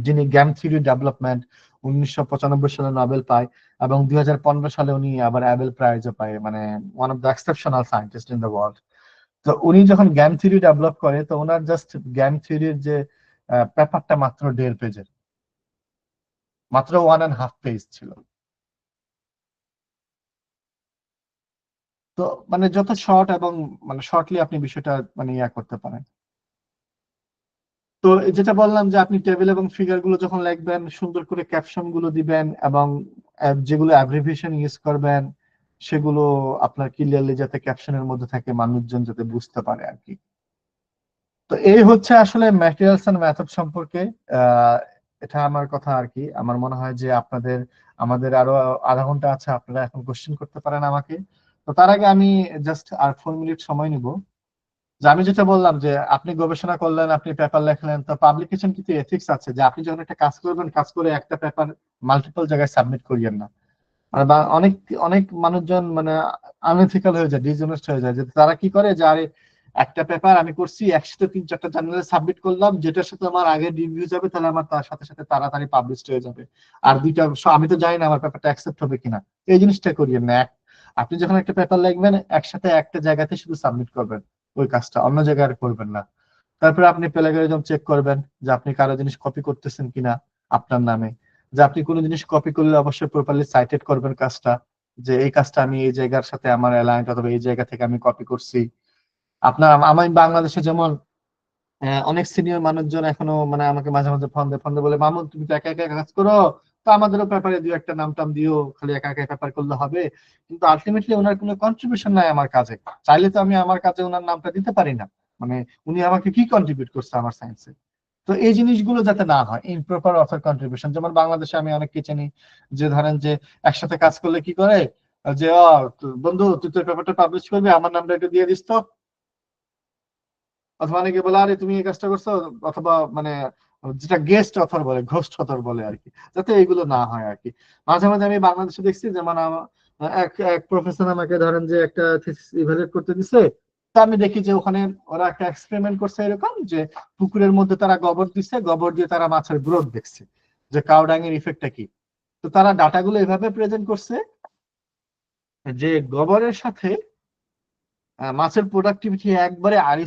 যিনি গেম থিওরি ডেভেলপমেন্ট 1995 সালে নোবেল পায়, এবং 2015 সালে উনি আবার অ্যাবেল প্রাইজও পায়, মানে one of the exceptional scientist in the world. তো উনি যখন গেম থিওরি ডেভেলপ করে, তো ওনার জাস্ট গেম থিওরির যে পেপারটা মাত্র 1.5 পেজের, মাত্র 1.5 পেজ ছিল। তো মানে যত শর্ট এবং মানে শর্টলি আপনি বিষয়টা মানে ইয়া করতে পারেন। তো যেটা বললাম যে আপনি টেবিল এবং ফিগার গুলো যখন লিখবেন, সুন্দর করে ক্যাপশন গুলো দিবেন, এবং যেগুলো অ্যাব্রিভিয়েশন ইউজ করবেন সেগুলো আপনার ক্লিয়ারলি যাতে ক্যাপশনের মধ্যে থাকে, মানুষজন যাতে বুঝতে পারে আর কি। তো এই হচ্ছে আসলে ম্যাটেরিয়ালস এন্ড মেথড সম্পর্কে আহ এটা আমার কথা আর কি। আমার মনে হয় যে আমাদের আরো আধা ঘন্টা আছে, আপনারা এখন কোশ্চেন করতে পারেন আমাকে। তো তার আগে আমি জাস্ট আর 4 মিনিট সময় নিব। যে আমি যেটা বললাম যে আপনি গবেষণা করলেন, আপনি পেপার লেখলেন, তো পাবলিকেশন কিন্তু এথিক্স আছে যে আপনি যখন একটা কাজ করবেন, কাজ করে একটা পেপার মাল্টিপল জায়গায় সাবমিট করিয়েন না। আর বা অনেক অনেক মানুষজন মানে আনএথিক্যাল হয়ে যায়, ডিসঅনেস্ট হয়ে যায়, যে তারা কি করে যে আরে একটা পেপার আমি করছি, একসাথে 3-4টা জার্নালে সাবমিট করলাম, যেটার সাথে আমার আগে রিভিউ যাবে, তাহলে আমার তার সাথে সাথে তাড়াতাড়ি পাবলিশ হয়ে যাবে। আর দুইটা আমি তো জানি না আমার পেপারটা অ্যাকসেপ্ট হবে কিনা। এই জিনিসটা করিয়েন না। আপনি যখন একটা পেপার লিখবেন, একসাথে একটা জায়গাতে শুধু সাবমিট করবেন, ওই কাজটা অন্য জায়গায় আর করবেন না। তারপরে আপনি প্লাগিয়ারিজম চেক করবেন যে আপনি কারো জিনিস কপি করতেছেন কিনা আপনার নামে। যে আপনি কোনো জিনিস কপি করলে অবশ্যই প্রপারলি সাইটেড করবেন কাজটা, যে এই কাজটা আমি এই জায়গার সাথে আমার অ্যালাইন্ড, অথবা এই জায়গা থেকে আমি কপি করছি। আমি বাংলাদেশে যেমন অনেক সিনিয়র মানুষজন এখনো মানে আমাকে মাঝে মাঝে ফোন দিয়ে বলে, মামুন তুমি তো একা একা কাজ করো, তো আমাদেরও পেপারে দুই একটা নাম টাম দিও, খালি একা একা পেপার করলে হবে? কিন্তু আলটিমেটলি ওনার কোনো কন্ট্রিবিউশন নাই আমার কাজে। চাইলে তো আমি আমার কাজে ওনার নামটা দিতে পারি না। মানে উনি আমাকে কি কন্ট্রিবিউট করছে আমার সায়েন্সে? তো এই জিনিসগুলো যাতে না হয়, ইমপ্রপার অথর কন্ট্রিবিউশন। যেমন বাংলাদেশে আমি অনেককে চিনি যে ধরেন যে একসাথে কাজ করলে কি করে, যে বন্ধু তুই তোর পেপারটা পাবলিশ করবি, আমার নামটা একটু দিয়ে দিস তো। অথবা অনেকে বলে আরে তুমি এই কাজটা করছো, অথবা মানে যেটা গেস্ট অথর বলে, ঘোস্ট অথর বলে আর কি, যাতে এগুলো না হয় আর কি। মাঝে মাঝে আমি বাংলাদেশে দেখছি যে মানে এক এক প্রফেসর আমাকে ধরেন যে একটা থিসিস ইভালুয়েট করতে দিছে। তা আমি দেখি যে ওখানে ওরা একটা এক্সপেরিমেন্ট করছে এরকম, যে পুকুরের মধ্যে তারা গোবর দিচ্ছে, গোবর দিয়ে তারা মাছের গ্রোথ দেখছে, যে কাউডাং এর ইফেক্টটা কি। তো তারা ডাটাগুলো এভাবে প্রেজেন্ট করছে যে গোবরের সাথে মাছের প্রোডাক্টিভিটি একবারে R²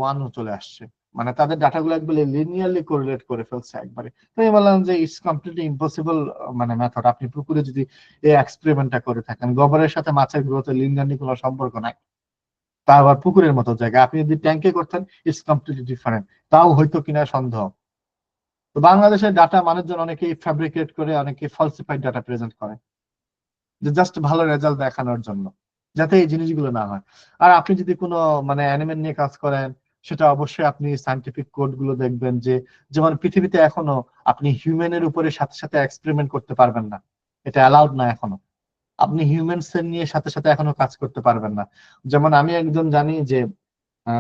1 চলে আসছে। মানে তাদের ডাটাগুলো একবারে লিনিয়ারলি কোরিলেট করে ফেলছে একবারে। তো আমি বললাম যে ইটস কমপ্লিটলি ইম্পসিবল মানে মেথড। আপনি পুকুরে যদি এই এক্সপেরিমেন্টটা করে থাকেন, গোবরের সাথে মাছের গ্রোথের লিনিয়ারলি কোনো সম্পর্ক নাই। তা আবার পুকুরের মতো জায়গা, আপনি যদি ট্যাঙ্কে করতেন ইটস কমপ্লিটলি ডিফারেন্ট, তাও হয়তো কিনা সন্দেহ। তো বাংলাদেশের ডাটা মানুষজন অনেকেই ফ্যাব্রিকেট করে, অনেকে ফলসিফাইড ডাটা প্রেজেন্ট করে, যে জাস্ট ভালো রেজাল্ট দেখানোর জন্য, যাতে এই জিনিসগুলো না হয়। আর আপনি যদি কোনো মানে অ্যানিমেল নিয়ে কাজ করেন, সেটা অবশ্যই আপনি সায়েন্টিফিক কোড গুলো দেখবেন, যে যেমন পৃথিবীতে এখনো আপনি হিউম্যানের উপরে সাথে সাথে এক্সপেরিমেন্ট করতে পারবেন না, এটা অ্যালাউড না এখনো। আপনি হিউম্যান সেল নিয়ে সাথে সাথে এখনো কাজ করতে পারবেন না। যেমন আমি একজন জানি যে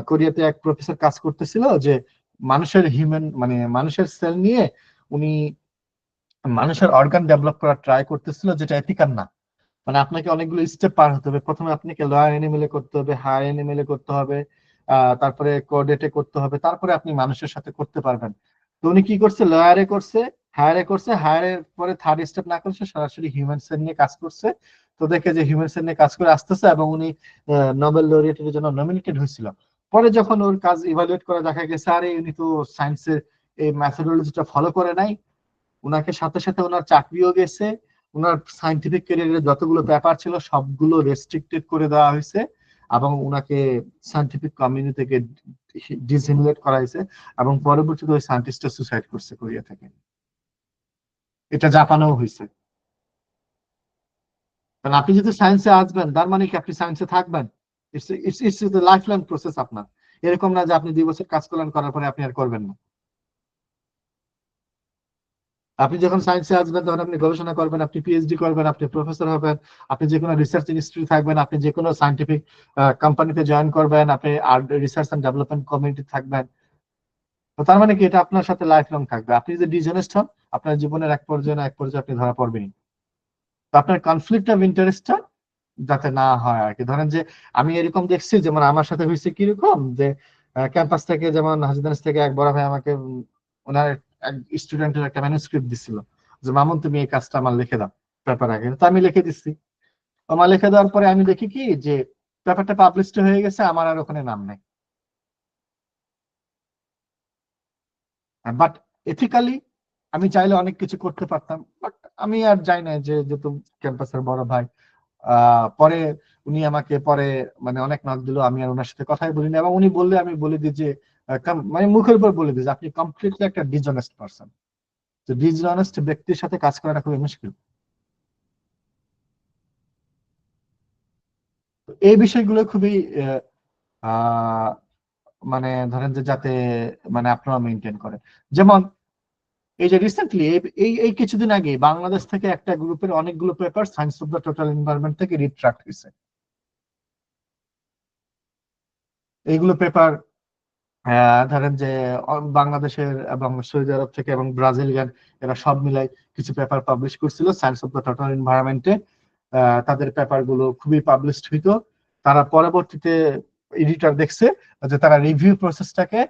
কোরিয়াতে এক প্রফেসর কাজ করতেছিল, যে মানুষের হিউম্যান মানে মানুষের সেল নিয়ে উনি মানুষের অর্গান ডেভেলপ করার ট্রাই করতেছিল, যেটা এথিক্যাল না। মানে আপনাকে অনেকগুলো স্টেপ পার হতে হবে। প্রথমে আপনাকে লোয়ার এনিমেলে করতে হবে, হায়ার এনিমেলে করতে হবে, তারপরে কোডেটে করতে হবে, তারপরে আপনি মানুষের সাথে করতে পারবেন। তো উনি কি করছে, লোয়ারে করছে, হায়ারে করছে, হায়ারের পরে থার্ড স্টেপ না করছে, সরাসরি হিউম্যান সেল নিয়ে কাজ করছে। তো দেখে যে হিউম্যান সেল নিয়ে কাজ করে আসতেছে, এবং উনি নোবেল লরিয়েটের জন্য নমিনেটেড হয়েছিল। পরে যখন ওর কাজ ইভালুয়েট করে দেখা গেছে, আরে উনি তো সায়েন্সের এই ম্যাথোডোলজিটা ফলো করে নাই। উনাকে সাথে সাথে ওনার চাকরিও গেছে, ওনার সায়েন্টিফিক ক্যারিয়ারের যতগুলো ব্যাপার ছিল সবগুলো রেস্ট্রিক্টেড করে দেওয়া হয়েছে, এবং উনাকে সায়েন্টিফিক কমিউনিটি থেকে ডিসিমিনেট করা হয়েছে, এবং পরবর্তীতে ওই সায়েন্টিস্টটা সুসাইড করছে কোরিয়া থেকে। এটা জাপানেও হয়েছে। কারণ আপনি যদি সায়েন্সে আসবেন, তার মানে কি আপনি সায়েন্সে থাকবেন? It's it's it's life long process আপনার। এরকম না যে আপনি 2 বছর কাজ করলেন, করার পরে আপনি আর করবেন না। আপনি যখন সায়েন্সে আসবেন, তখন আপনি গবেষণা করবেন, আপনি পিএইচডি করবেন, আপনি প্রফেসর হবেন, আপনি যে কোনো রিসার্চ ইনস্টিটিউট থাকবেন, আপনি যে কোনো সায়েন্টিফিক কোম্পানিতে জয়েন করবেন, আপনি রিসার্চ এন্ড ডেভেলপমেন্ট কমিউনিটি থাকবেন। তো তার মানে কি এটা আপনার সাথে লাইফ লং থাকবে। আপনি যদি ডিসঅনেস্ট হন, আপনার জীবনের এক পর্যায়ে না এক পর্যায়ে আপনি ধরা পড়বেনই। তো আপনার কনফ্লিক্ট অফ ইন্টারেস্টটা যাতে না হয় আর কি। ধরেন যে আমি এরকম দেখছি, যেমন আমার সাথে হয়েছে কিরকম, যে ক্যাম্পাস থেকে, যেমন হাজিগঞ্জ থেকে এক বড় ভাই আমাকে ওনার এক স্টুডেন্টের একটা ম্যানুস্ক্রিপ্ট দিছিল যে মামুন তুমি এই কাজটা আমার লিখে দাও পেপার আগে, তো আমি লিখে দিচ্ছি। আমার লিখে দেওয়ার পরে আমি দেখি কি যে পেপারটা পাবলিশড হয়ে গেছে, আমার আর ওখানে নাম নেই। বাট এথিক্যালি আমি চাইলে অনেক কিছু করতে পারতাম, বাট আমি আর যাই না, যে যেহেতু ক্যাম্পাসের বড় ভাই। পরে উনি আমাকে পরে মানে অনেক নক দিল, আমি আর ওনার সাথে কথাই বলিনি, এবং উনি বললে আমি বলে দিই যে মানে মুখের উপর বলে দিই যে আপনি কমপ্লিটলি একটা ডিসঅনেস্ট পারসন। তো ডিসঅনেস্ট ব্যক্তির সাথে কাজ করাটা খুবই মুশকিল। তো এই বিষয়গুলো খুবই আহ মানে ধরেন যে যাতে মানে আপনারা মেনটেন করেন। যেমন এই যে রিসেন্টলি এই এই কিছুদিন আগে বাংলাদেশ থেকে একটা গ্রুপের অনেকগুলো paper science of the total environment থেকে রিট্রাক্ট হয়েছে। এইগুলো পেপার ধরেন যে বাংলাদেশের এবং সৌদি আরব থেকে এবং ব্রাজিলিয়ান এরা সব মিলাই কিছু পেপার পাবলিশ করছিল সায়েন্স অফ দ্য টোটাল এনভায়রনমেন্টে। তাদের পেপার গুলো খুবই পাবলিশড হইতো। তারা পরবর্তীতে এডিটর দেখছে যে তারা রিভিউ প্রসেসটাকে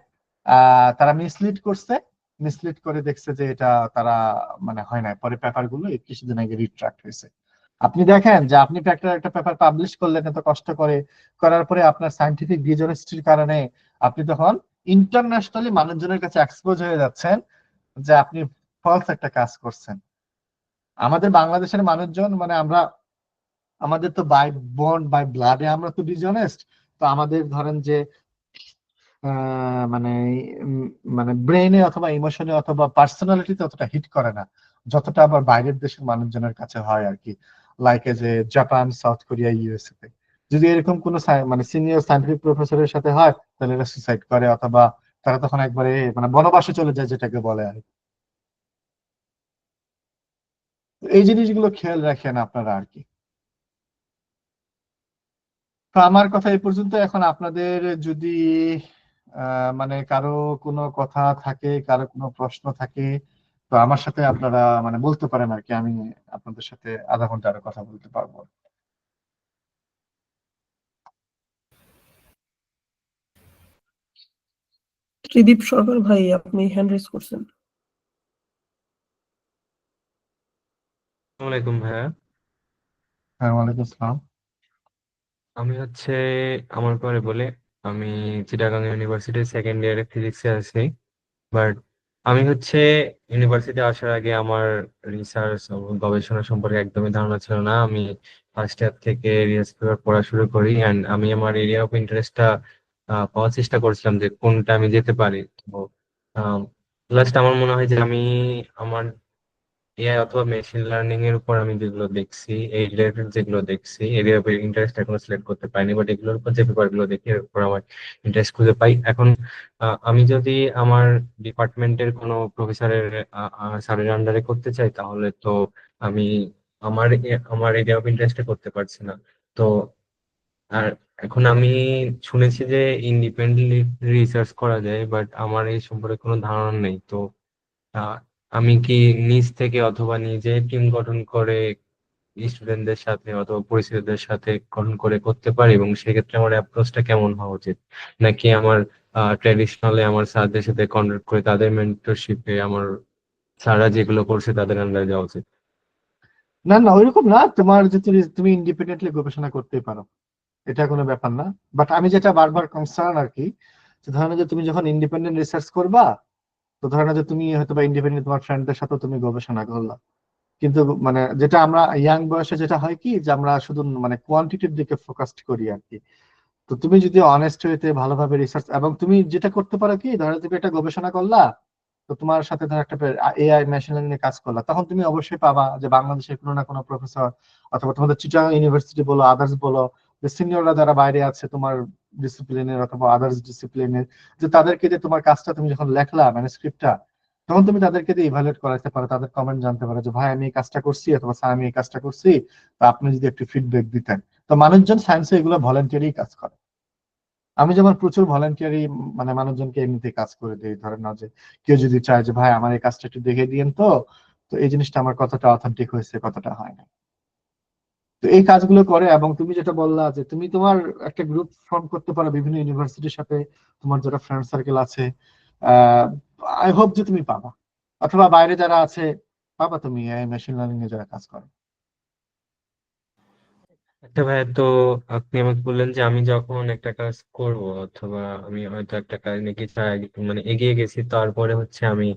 তারা মিসলিড করছে। মিসলিড করে দেখছে যে এটা তারা মানে হয় না, পরে পেপার গুলো এই কিছুদিন আগে রিট্রাক্ট হয়েছে। আপনি দেখেন যে আপনি একটা পেপার পাবলিশ করলেন এত কষ্ট করে, করার পরে আপনার সায়েন্টিফিক ডিসঅনেস্টির কারণে আপনি তখন ইন্টারন্যাশনালি মানুষজনের কাছে এক্সপোজ হয়ে যাচ্ছেন যে আপনি ফলস একটা কাজ করছেন। আমাদের বাংলাদেশের মানুষজন মানে আমরা আমাদের তো বাই বন্ড বাই ব্লাডে আমরা তো ডিসঅনেস্ট। তো আমাদের ধরেন যে মানে উম, মানে ব্রেনে অথবা ইমোশনে অথবা পার্সোনালিটিতে অতটা হিট করে না, যতটা আবার বাইরের দেশের মানুষজনের কাছে হয় আর কি। লাইক এ যে জাপান, সাউথ কোরিয়া, ইউএসএ তে যদি এরকম কোন মানে সিনিয়র সায়েন্টিফিক প্রফেসরের সাথে হয়, তাহলে এরা সুসাইড করে অথবা তারা তখন একবারে মানে বনবাসে চলে যায় যেটাকে বলে আর কি। তো এই জিনিসগুলো খেয়াল রাখেন আপনারা আর কি। তো আমার কথা এই পর্যন্ত। এখন আপনাদের যদি মানে কারো কোনো কথা থাকে, কারো কোনো প্রশ্ন থাকে, তো আমার সাথে আপনারা মানে বলতে পারেন আর কি। আমি আপনাদের সাথে আধা ঘন্টা আরো কথা বলতে পারবো। ত্রিদীপ সরকার ভাই, আপনি হ্যান্ড রেজ করছেন। আসসালামু আলাইকুম ভাইয়া। হ্যাঁ, ওয়ালাইকুম আসসালাম। আমি আমার পরে বলে আমি চিটাগাং ইউনিভার্সিটির সেকেন্ড ইয়ারে ফিজিক্সে আছি। বাট আমি ইউনিভার্সিটি আসার আগে আমার রিসার্চ গবেষণা সম্পর্কে একদমই ধারণা ছিল না। আমি ফার্স্ট ইয়ার থেকে রিসার্চ পেপার পড়া শুরু করি অ্যান্ড আমি আমার এরিয়া অফ ইন্টারেস্টটা পাওয়ার চেষ্টা করছিলাম যে কোনটা আমি যেতে পারি। তো লাস্ট আমার মনে হয় যে আমি আমার এআই অথবা মেশিন লার্নিং এর উপর আমি যেগুলো দেখছি, এই রিলেটেড যেগুলো দেখছি, এরিয়া অফ ইন্টারেস্ট এখনো সিলেক্ট করতে পারিনি, বাট এগুলোর উপর যে পেপার গুলো দেখি এর উপর আমার ইন্টারেস্ট খুঁজে পাই। এখন আমি যদি আমার ডিপার্টমেন্টের কোনো প্রফেসরের স্যারের আন্ডারে করতে চাই, তাহলে তো আমি আমার এরিয়া অফ ইন্টারেস্টে করতে পারছি না। তো আর এখন আমি শুনেছি যে ইন্ডিপেন্ডেন্টলি রিসার্চ করা যায়, বাট আমার এই সম্পর্কে কোনো ধারণা নেই। তো আহ, আমি কি নিজ থেকে অথবা নিজে টিম গঠন করে স্টুডেন্টদের সাথে অথবা পরিচিতদের সাথে গঠন করে করতে পারি, এবং সেক্ষেত্রে আমার অ্যাপ্রোচটা কেমন হওয়া উচিত? নাকি আমার ট্র্যাডিশনালি আমার স্যারদের সাথে কন্ট্যাক্ট করে তাদের মেন্টরশিপে আমার স্যাররা যেগুলো করছে তাদের আন্ডারে যাওয়া উচিত? না না, ওইরকম না। তোমার যদি তুমি ইন্ডিপেন্ডেন্টলি গবেষণা করতেই পারো, এটা কোনো ব্যাপার না। বাট আমি যেটা বারবার কনসার্ন আর কি, যে ধরো যে তুমি যখন ইন্ডিপেন্ডেন্ট রিসার্চ করবা, তো ধরো যে তুমি হয়তো বা ইন্ডিপেন্ডেন্ট তোমার ফ্রেন্ডদের সাথে তুমি গবেষণা করলা, কিন্তু মানে যেটা আমরা ইয়াং বয়সে যেটা হয় কি যে আমরা শুধু মানে কোয়ান্টিটির দিকে ফোকাসড করি আর কি। তো তুমি যদি অনেস্ট হইতে ভালোভাবে রিসার্চ, এবং তুমি যেটা করতে পারো কি, ধরো তুমি একটা গবেষণা করলা, তো তোমার সাথে ধর একটা এআই মেশিন লার্নিং এ কাজ করলা, তখন তুমি অবশ্যই পাবা যে বাংলাদেশের কোনো না কোনো প্রফেসর অথবা তোমাদের চিটাগাং ইউনিভার্সিটি বলো, আদার্স বলো, যে সিনিয়ররা যারা বাইরে আছে তোমার ডিসিপ্লিনের অথবা আদার্স ডিসিপ্লিনের, যে তাদেরকে যে তোমার কাজটা তুমি যখন লেখলা ম্যানুস্ক্রিপ্টটা, তখন তুমি তাদেরকে দিয়ে ইভালুয়েট করাতে পারো, তাদের কমেন্ট জানতে পারো যে ভাই আমি এই কাজটা করছি অথবা স্যার আমি এই কাজটা করছি, তো আপনি যদি একটু ফিডব্যাক দিতেন। তো মানুষজন সায়েন্সে এগুলো ভলেন্টিয়ারি কাজ করে। আমি যেমন প্রচুর ভলেন্টিয়ারি মানে মানুষজনকে এমনিতে কাজ করে দিই। ধরেন না যে কেউ যদি চায় যে ভাই আমার এই কাজটা একটু দেখে দিয়েন, তো তো এই জিনিসটা আমার কতটা অথেন্টিক হয়েছে কতটা হয় না, তো এই কাজগুলো করে। এবং তুমি যেটা বললা যে তুমি তোমার একটা গ্রুপ ফর্ম করতে পারো বিভিন্ন ইউনিভার্সিটির সাথে, তোমার যারা ফ্রেন্ড সার্কেল আছে, আহ আই হোপ যে তুমি পাবা। অথবা বাইরে যারা আছে, পাবা তুমি এআই মেশিন লার্নিং এ যারা কাজ করে। আচ্ছা ভাইয়া, তো আপনি আমাকে বললেন যে আমি যখন একটা কাজ করব অথবা আমি হয়তো একটা কাজ নিয়ে কিছু মানে এগিয়ে গেছি, তারপরে হচ্ছে আমি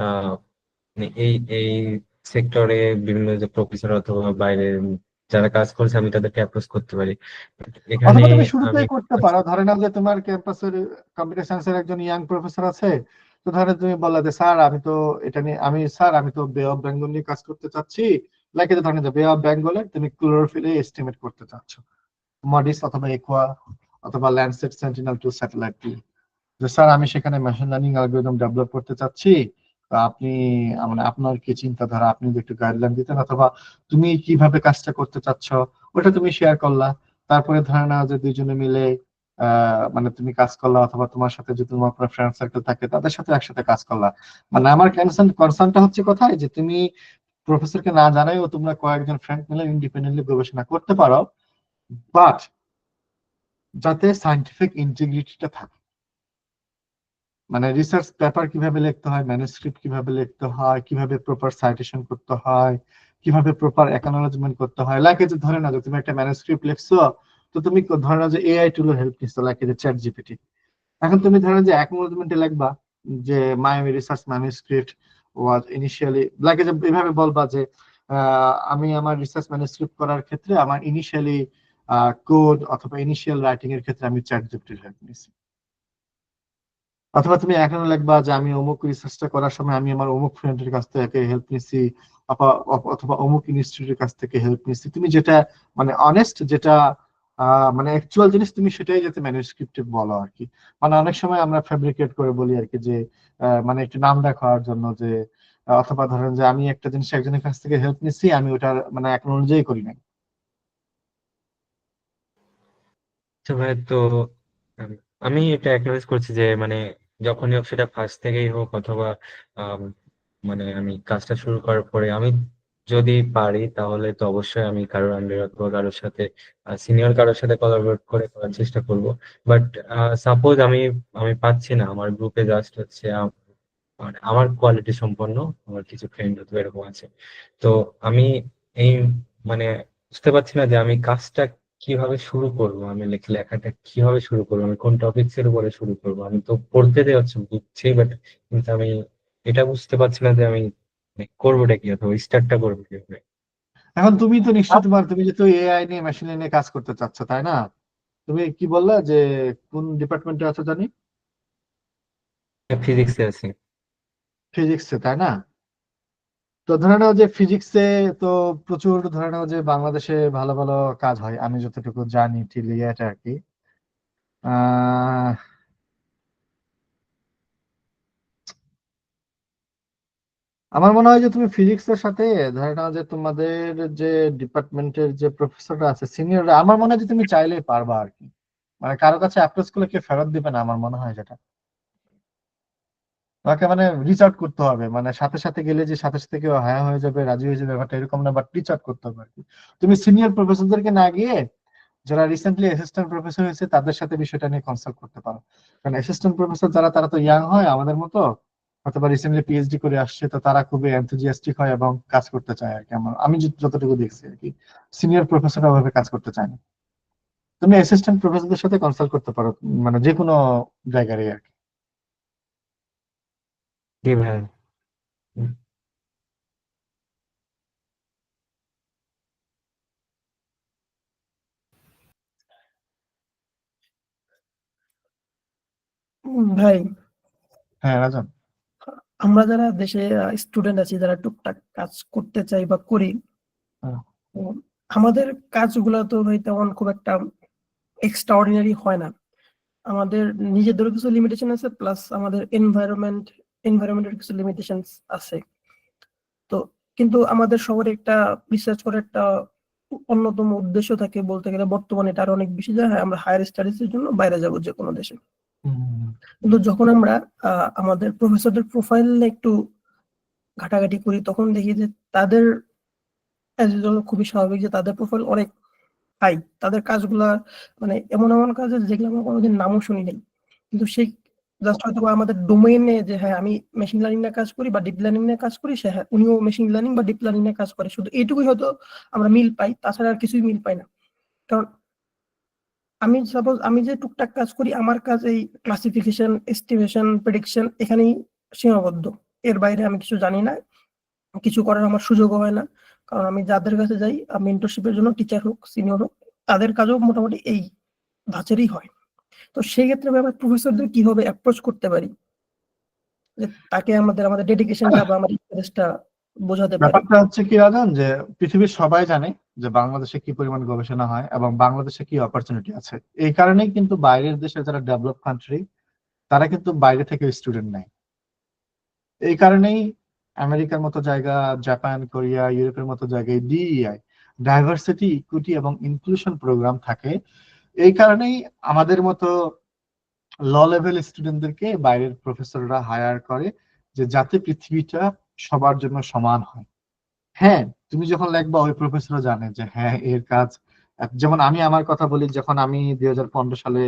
আহ মানে এই সেক্টরে বিভিন্ন যে প্রফেসর অথবা বাইরে যারা কাজ করছে আমি তাদেরকে অ্যাপ্রোচ করতে পারি। But এখানে অথবা তুমি আমি শুরুতেই করতে পারো, ধরে নাও যে তোমার ক্যাম্পাসের কম্পিউটার সায়েন্সের একজন ইয়াং প্রফেসর আছে, তো ধরে তুমি বললা যে স্যার আমি তো এটা নিয়ে, আমি তো বে অফ বেঙ্গল নিয়ে কাজ করতে চাচ্ছি, লাইক ধরেন যে বে অফ বেঙ্গলে তুমি ক্লোরোফিলে এস্টিমেট করতে চাচ্ছ, মডিস অথবা একোয়া অথবা ল্যান্ডসেট সেন্টিনেল টু স্যাটেলাইট দিয়ে, যে স্যার আমি সেখানে মেশিন লার্নিং অ্যালগরিদম ডেভেলপ করতে চাচ্ছি, তো আপনি মানে আপনার কি চিন্তাধারা, আপনি যদি একটু গাইডলাইন দিতেন, অথবা তুমি কিভাবে কাজটা করতে চাচ্ছ ওটা তুমি শেয়ার করলা। তারপরে ধরে নাও যে দুইজনে মিলে মানে তুমি কাজ করলা, অথবা তোমার সাথে যদি তোমার কোনো ফ্রেন্ড সার্কেল থাকে তাদের সাথে একসাথে কাজ করলা। মানে আমার কনসার্নটা হচ্ছে কোথায়, যে তুমি প্রফেসরকে না জানাইও তোমরা কয়েকজন ফ্রেন্ড মিলে ইন্ডিপেন্ডেন্টলি গবেষণা করতে পারো, বাট যাতে সায়েন্টিফিক ইন্টিগ্রিটিটা থাকে। মানে রিসার্চ পেপার কিভাবে লিখতে হয়, ম্যানুস্ক্রিপ্ট কিভাবে লিখতে হয়, কিভাবে প্রপার সাইটেশন করতে হয়, কিভাবে প্রপার অ্যাকনোলেজমেন্ট করতে হয়, লাইক এই যে ধরে না যে তুমি একটা ম্যানুস্ক্রিপ্ট লিখছো, তো তুমি ধরে না যে এআই টুলের হেল্প নিচ্ছো, লাইক এই যে চ্যাট জিপিটি। এখন তুমি ধরে না যে অ্যাকনোলেজমেন্টে লিখবা যে মাই রিসার্চ ম্যানুস্ক্রিপ্ট ওয়াজ ইনিশিয়ালি, লাইক এই যে এভাবে বলবা যে আমি আমার রিসার্চ ম্যানুস্ক্রিপ্ট করার ক্ষেত্রে আমার ইনিশিয়ালি কোড অথবা ইনিশিয়াল রাইটিং এর ক্ষেত্রে আমি চ্যাট জিপিটির হেল্প নিচ্ছি। অথবা তুমি এখনো লিখবা যে আমি অমুক রিসার্চটা করার সময় আমি আমার অমুক ফ্রেন্ডের কাছ থেকে হেল্প নিছি, অথবা অমুক ইনস্টিটিউটের কাছ থেকে হেল্প নিছি। তুমি যেটা মানে অনেস্ট, যেটা মানে অ্যাকচুয়াল জিনিস, তুমি সেটাই যাতে ম্যানুস্ক্রিপ্টে বলো আর কি। মানে অনেক সময় আমরা ফেব্রিকেট করে বলি আর কি, যে মানে একটু নাম দেখার জন্য, যে অথবা ধরেন যে আমি একটা জিনিস একজনের কাছ থেকে হেল্প নিছি, আমি ওটার মানে অ্যাকনোলজই করি নাই। আচ্ছা ভাই, তো আম, আমি এটা অ্যাকনোলেজ করছি যে মানে যখনই হোক, সেটা ফার্স্ট থেকেই হোক অথবা আম, মানে আমি কাজটা শুরু করার পরে আমি যদি পারি তাহলে তো অবশ্যই আমি কারোর আন্ডারে অথবা কারোর সাথে সিনিয়র কারোর সাথে কোলাবরেট করে করার চেষ্টা করব। বাট সাপোজ আমি আমি পাচ্ছি না, আমার গ্রুপে জাস্ট হচ্ছে মানে আমার কোয়ালিটি সম্পন্ন আমার কিছু ফ্রেন্ড তো এরকম আছে, তো আমি এই মানে বুঝতে পারছি না যে আমি কাজটা কিভাবে শুরু করব, আমি লেখাটা কিভাবে শুরু করবো, আমি কোন টপিকস এর উপরে শুরু করব। আমি তো পড়তে দেওয়া হচ্ছে বুঝছি, বাট কিন্তু আমি এটা বুঝতে পারছি না যে আমি মানে করবোটা কি অথবা স্টার্টটা করবো কিভাবে। এখন তুমি তো নিশ্চয়ই তুমি যেহেতু এআই নিয়ে মেশিন নিয়ে কাজ করতে চাচ্ছ, তাই না? তুমি কি বললা যে কোন ডিপার্টমেন্টে আছো জানি? ফিজিক্সে আছি। ফিজিক্সে, তাই না? তো ধরে নাও যে ফিজিক্সে তো প্রচুর, ধরে নাও যে বাংলাদেশে ভালো ভালো কাজ হয়, আমি যতটুকু জানি এটা আর কি। আহ আমার মনে হয় যে তুমি ফিজিক্সের সাথে ধরে নাও যে তোমাদের যে ডিপার্টমেন্টের যে প্রফেসররা আছে সিনিয়ররা, আমার মনে হয় যে তুমি চাইলেই পারবা আর কি। মানে কারো কাছে অ্যাপ্রোচ করলে কেউ ফেরত দিবে না, আমার মনে হয় যেটা। তোমাকে মানে রিচ আউট করতে হবে, মানে সাথে সাথে গেলে যে সাথে সাথে কেউ হ্যাঁ হয়ে যাবে, রাজি হয়ে যাবে, ব্যাপারটা এরকম না, বাট রিচ আউট করতে হবে আর কি। তুমি সিনিয়র প্রফেসরদেরকে না গিয়ে যারা রিসেন্টলি অ্যাসিস্ট্যান্ট প্রফেসর হয়েছে তাদের সাথে বিষয়টা নিয়ে কনসাল্ট করতে পারো। কারণ অ্যাসিস্ট্যান্ট প্রফেসর যারা, তারা তো ইয়াং হয় আমাদের মতো, অথবা রিসেন্টলি পিএইচডি করে আসছে, তো তারা খুবই এনথুজিয়াস্টিক হয় এবং কাজ করতে চায় আর কি। আমি যতটুকু দেখছি আর কি, সিনিয়র প্রফেসররা ওভাবে কাজ করতে চায় না। তুমি অ্যাসিস্ট্যান্ট প্রফেসরদের সাথে কনসাল্ট করতে পারো, মানে যে কোনো জায়গারই আর কি। জি ভাই। ভাই, হ্যাঁ রাজন। আমরা যারা দেশে স্টুডেন্ট আছি, যারা টুকটাক কাজ করতে চাই বা করি, হ্যাঁ। তো আমাদের কাজগুলো তো ভাই তেমন খুব একটা এক্সট্রা অর্ডিনারি হয় না। আমাদের নিজেদেরও কিছু লিমিটেশন আছে, প্লাস আমাদের এনভায়রনমেন্টের কিছু লিমিটেশন আছে। তো কিন্তু আমাদের শহরে একটা রিসার্চ করার একটা অন্যতম উদ্দেশ্য থাকে, বলতে গেলে বর্তমানে এটা আরো অনেক বেশি যায়। হ্যাঁ, আমরা হায়ার স্টাডিজ এর জন্য বাইরে যাব যে কোনো দেশে। হুম। কিন্তু যখন আমরা আমাদের প্রফেসরদের প্রোফাইল একটু ঘাটাঘাটি করি, তখন দেখি যে তাদের as usual খুবই স্বাভাবিক যে তাদের প্রোফাইল অনেক হাই। তাদের কাজগুলা মানে এমন এমন কাজ আছে যেগুলো আমরা কোনোদিন নামও শুনি নাই, কিন্তু সেই জাস্ট হয়তো বা আমাদের ডোমেইনে যে হ্যাঁ আমি মেশিন লার্নিং নিয়ে কাজ করি বা ডিপ লার্নিং নিয়ে কাজ করি, সে হ্যাঁ উনিও মেশিন লার্নিং বা ডিপ লার্নিং নিয়ে কাজ করে, শুধু এইটুকুই হয়তো আমরা মিল পাই, তাছাড়া আর কিছুই মিল পাই না। কারণ আমি সাপোজ আমি যে টুকটাক কাজ করি, আমার কাজ এই ক্লাসিফিকেশন, এস্টিমেশন, প্রেডিকশন এখানেই সীমাবদ্ধ। এর বাইরে আমি কিছু জানি না, কিছু করার আমার সুযোগও হয় না। কারণ আমি যাদের কাছে যাই মেন্টরশিপের জন্য, টিচার হোক সিনিয়র হোক, তাদের কাজও মোটামুটি এই ধাঁচেরই হয়। তো সেই ক্ষেত্রে আমরা প্রফেসরদের কিভাবে অ্যাপ্রোচ করতে পারি যে তাকে আমাদের আমাদের ডেডিকেশনটা বা আমাদের ইন্টারেস্টটা বোঝাতে পারি? ব্যাপারটা হচ্ছে কি রাজন, যে পৃথিবীর সবাই জানে যে বাংলাদেশে কি পরিমাণ গবেষণা হয় এবং বাংলাদেশে কি অপরচুনিটি আছে। এই কারণেই কিন্তু বাইরের দেশে যারা ডেভেলপ কান্ট্রি, তারা কিন্তু বাইরে থেকে স্টুডেন্ট নেয়। এই কারণেই আমেরিকার মতো জায়গা, জাপান, কোরিয়া, ইউরোপের মতো জায়গায় ডিইআই, ডাইভার্সিটি, ইকুইটি এবং ইনক্লুশন প্রোগ্রাম থাকে। এই কারণেই আমাদের মতো ল লেভেল স্টুডেন্টদেরকে বাইরের প্রফেসররা হায়ার করে, যে যাতে পৃথিবীটা সবার জন্য সমান হয়। হ্যাঁ, তুমি যখন লিখবা ওই প্রফেসরও জানে যে হ্যাঁ এর কাজ। যেমন আমি আমার কথা বলি, যখন আমি 2015 সালে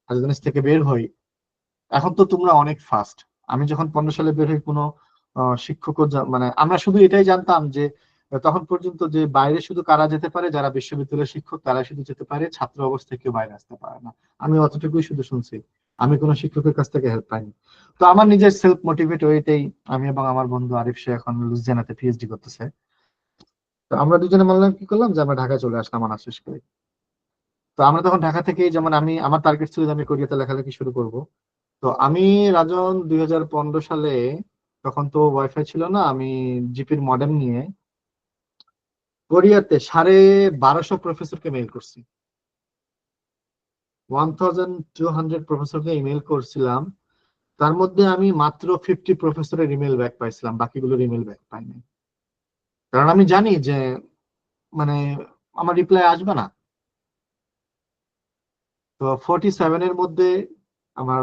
রাজধানী থেকে বের হই, এখন তো তোমরা অনেক ফাস্ট। আমি যখন 15 সালে বের হই, কোনো শিক্ষকও মানে আমরা শুধু এটাই জানতাম যে তখন পর্যন্ত যে বাইরে শুধু কারা যেতে পারে, যারা বিশ্ববিদ্যালয়ের শিক্ষক তারা শুধু যেতে পারে, ছাত্র অবস্থায় কেউ বাইরে আসতে পারে না। আমি অতটুকুই শুধু শুনছি, আমি কোনো শিক্ষকের কাছ থেকে হেল্প পাইনি। তো আমার নিজের সেলফ মোটিভেট ওইটাই, আমি এবং আমার বন্ধু আরিফ, সে এখন লুইজিয়ানাতে পিএইচডি করতেছে। তো আমরা দুজনে বললাম, কি করলাম যে আমরা ঢাকা চলে আসলাম অনার্স শেষ করে। তো আমরা তখন ঢাকা থেকে, যেমন আমি, আমার টার্গেট ছিল যে আমি কোরিয়াতে লেখালেখি শুরু করব। তো আমি রাজন 2015 সালে, তখন তো ওয়াইফাই ছিল না, আমি জিপির মডেম নিয়ে কোরিয়াতে 1250 প্রফেসরকে মেইল করছি। 1200 প্রফেসরকে ইমেল করছিলাম। তার মধ্যে আমি মাত্র 50 প্রফেসরের ইমেল ব্যাক পাইছিলাম, বাকিগুলোর ইমেল ব্যাক পাইনি। কারণ আমি জানি যে মানে আমার রিপ্লাই আসবে না। তো 47-এর মধ্যে আমার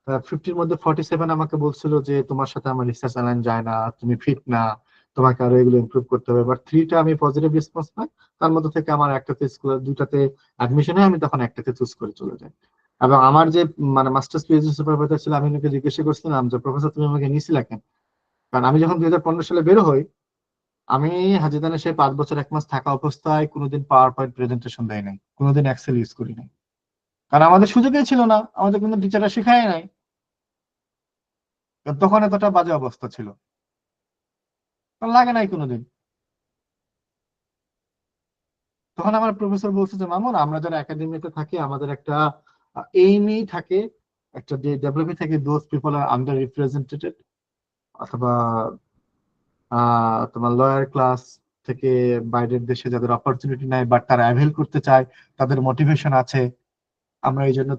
50-র মধ্যে 47 আমাকে বলছিল যে তোমার সাথে আমার রিসার্চ অ্যালাইন যায় না, তুমি ফিট না, তোমাকে আরো এগুলো ইমপ্রুভ করতে হবে। বাট 3টা আমি পজিটিভ রেসপন্স পাই। তার মধ্যে থেকে আমার একটাতে স্কুল, দুটাতে অ্যাডমিশন হয়, আমি তখন একটাতে চুজ করে চলে যাই। এবং আমার যে মানে মাস্টার্স পিএইচডি সুপারভাইজার ছিল, আমি ওনাকে জিজ্ঞাসা করছিলাম যে প্রফেসর তুমি আমাকে নিয়েছিলে কেন? কারণ আমি যখন 2015 সালে বের হই, আমি হাজিদানে সে 5 বছর 1 মাস থাকা অবস্থায় কোনোদিন পাওয়ার পয়েন্ট প্রেজেন্টেশন দেয় নাই, কোনোদিন এক্সেল ইউজ করি নাই। কারণ আমাদের সুযোগই ছিল না, আমাদের কোনো টিচাররা শেখায় নাই। তখন এতটা বাজে অবস্থা ছিল, কারণ লাগে নাই কোনোদিন। তখন আমার প্রফেসর বলছে যে মামুন, আমরা যারা একাডেমিতে থাকি আমাদের একটা এইমই থাকে, একটা ডেভেলপই থাকে, দোজ পিপল আর আন্ডার রিপ্রেজেন্টেটেড, অথবা তোমার লয়ার ক্লাস থেকে বাইরের দেশে যাদের অপরচুনিটি নাই বাট তারা অ্যাভেল করতে চায়, তাদের মোটিভেশন আছে, আমরা এই জন্য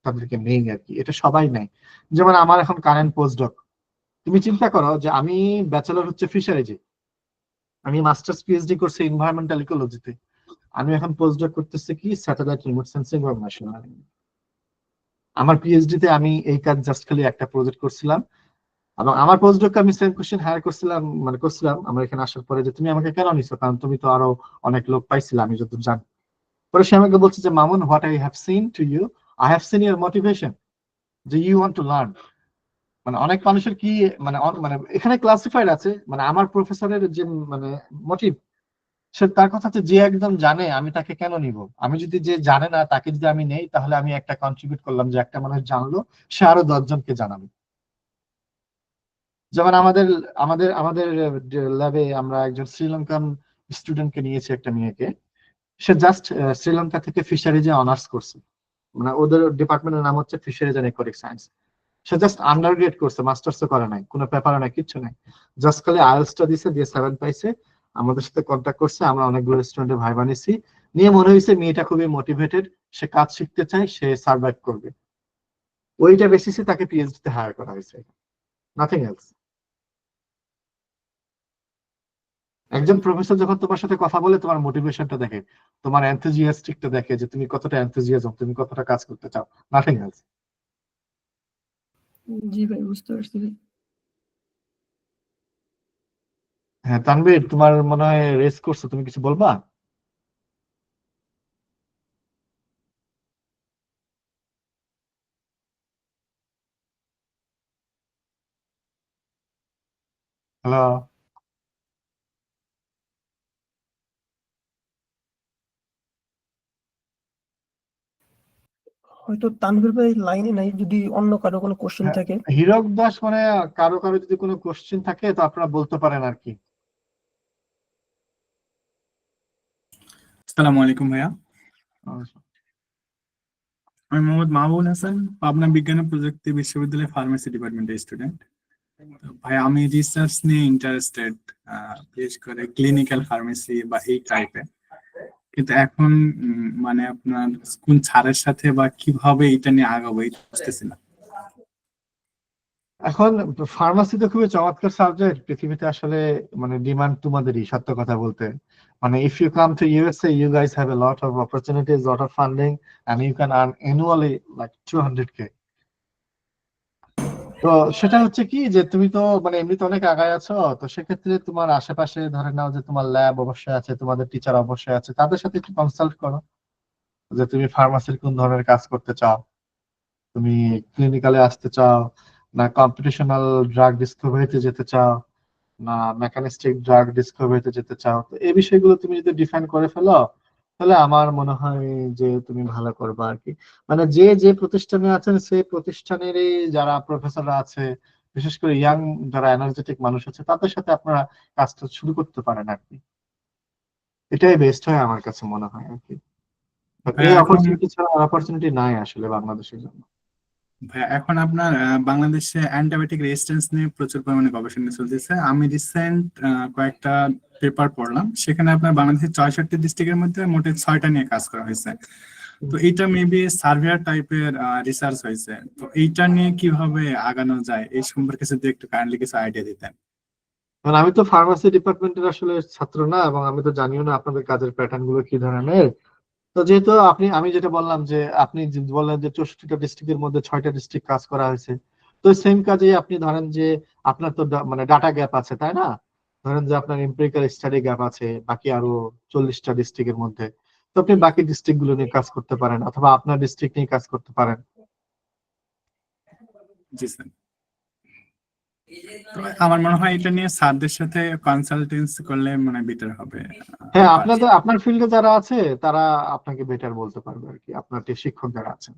তাদেরকে নেই আর কি। এটা সবাই নেই। যেমন আমার এখন কারেন্ট পোস্টডক, তুমি চিন্তা করো যে আমি ব্যাচেলর হচ্ছে ফিশারিজে, আমি মাস্টার্স পিএইচডি করছি এনভায়রনমেন্টাল ইকোলজিতে, আমি এখন পোস্টডক করতেছি কি স্যাটেলাইট রিমোট সেন্সিং বা মেশিন লার্নিং। আমার পিএইচডি তে আমি এই কাজ জাস্ট খালি একটা প্রজেক্ট করছিলাম। এবং আমার পোস্টডক আমি সেম কোশ্চেন হায়ার করছিলাম, মানে করছিলাম আমার এখানে আসার পরে, যে তুমি আমাকে কেন নিছো, কারণ তুমি তো আরো অনেক লোক পাইছিলে আমি যতদূর জানি। পরে সে আমাকে বলছে যে Mamun, what I have seen to you, I have seen your motivation, যে ইউ ওয়ান্ট টু লার্ন। মানে অনেক মানুষের কি, মানে মানে এখানে ক্লাসিফাইড আছে, মানে আমার প্রফেসরের যে মানে মোটিভ, সে তার কথা হচ্ছে যে একদম জানে আমি তাকে কেন নিব। আমি যদি যে জানে না তাকে যদি আমি নেই, তাহলে আমি একটা কন্ট্রিবিউট করলাম, যে একটা মানুষ জানলো, সে আরো 10 জনকে জানাবে। যেমন আমাদের আমাদের আমাদের ল্যাবে আমরা একজন শ্রীলঙ্কান স্টুডেন্টকে নিয়েছি, একটা মেয়েকে। সে জাস্ট শ্রীলঙ্কা থেকে ফিশারিজে অনার্স করছে, মানে ওদের ডিপার্টমেন্টের নাম হচ্ছে ফিশারিজ এন্ড অ্যাকোয়াটিক সায়েন্স। সে জাস্ট আন্ডার গ্রেড করছে, মাস্টার্সও করে নাই, কোনো পেপারও নাই, কিচ্ছু নাই। জাস্ট খালি আইএলটিএস দিছে, দিয়ে 7 পাইছে। আমাদের সাথে কন্ট্যাক্ট করছে, আমরা অনেকগুলো স্টুডেন্টের ভাই বানিয়েছি। নিয়ে মনে হয়েছে মেয়েটা খুবই মোটিভেটেড, সে কাজ শিখতে চায়, সে সার্ভাইভ করবে। ওইটা বেসিসে তাকে পিএইচডি তে হায়ার করা হয়েছে, নাথিং এলস। একজন প্রফেসর যখন তোমার সাথে কথা বলে, তোমার মোটিভেশনটা দেখে, তোমার এনথুজিয়াস্টিকটা দেখে, যে তুমি কতটা এনথুজিয়াজম, তুমি কতটা কাজ করতে চাও, নাথিং এলস। জি ভাই, বুঝতে পারছি ভাই। হ্যাঁ তানভীর, তোমার মনে হয় রেস করছো, তুমি কিছু বলবা? হ্যালো। হয়তো তানভীর ভাই লাইনে নাই, যদি অন্য কারো কোনো কোশ্চেন হ্যাঁ, থাকে। হীরক দাস মানে কারো কারো যদি কোনো কোশ্চেন থাকে তো আপনারা বলতে পারেন আর কি। আসসালামু আলাইকুম ভাইয়া। আচ্ছা। আমি মোহাম্মদ মাহবুব হাসান, পাবনা বিজ্ঞান ও প্রযুক্তি বিশ্ববিদ্যালয়ের ফার্মেসি ডিপার্টমেন্টের স্টুডেন্ট। ভাই আমি রিসার্চ নিয়ে ইন্টারেস্টেড, বিশেষ করে ক্লিনিক্যাল ফার্মেসি বা এই টাইপের। কিন্তু এখন মানে আপনার কোন ছাড়ের সাথে বা কিভাবে এটা নিয়ে আগাবো এটা বুঝতেছি না। এখন ফার্মাসি তো খুবই চমৎকার সাবজেক্ট, পৃথিবীতে আসলে মানে ডিমান্ড তোমাদেরই, সত্য কথা বলতে। মানে if you come to USA you guys have a lot of opportunities, lot of funding, and you can earn annually like 200K। তো সেটা হচ্ছে কি যে তুমি তো মানে এমনিতে অনেক আগায় আছো, তো সেক্ষেত্রে তোমার আশেপাশে ধরে নাও যে তোমার ল্যাব অবশ্যই আছে, তোমাদের টিচার অবশ্যই আছে, তাদের সাথে একটু কনসাল্ট করো যে তুমি ফার্মাসির কোন ধরনের কাজ করতে চাও। তুমি ক্লিনিক্যালে আসতে চাও, না কম্পিটিশনাল ড্রাগ ডিসকভারিতে যেতে চাও, না মেকানিস্টিক ড্রাগ ডিসকভারিতে যেতে চাও। তো এই বিষয়গুলো তুমি যদি ডিফাইন করে ফেলো তাহলে আমার মনে হয় যে তুমি ভালো করবে আর কি। মানে যে যে প্রতিষ্ঠানে আছেন সেই প্রতিষ্ঠানেরই যারা প্রফেসররা আছে, বিশেষ করে ইয়াং যারা এনার্জেটিক মানুষ আছে, তাদের সাথে আপনারা কাজটা শুরু করতে পারেন আর কি। এটাই বেস্ট হয় আমার কাছে মনে হয় আর কি। ভাইয়া এই এখন অপরচুনিটি ছাড়া আর অপরচুনিটি নাই আসলে বাংলাদেশের জন্য। ভাইয়া এখন আপনার বাংলাদেশে অ্যান্টিবায়োটিক রেজিস্ট্যান্স নিয়ে প্রচুর পরিমাণে গবেষণা চলতেছে। আমি রিসেন্ট কয়েকটা পেপার পড়লাম, সেখানে আপনার বাংলাদেশের 64 ডিস্ট্রিক্টের মধ্যে মোটে 6টা নিয়ে কাজ করা হয়েছে। তো এইটা মেবি সার্ভেয়ার টাইপের রিসার্চ হয়েছে। তো এইটা নিয়ে কিভাবে আগানো যায় এই সম্পর্কে যদি একটু কাইন্ডলি কিছু আইডিয়া দিতেন। কারণ আমি তো ফার্মাসি ডিপার্টমেন্টের আসলে ছাত্র না, এবং আমি তো জানিও না আপনাদের কাজের প্যাটার্ন গুলো কি ধরনের। তো যেহেতু আমি যেটা বললাম যে আপনি যে বললেন যে 64টা ডিস্ট্রিক্টের মধ্যে 6টা ডিস্ট্রিক্ট কাজ করা হয়েছে, তো সেম কাজে আপনি ধরেন যে আপনার তো মানে ডাটা গ্যাপ আছে তাই না? ধরেন যে আপনার এমপিরিক্যাল স্টাডি গ্যাপ আছে বাকি আরো 40টা ডিস্ট্রিক্টের মধ্যে। তো আপনি বাকি ডিস্ট্রিক্ট গুলো নিয়ে কাজ করতে পারেন, অথবা আপনার ডিস্ট্রিক্ট নিয়ে কাজ করতে পারেন। জি স্যার। তো আমার মনে হয় এটা নিয়ে স্যারদের সাথে কনসালটেন্সি করলে মানে বেটার হবে। হ্যাঁ, বা আপনার ফিল্ডে যারা আছে তারা আপনাকে বেটার বলতে পারবে আর কি, আপনার যে শিক্ষক যারা আছেন।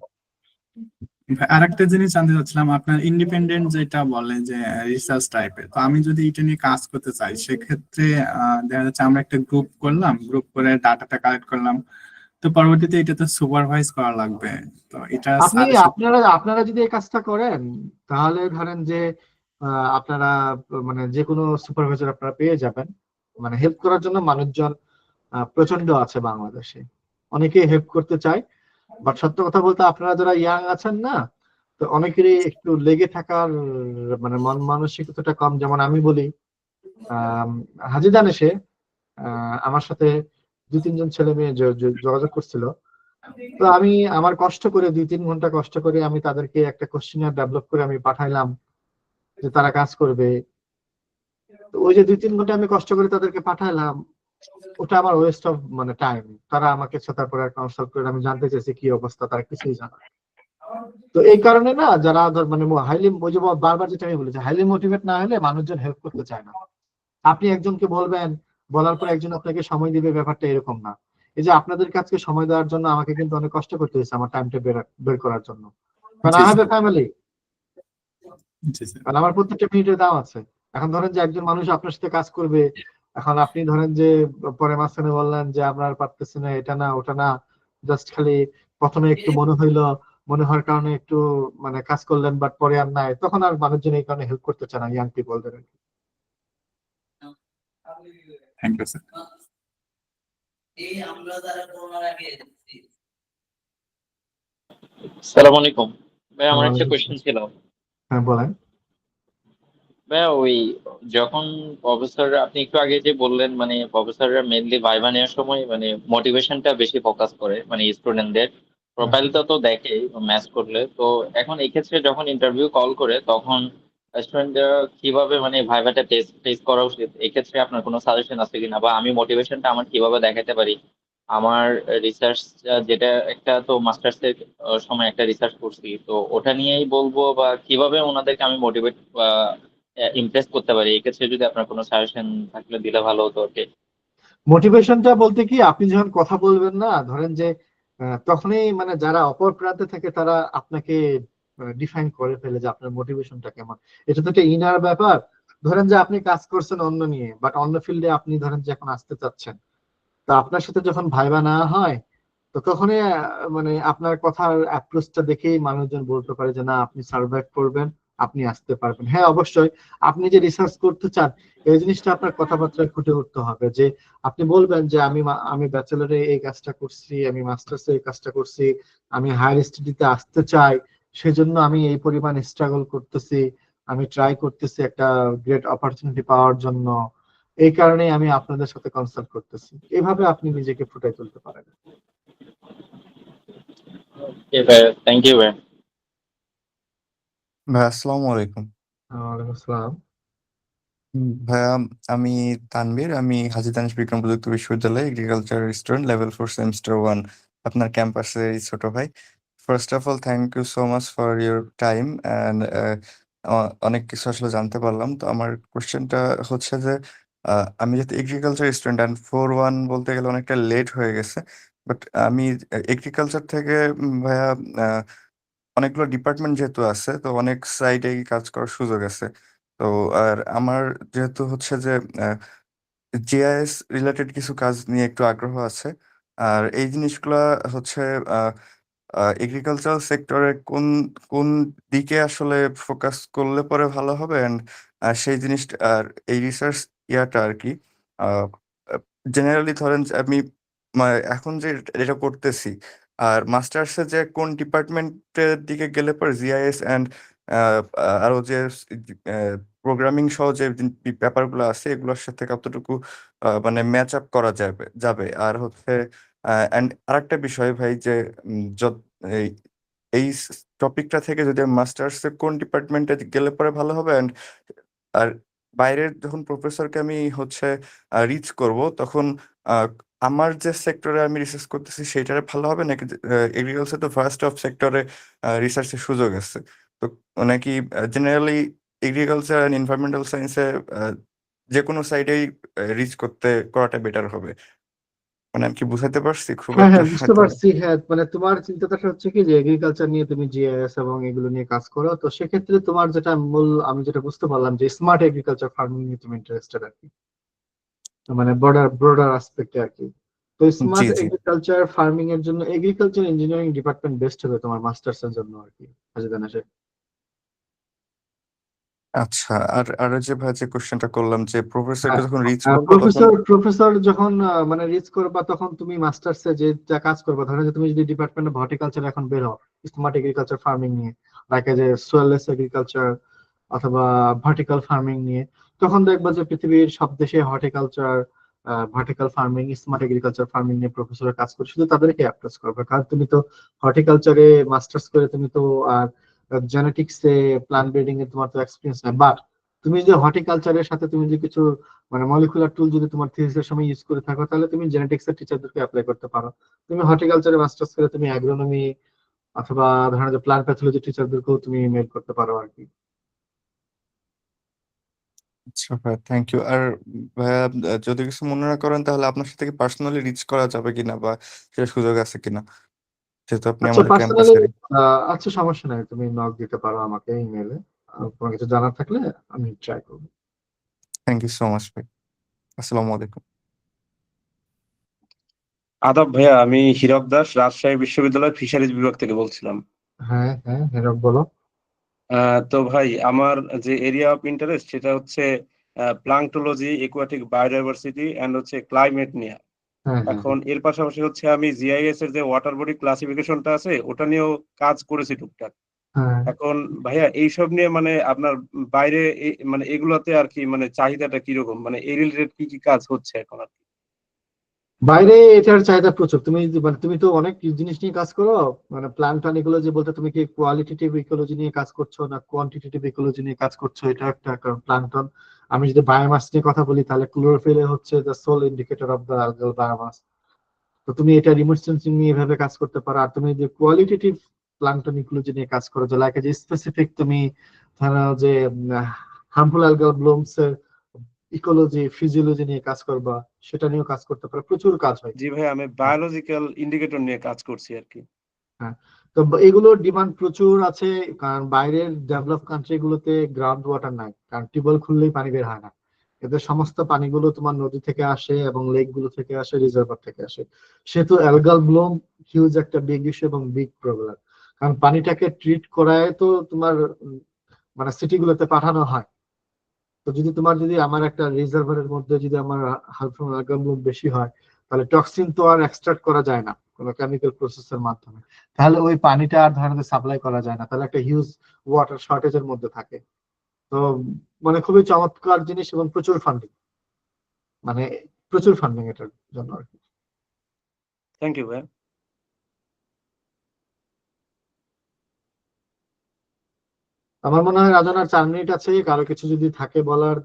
আরেকটা জিনিস জানতে চাচ্ছিলাম, আপনার ইন্ডিপেন্ডেন্ট যেটা বলে যে রিসার্চ টাইপের, তো আমি যদি এটা নিয়ে কাজ করতে চাই সেক্ষেত্রে দেখা যাচ্ছে আমরা একটা গ্রুপ করলাম, গ্রুপ করে ডাটাটা কালেক্ট করলাম, তো পরবর্তীতে এটা তো সুপারভাইজ করা লাগবে। তো এটা স্যারের সাথে। আপনারা আপনারা যদি এই কাজটা করেন তাহলে ধরেন যে আপনারা মানে যে কোনো সুপারভাইজার আপনারা পেয়ে যাবেন। মানে হেল্প করার জন্য মানুষজন প্রচন্ড আছে বাংলাদেশে, অনেকেই হেল্প করতে চায়। বাট সত্য কথা বলতে আপনারা যারা ইয়াং আছেন না, তো অনেকেরই একটু লেগে থাকার মানে মন মানসিকতাটা কম। যেমন আমি বলি, আহ হাজিদান এসে আমার সাথে 2-3 জন ছেলে মেয়ে যোগাযোগ করছিল। তো আমি আমার কষ্ট করে 2-3 ঘন্টা কষ্ট করে আমি তাদেরকে একটা কোশ্চেনার ডেভেলপ করে আমি পাঠাইলাম যে তারা কাজ করবে। তো ওই যে 2-3 ঘন্টা আমি কষ্ট করে তাদেরকে পাঠাইলাম, ওটা আমার ওয়েস্ট অফ মানে টাইম। তারা আমাকে তারপরে কনসাল্ট করে আমি জানতে চাইছি কি অবস্থা, তারা কিছুই জানে না। তো এই কারণে না যারা মানে হাইলি, ওই যে বারবার যেটা আমি বলেছি, হাইলি মোটিভেট না হলে মানুষজন হেল্প করতে চায় না। আপনি একজনকে বলবেন, বলার পর একজন আপনাকে সময় দিবে, ব্যাপারটা এরকম না। এই যে আপনাদের কাছে সময় দেওয়ার জন্য আমাকে কিন্তু অনেক কষ্ট করতে হয়েছে আমার টাইমটা বের করার জন্য। কারণ G I have a sir. Family, G sir. কারণ আমার প্রত্যেকটা মিনিটের দাম আছে। এখন ধরেন যে একজন মানুষ আপনার সাথে কাজ করবে, এখন আপনি ধরেন যে পরে মাঝখানে বললেন যে আমরা আর পারতেছি না, এটা না ওটা না, জাস্ট খালি প্রথমে একটু মনে হইলো, মনে হওয়ার কারণে একটু মানে কাজ করলেন, বাট পরে আর নাই, তখন আর মানুষজন এই কারণে হেল্প করতে চায় না, ইয়াং পিপলদের। Thank you sir. সালাম আলাইকুম ভাই, আমার একটা কোয়েশ্চেন ছিল। হ্যাঁ বলেন। ভাই ওই যখন প্রফেসররা, আপনি একটু আগে যে বললেন মানে প্রফেসররা মেনলি ভাইভা নেওয়ার সময় মানে মোটিভেশনটা বেশি ফোকাস করে, মানে স্টুডেন্টদের হ্যাঁ। প্রোফাইলটা তো দেখে ম্যাচ করলে। তো এখন এই ক্ষেত্রে যখন ইন্টারভিউ কল করে তখন স্টুডেন্টরা কিভাবে মানে ভাইভাটা ফেস করা উচিত, এক্ষেত্রে আপনার কোনো সাজেশন আছে কিনা, বা আমি মোটিভেশনটা আমার কিভাবে দেখাতে পারি? আমার রিসার্চ যেটা, একটা তো মাস্টার্স এর সময় একটা রিসার্চ করছি, তো ওটা নিয়েই বলবো, বা কিভাবে ওনাদেরকে আমি মোটিভেট ইমপ্রেস করতে পারি। এক্ষেত্রে যদি আপনার কোনো সাজেশন থাকলে দিলে ভালো হতো আর কি। মোটিভেশনটা বলতে কি, আপনি যখন কথা বলবেন না, ধরেন যে তখনই মানে যারা অপর প্রান্তে থাকে তারা আপনাকে ডিফাইন করে ফেলে যে আপনার মোটিভেশনটা কেমন। এটা তো একটা ইনার ব্যাপার। ধরেন যে আপনি কাজ করছেন অন্য নিয়ে, বাট অন্য ফিল্ডে আপনি ধরেন যে এখন আসতে চাচ্ছেন, তো আপনার সাথে যখন ভাইবা না হয়, তো তখনই মানে আপনার কথার অ্যাপ্রোচটা দেখেই মানুষজন বলতে পারে যে না, আপনি সার্ভাইভ করবেন, আপনি আসতে পারবেন। হ্যাঁ, অবশ্যই আপনি যে রিসার্চ করতে চান এই জিনিসটা আপনার কথাবার্তায় ফুটে উঠতে হবে। যে আপনি বলবেন যে আমি ব্যাচেলরে এই কাজটা করছি, আমি মাস্টার্সে এই কাজটা করছি, আমি হায়ার স্টাডিতে আসতে চাই, সেজন্য আমি এই পরিমাণ স্ট্রাগল করতেছি, আমি ট্রাই করতেছি একটা গ্রেট অপরচুনিটি পাওয়ার জন্য, এই কারণেই আমি আপনাদের সাথে কনসাল্ট করতেছি। এভাবে আপনি নিজেকে ফুটাই তুলতে পারেন। থ্যাংক ইউ ভাই। ভাই আসসালামু আলাইকুম। ওয়ালাইকুম আসসালাম। ভাইয়া, আমি তানভীর, আমি হাজী দানেশ বিজ্ঞান প্রযুক্তি বিশ্ববিদ্যালয়ে এগ্রিকালচার স্টুডেন্ট, লেভেল 4 সেমিস্টার 1, আপনার ক্যাম্পাসের ছোট ভাই। First of all thank you so much for your time and অনেক কিছু আসলে জানতে পারলাম। তো আমার কোশ্চেনটা হচ্ছে যে আমি যেহেতু এগ্রিকালচার স্টুডেন্ট অ্যান্ড 4-1 বলতে গেলে অনেকটা লেট হয়ে গেছে, বাট আমি এগ্রিকালচার থেকে ভাইয়া অনেকগুলো ডিপার্টমেন্ট যেহেতু আছে, তো অনেক সাইডে কাজ করার সুযোগ আছে। তো আর আমার যেহেতু হচ্ছে যে জিআইএস রিলেটেড কিছু কাজ নিয়ে একটু আগ্রহ আছে। আর এই জিনিসগুলা হচ্ছে এগ্রিকালচারাল সেক্টরে কোন কোন দিকে আসলে ফোকাস করলে পরে ভালো হবে, অ্যান্ড সেই জিনিসটা আর এই রিসার্চ ইয়াটা আর কি জেনারেলি ধরেন যে আমি এখন যে এটা করতেছি, আর মাস্টার্সে যে কোন ডিপার্টমেন্টের দিকে গেলে পরে জিআইএস অ্যান্ড আরো যে প্রোগ্রামিং সহ যে ব্যাপারগুলো আছে এগুলোর সাথে কতটুকু মানে ম্যাচ আপ করা যাবে আর হচ্ছে অ্যান্ড আরেকটা বিষয় ভাই যে এই এই টপিকটা থেকে যদি মাস্টার্সে কোন ডিপার্টমেন্টে গেলে পরে ভালো হবে, অ্যান্ড আর বাইরের যখন প্রফেসরকে আমি হচ্ছে রিচ করব তখন আহ, আমার যে সেক্টরে আমি রিসার্চ করতেছি সেটারে ভালো হবে নাকি এগ্রিকালচার তো ফার্স্ট অফ সেক্টরে রিসার্চের সুযোগ আছে, তো নাকি জেনারেলি এগ্রিকালচার অ্যান্ড এনভায়রনমেন্টাল সায়েন্সে যে কোনো সাইডেই রিচ করাটা বেটার হবে। মানে আমি কি বুঝাতে পারছি খুব হ্যাঁ একটা হ্যাঁ, বুঝতে হয়তো? পারছি। হ্যাঁ, মানে তোমার চিন্তাধারা হচ্ছে কি যে এগ্রিকালচার নিয়ে তুমি জিআইএস এবং এগুলো নিয়ে কাজ করো, তো সেক্ষেত্রে তোমার যেটা মূল, আমি যেটা বুঝতে পারলাম যে স্মার্ট এগ্রিকালচার ফার্মিং নিয়ে তুমি ইন্টারেস্টেড আর কি, মানে ব্রডার আসপেক্টে আর কি। তো জি স্মার্ট জি। এগ্রিকালচার ফার্মিং এর জন্য এগ্রিকালচার ইঞ্জিনিয়ারিং ডিপার্টমেন্ট বেস্ট হবে তোমার মাস্টার্স এর জন্য আর কি, হাজেদান। আচ্ছা, আর আর যে ভাই যে কোশ্চেনটা করলাম যে প্রফেসরকে যখন রিচ করবো তখন প্রফেসর যখন মানে রিচ করবা, তখন তুমি মাস্টার্সে যে কাজ করবা, ধরো যে তুমি যদি ডিপার্টমেন্ট অফ হর্টিকালচার এখন বের হও স্মার্ট এগ্রিকালচার ফার্মিং নিয়ে, লাইক যে সোয়েললেস এগ্রিকালচার অথবা ভার্টিক্যাল ফার্মিং নিয়ে, তখন দেখবা যে পৃথিবীর সব দেশে horticulture, vertical farming, smart agriculture farming নিয়ে প্রফেসর কাজ করে, শুধু তাদেরকে অ্যাপ্রোচ করবে। কারণ তুমি তো হর্টিকালচারে মাস্টার্স করে তুমি তো আর জেনেটিক্সে, প্লান্ট ব্রিডিং এ তোমার তো এক্সপিরিয়েন্স নাই, বাট তুমি যে হর্টিকালচারের সাথে তুমি যে কিছু মানে মলিকুলার টুল যদি তোমার থিসিসের সময় ইউজ করে থাকো, তাহলে তুমি জেনেটিক্স এর টিচারদেরকে অ্যাপ্লাই করতে পারো। তুমি হর্টিকালচারে মাস্টার্স করে তুমি অ্যাগ্রোনমি অথবা ধরো যে প্লান্ট প্যাথোলজি টিচারদেরকেও তুমি মেল করতে পারো আর কি। আচ্ছা ভাই, থ্যাংক ইউ। আর ভাইয়া যদি কিছু মনে না করেন তাহলে আপনার সাথে কি পার্সোনালি রিচ করা যাবে কিনা বা সেটা সুযোগ আছে কিনা, যেহেতু আপনি আচ্ছা, আমাদের পার্সোনালি ক্যাম্পাসের। আচ্ছা, সমস্যা নাই, তুমি নক দিতে পারো আমাকে ইমেলে, তোমার কিছু জানার থাকলে আমি ট্রাই করবো। থ্যাংক ইউ সো মাচ ভাই। আসসালামু আলাইকুম। আদাব ভাইয়া, আমি হীরক দাস, রাজশাহী বিশ্ববিদ্যালয় ফিশারিজ বিভাগ থেকে বলছিলাম। হ্যাঁ হ্যাঁ, হেরক বলো। তো ভাই, আমার যে এরিয়া অফ ইন্টারেস্ট সেটা হচ্ছে প্লাঙ্কটোলজি, একুয়াটিক বায়োডাইভার্সিটি এন্ড হচ্ছে ক্লাইমেট নিয়ে। হ্যাঁ হ্যাঁ এখন এর পাশাপাশি হচ্ছে আমি জিআইএস এর যে ওয়াটার বডি ক্লাসিফিকেশনটা আছে ওটা নিয়েও কাজ করেছি টুকটাক। হ্যাঁ। এখন ভাইয়া এইসব নিয়ে মানে আপনার বাইরে মানে এগুলাতে আর কি মানে চাহিদাটা কিরকম, মানে এই রিলেটেড কি কি কাজ হচ্ছে এখন আর কি? বাইরে এটার চাহিদা প্রচুর। তুমি মানে তুমি তো অনেক জিনিস নিয়ে কাজ করো, মানে প্ল্যান্ট এগুলো যে বলতে, তুমি কি কোয়ালিটেটিভ ইকোলজি নিয়ে কাজ করছো না কোয়ান্টিটেটিভ ইকোলজি নিয়ে কাজ করছো, এটা একটা প্ল্যান্টন। আমি যদি বায়োমাস নিয়ে কথা বলি, তাহলে ক্লোরোফিল হচ্ছে the sole indicator of the algal biomass. তো তুমি এটা রিমোট সেন্সিং নিয়ে এভাবে কাজ করতে পারো। আর তুমি যে কোয়ালিটেটিভ প্ল্যান্টন ইকোলজি নিয়ে কাজ করো, যে লাইক যে স্পেসিফিক তুমি ধরো যে হার্মফুল অ্যালগাল ব্লুমস এর ইকোলজি ফিজিওলজি নিয়ে কাজ করবা, সেটা নিয়েও কাজ করতে পারো, প্রচুর কাজ হয়। জি ভাই, আমি বায়োলজিক্যাল ইন্ডিকেটর নিয়ে কাজ করছি আর কি। হ্যাঁ, তো এগুলোর ডিমান্ড প্রচুর আছে, কারণ বাইরের ডেভেলপ কান্ট্রি গুলোতে গ্রাউন্ড ওয়াটার নাই, কারণ টিউবওয়েল খুললেই পানি বের হয় না। এদের সমস্ত পানিগুলো তোমার নদী থেকে আসে এবং লেক গুলো থেকে আসে, রিজার্ভার থেকে আসে। সেহেতু অ্যালগাল ব্লুম হিউজ একটা বিগ ইস্যু এবং বিগ প্রবলেম, কারণ পানিটাকে ট্রিট করায় তো তোমার মানে সিটি গুলোতে পাঠানো হয়। তো যদি আমার একটা রিজার্ভারের মধ্যে যদি আমার হার্মফুল অ্যালগাল ব্লুম বেশি হয়, তাহলে টক্সিন তো আর এক্সট্রাক্ট করা যায় না কোনো কেমিক্যাল প্রসেসের মাধ্যমে, তাহলে ওই পানিটা আর ধরেন সাপ্লাই করা যায় না, তাহলে একটা হিউজ ওয়াটার শর্টেজের মধ্যে থাকে। তো মানে খুবই চমৎকার জিনিস এবং প্রচুর ফান্ডিং, মানে প্রচুর ফান্ডিং এটার জন্য আর কি। থ্যাংক ইউ ভাই। আমার মনে হয় রাজন আর 4 মিনিট আছে, কারো কিছু যদি থাকে বলার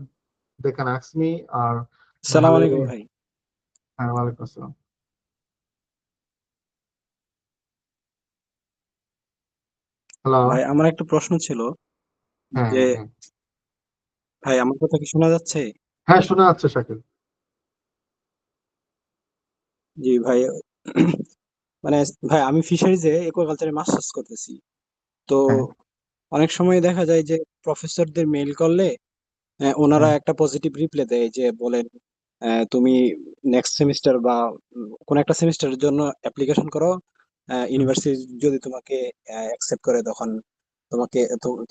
দে ক্যান আস্ক মি। আর সালাম নাহলে আলাইকুম ভাই। হ্যাঁ, ওয়ালাইকুম আসসালাম। হ্যালো। ভাই আমার একটা প্রশ্ন ছিল হ্যাঁ যে, হ্যাঁ হ্যাঁ ভাই আমার কথা কি শোনা যাচ্ছে? হ্যাঁ, শোনা যাচ্ছে শাকিল। জি ভাই, মানে ভাই আমি ফিশারিজে একুয়াকালচারে মাস্টার্স করতেছি। তো হ্যাঁ অনেক সময় দেখা যায় যে প্রফেসরদের মেইল করলে ওনারা হ্যাঁ একটা পজিটিভ রিপ্লাই দেয়, যে বলেন তুমি নেক্সট সেমিস্টার বা কোন একটা সেমিস্টারের জন্য অ্যাপ্লিকেশন করো, হ্যাঁ ইউনিভার্সিটি যদি তোমাকে অ্যাকসেপ্ট করে তখন তোমাকে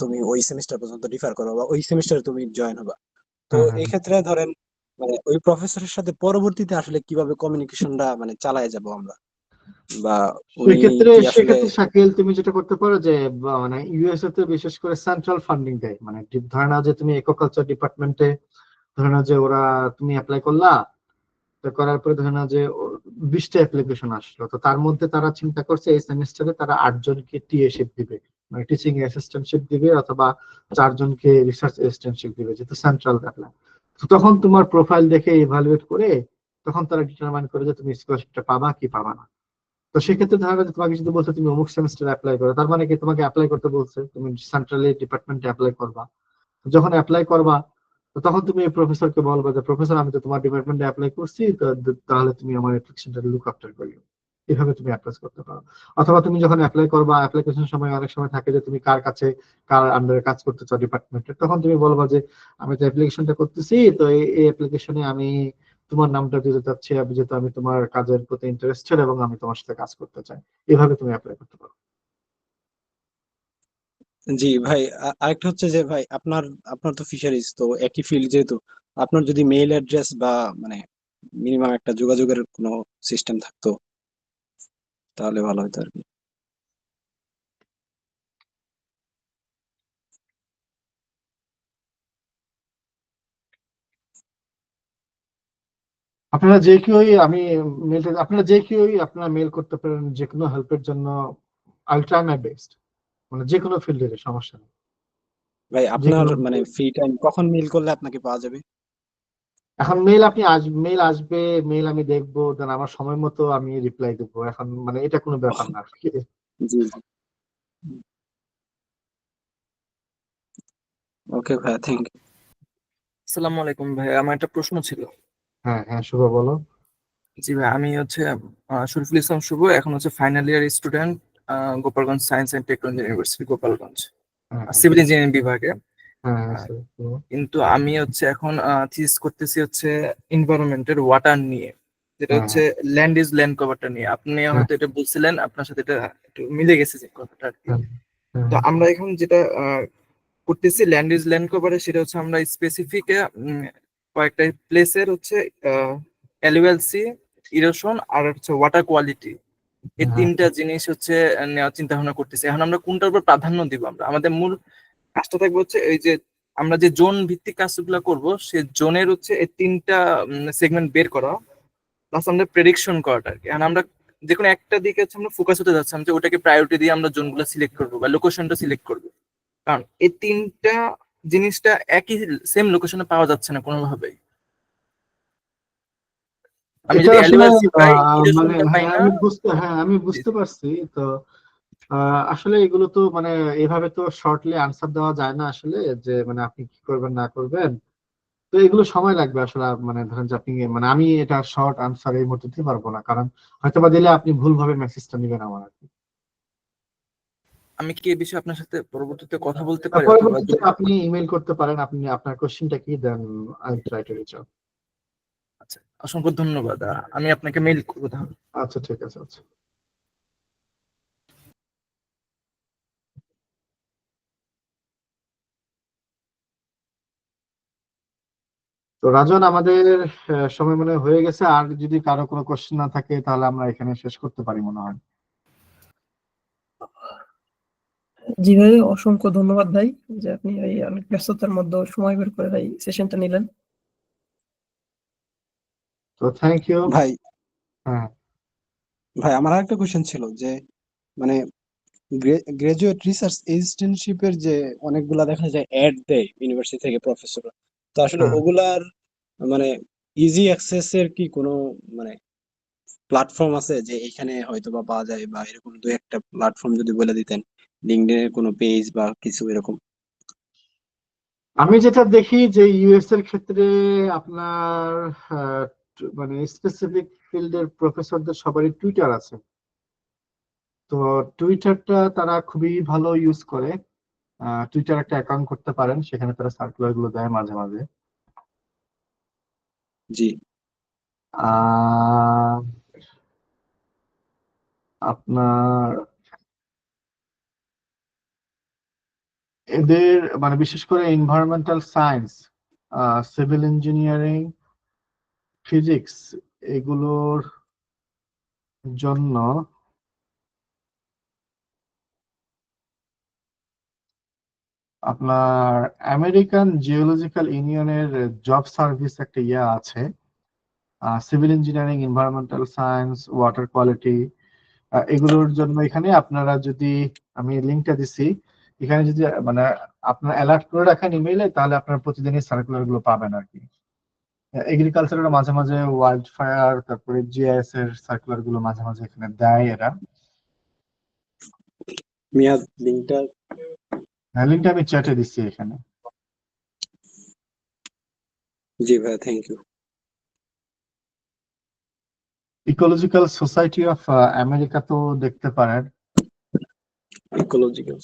তুমি ওই সেমিস্টার পর্যন্ত ডিফার করো বা ওই সেমিস্টারে তুমি জয়েন হবা। তো হ্যাঁ হ্যাঁ। এই ক্ষেত্রে ধরেন মানে ওই প্রফেসরের সাথে পরবর্তীতে আসলে কিভাবে কমিউনিকেশনটা মানে চালায় যাব আমরা, বা উনি সেক্ষেত্রে কি আসলে। সেক্ষেত্রে শাকিল তুমি যেটা করতে পারো যে মানে ইউএসএ তে বিশেষ করে সেন্ট্রাল ফান্ডিং দেয়, মানে ধরে নাও যে তুমি এগ্রিকালচার ডিপার্টমেন্টে, ধরে নাও যে তুমি অ্যাপ্লাই করলা, তো করার পরে ধরে নাও যে 20টা অ্যাপ্লিকেশন আসলো, তো তার মধ্যে তারা চিন্তা করছে এই সেমিস্টারে তারা 8 জনকে টিএশিপ দিবে, মানে টিচিং অ্যাসিস্ট্যান্টশিপ দিবে, অথবা 4 জনকে রিসার্চ অ্যাসিস্ট্যান্টশিপ দিবে, যেহেতু সেন্ট্রাল অ্যাপ্লাই। তো তখন তোমার প্রোফাইল দেখে ইভালুয়েট করে তখন তারা ডিটারমাইন করে যে তুমি স্কলারশিপটা পাবা কি পাবা না। তো সেক্ষেত্রে দেখা যাচ্ছে তোমাকে যদি বলছে তুমি অমুক সেমিস্টার অ্যাপ্লাই করো, তার মানে কি তোমাকে অ্যাপ্লাই করতে বলছে, তুমি সেন্ট্রালি ডিপার্টমেন্টে অ্যাপ্লাই করবা। যখন অ্যাপ্লাই করবা, তো তখন তুমি প্রফেসরকে বলবা যে প্রফেসর আমি তো তোমার ডিপার্টমেন্টে অ্যাপ্লাই করছি, তো তাহলে তুমি আমার অ্যাপ্লিকেশনটা লুক আফটার করিও। এভাবে তুমি অ্যাপ্লাই করতে পারো। অথবা তুমি যখন অ্যাপ্লাই করবা, অ্যাপ্লিকেশন সময় অনেক সময় থাকে যে তুমি কার কাছে কার আন্ডারে কাজ করতে চাও ডিপার্টমেন্টে, তখন তুমি বলবা যে আমি তো অ্যাপ্লিকেশনটা করতেছি, তো এই অ্যাপ্লিকেশনে আমি তোমার নামটা দিতে চাচ্ছি, যেহেতু আমি তোমার কাজের প্রতি ইন্টারেস্টেড এবং আমি তোমার সাথে কাজ করতে চাই। এভাবে তুমি অ্যাপ্লাই করতে পারো। জি ভাই, আরেকটা হচ্ছে যে ভাই আপনার আপনার তো ফিশারিজ, তো একই ফিল্ড যেহেতু, আপনার যদি মেইল অ্যাড্রেস বা মানে মিনিমাম একটা যোগাযোগের কোনো সিস্টেম থাকতো তাহলে ভালো হতো আর কি। আপনারা যে কেউই আমি আপনারা যে কেউই আপনারা মেল করতে পারেন যে কোনো হেল্পের জন্য। আই ট্রাই মাই বেস্ট, মানে যে কোনো ফিল্ডের সমস্যা নেই। ভাই যে আপনার কোনো মানে ফ্রি টাইম কখন মেইল করলে আপনাকে পাওয়া যাবে? এখন মেল আসবে, মেল আমি দেখবো, দেন আমার সময় মতো আমি রিপ্লাই দেবো, এখন মানে এটা কোনো ব্যাপার না। জি জি, ওকে ভাই, থ্যাংক ইউ। আসসালামু আলাইকুম ভাই, আমার একটা প্রশ্ন ছিল। হ্যাঁ হ্যাঁ, শুভ বলো। জি ভাই, আমি হচ্ছে শরীফুল ইসলাম শুভ, এখন হচ্ছে final year student, Gopalganj science and technology university Gopalganj, হ্যাঁ হ্যাঁ সিভিল ইঞ্জিনিয়ারিং বিভাগে। হ্যাঁ হ্যাঁ, আহ, বলো। কিন্তু আমি হচ্ছে এখন থিস করতেছি হচ্ছে এনভায়রনমেন্টের ওয়াটার নিয়ে, যেটা হ্যাঁ হচ্ছে ল্যান্ড ইজ ল্যান্ড কভারটা নিয়ে। আপনি হ্যাঁ হয়তো এটা বলছিলেন, আপনার সাথে এটা একটু মিলে গেছে যে কথাটা আর কি। হ্যাঁ হ্যাঁ তো আমরা এখন যেটা করতেছি ল্যান্ড ইজ ল্যান্ড কভারে, সেটা হচ্ছে আমরা স্পেসিফিক কয়েকটা প্লেসের হচ্ছে এলওএলসি, ইরোশন আর হচ্ছে ওয়াটার কোয়ালিটি, এই হ্যাঁ, 3টা জিনিস হচ্ছে নেওয়ার চিন্তা ভাবনা করতেছি। এখন আমরা কোনটার উপর প্রাধান্য দিব? আমরা আমাদের মূল কাজটা থাকবে হচ্ছে এই যে আমরা যে জোন ভিত্তিক কাজগুলো করব, সে জোনের হচ্ছে এই 3টা সেগমেন্ট বের করা, প্লাস আমরা প্রেডিকশন করাটা আর কি। এখন আমরা যে কোনো একটা দিকে হচ্ছে আমরা ফোকাস হতে যাচ্ছি, যে ওটাকে প্রায়োরিটি দিয়ে আমরা জোনগুলো সিলেক্ট করবো বা লোকেশনটা সিলেক্ট করবো, কারণ এই 3টা জিনিসটা একই সেম লোকেশনে পাওয়া যাচ্ছে না কোনোভাবেই। আমি এটা যদি আসলে এলওএলসি পাই, মানে ইরোশনটা পাই হ্যাঁ না। আমি বুঝতে পারছি। তো আসলে এগুলো তো মানে এভাবে তো শর্টলি আনসার দেওয়া যায় না আসলে, যে মানে আপনি কি করবেন না করবেন। তো এগুলো সময় লাগবে আসলে, মানে ধরেন যে আপনি মানে আমি এটা শর্ট আনসার এই মুহূর্তে দিতে পারবো না, কারণ হয়তো বা দিলে আপনি ভুলভাবে মেসেজটা নেবেন আমার আর কি। আমি কি এই বিষয়ে আপনার সাথে পরবর্তীতে কথা বলতে পারি, অথবা পরবর্তীতে যদি আপনি ইমেল করতে পারেন, আপনি আপনার কোশ্চেনটা কি দেন, I try to reach out. আচ্ছা, অসংখ্য ধন্যবাদ। আমি আপনাকে মেইল করবো তাহলে। আচ্ছা ঠিক আছে, আচ্ছা। তো রাজন, আমাদের সময় মনে হয় হয়ে গেছে, আর যদি কারো কোনো কোশ্চেন না থাকে তাহলে আমরা এখানে শেষ করতে পারি মনে হয়। জি ভাই, অসংখ্য ধন্যবাদ ভাই, যে আপনি এই অনেক ব্যস্ততার মধ্যে সময় বের করে ভাই সেশনটা নিলেন। তো থ্যাংক ইউ। ভাই হ্যাঁ, ভাই আমার আরেকটা কোশ্চেন ছিল যে মানে গ্রাজুয়েট রিসার্চ অ্যাসিস্ট্যান্টশিপের যে অনেকগুলা দেখা যায় অ্যাড দেয় ইউনিভার্সিটি থেকে প্রফেসররা, তো আসলে হ্যাঁ। ওগুলার মানে ইজি অ্যাক্সেস এর কি কোনো মানে প্ল্যাটফর্ম আছে যে এখানে হয়তো বা পাওয়া যায়, বা এরকম দু একটা প্ল্যাটফর্ম যদি বলে দিতেন, লিঙ্কডইন এর কোনো পেজ বা কিছু এরকম। আমি যেটা দেখি যে ইউএস এর ক্ষেত্রে আপনার মানে স্পেসিফিক ফিল্ডের প্রফেসরদের সবারই টুইটার আছে। তো টুইটারটা তারা খুবই ভালো ইউজ করে। টুইটার একটা অ্যাকাউন্ট করতে পারেন, সেখানে তারা সার্কুলার গুলো দেয় মাঝে মাঝে। জি আহ আপনার এদের মানে বিশেষ করে environmental science, civil engineering, physics, এগুলোর জন্য আপনার আমেরিকান জিওলজিক্যাল ইউনিয়নের জব সার্ভিস একটা ইয়ে আছে, civil engineering, environmental science, water quality, এগুলোর জন্য এখানে আপনারা যদি, আমি লিঙ্কটা দিছি, এখানে যদি মানে আপনার অ্যালার্ট করে রাখেন ইমেইলে, তাহলে আপনার প্রতিদিনই সার্কুলার গুলো পাবেন আর কি। এগ্রিকালচারের মাঝে মাঝে ওয়াইল্ড ফায়ার, তারপরে জিআইএস এর সার্কুলার গুলো মাঝে মাঝে এখানে দেয় এরা। মিয়াদ লিঙ্কটা। লিঙ্কটা আমি চ্যাটে দিচ্ছি এখানে। জি ভাই, thank you. Ecological society of America তো দেখতে পারেন। ইকোলজিক্যাল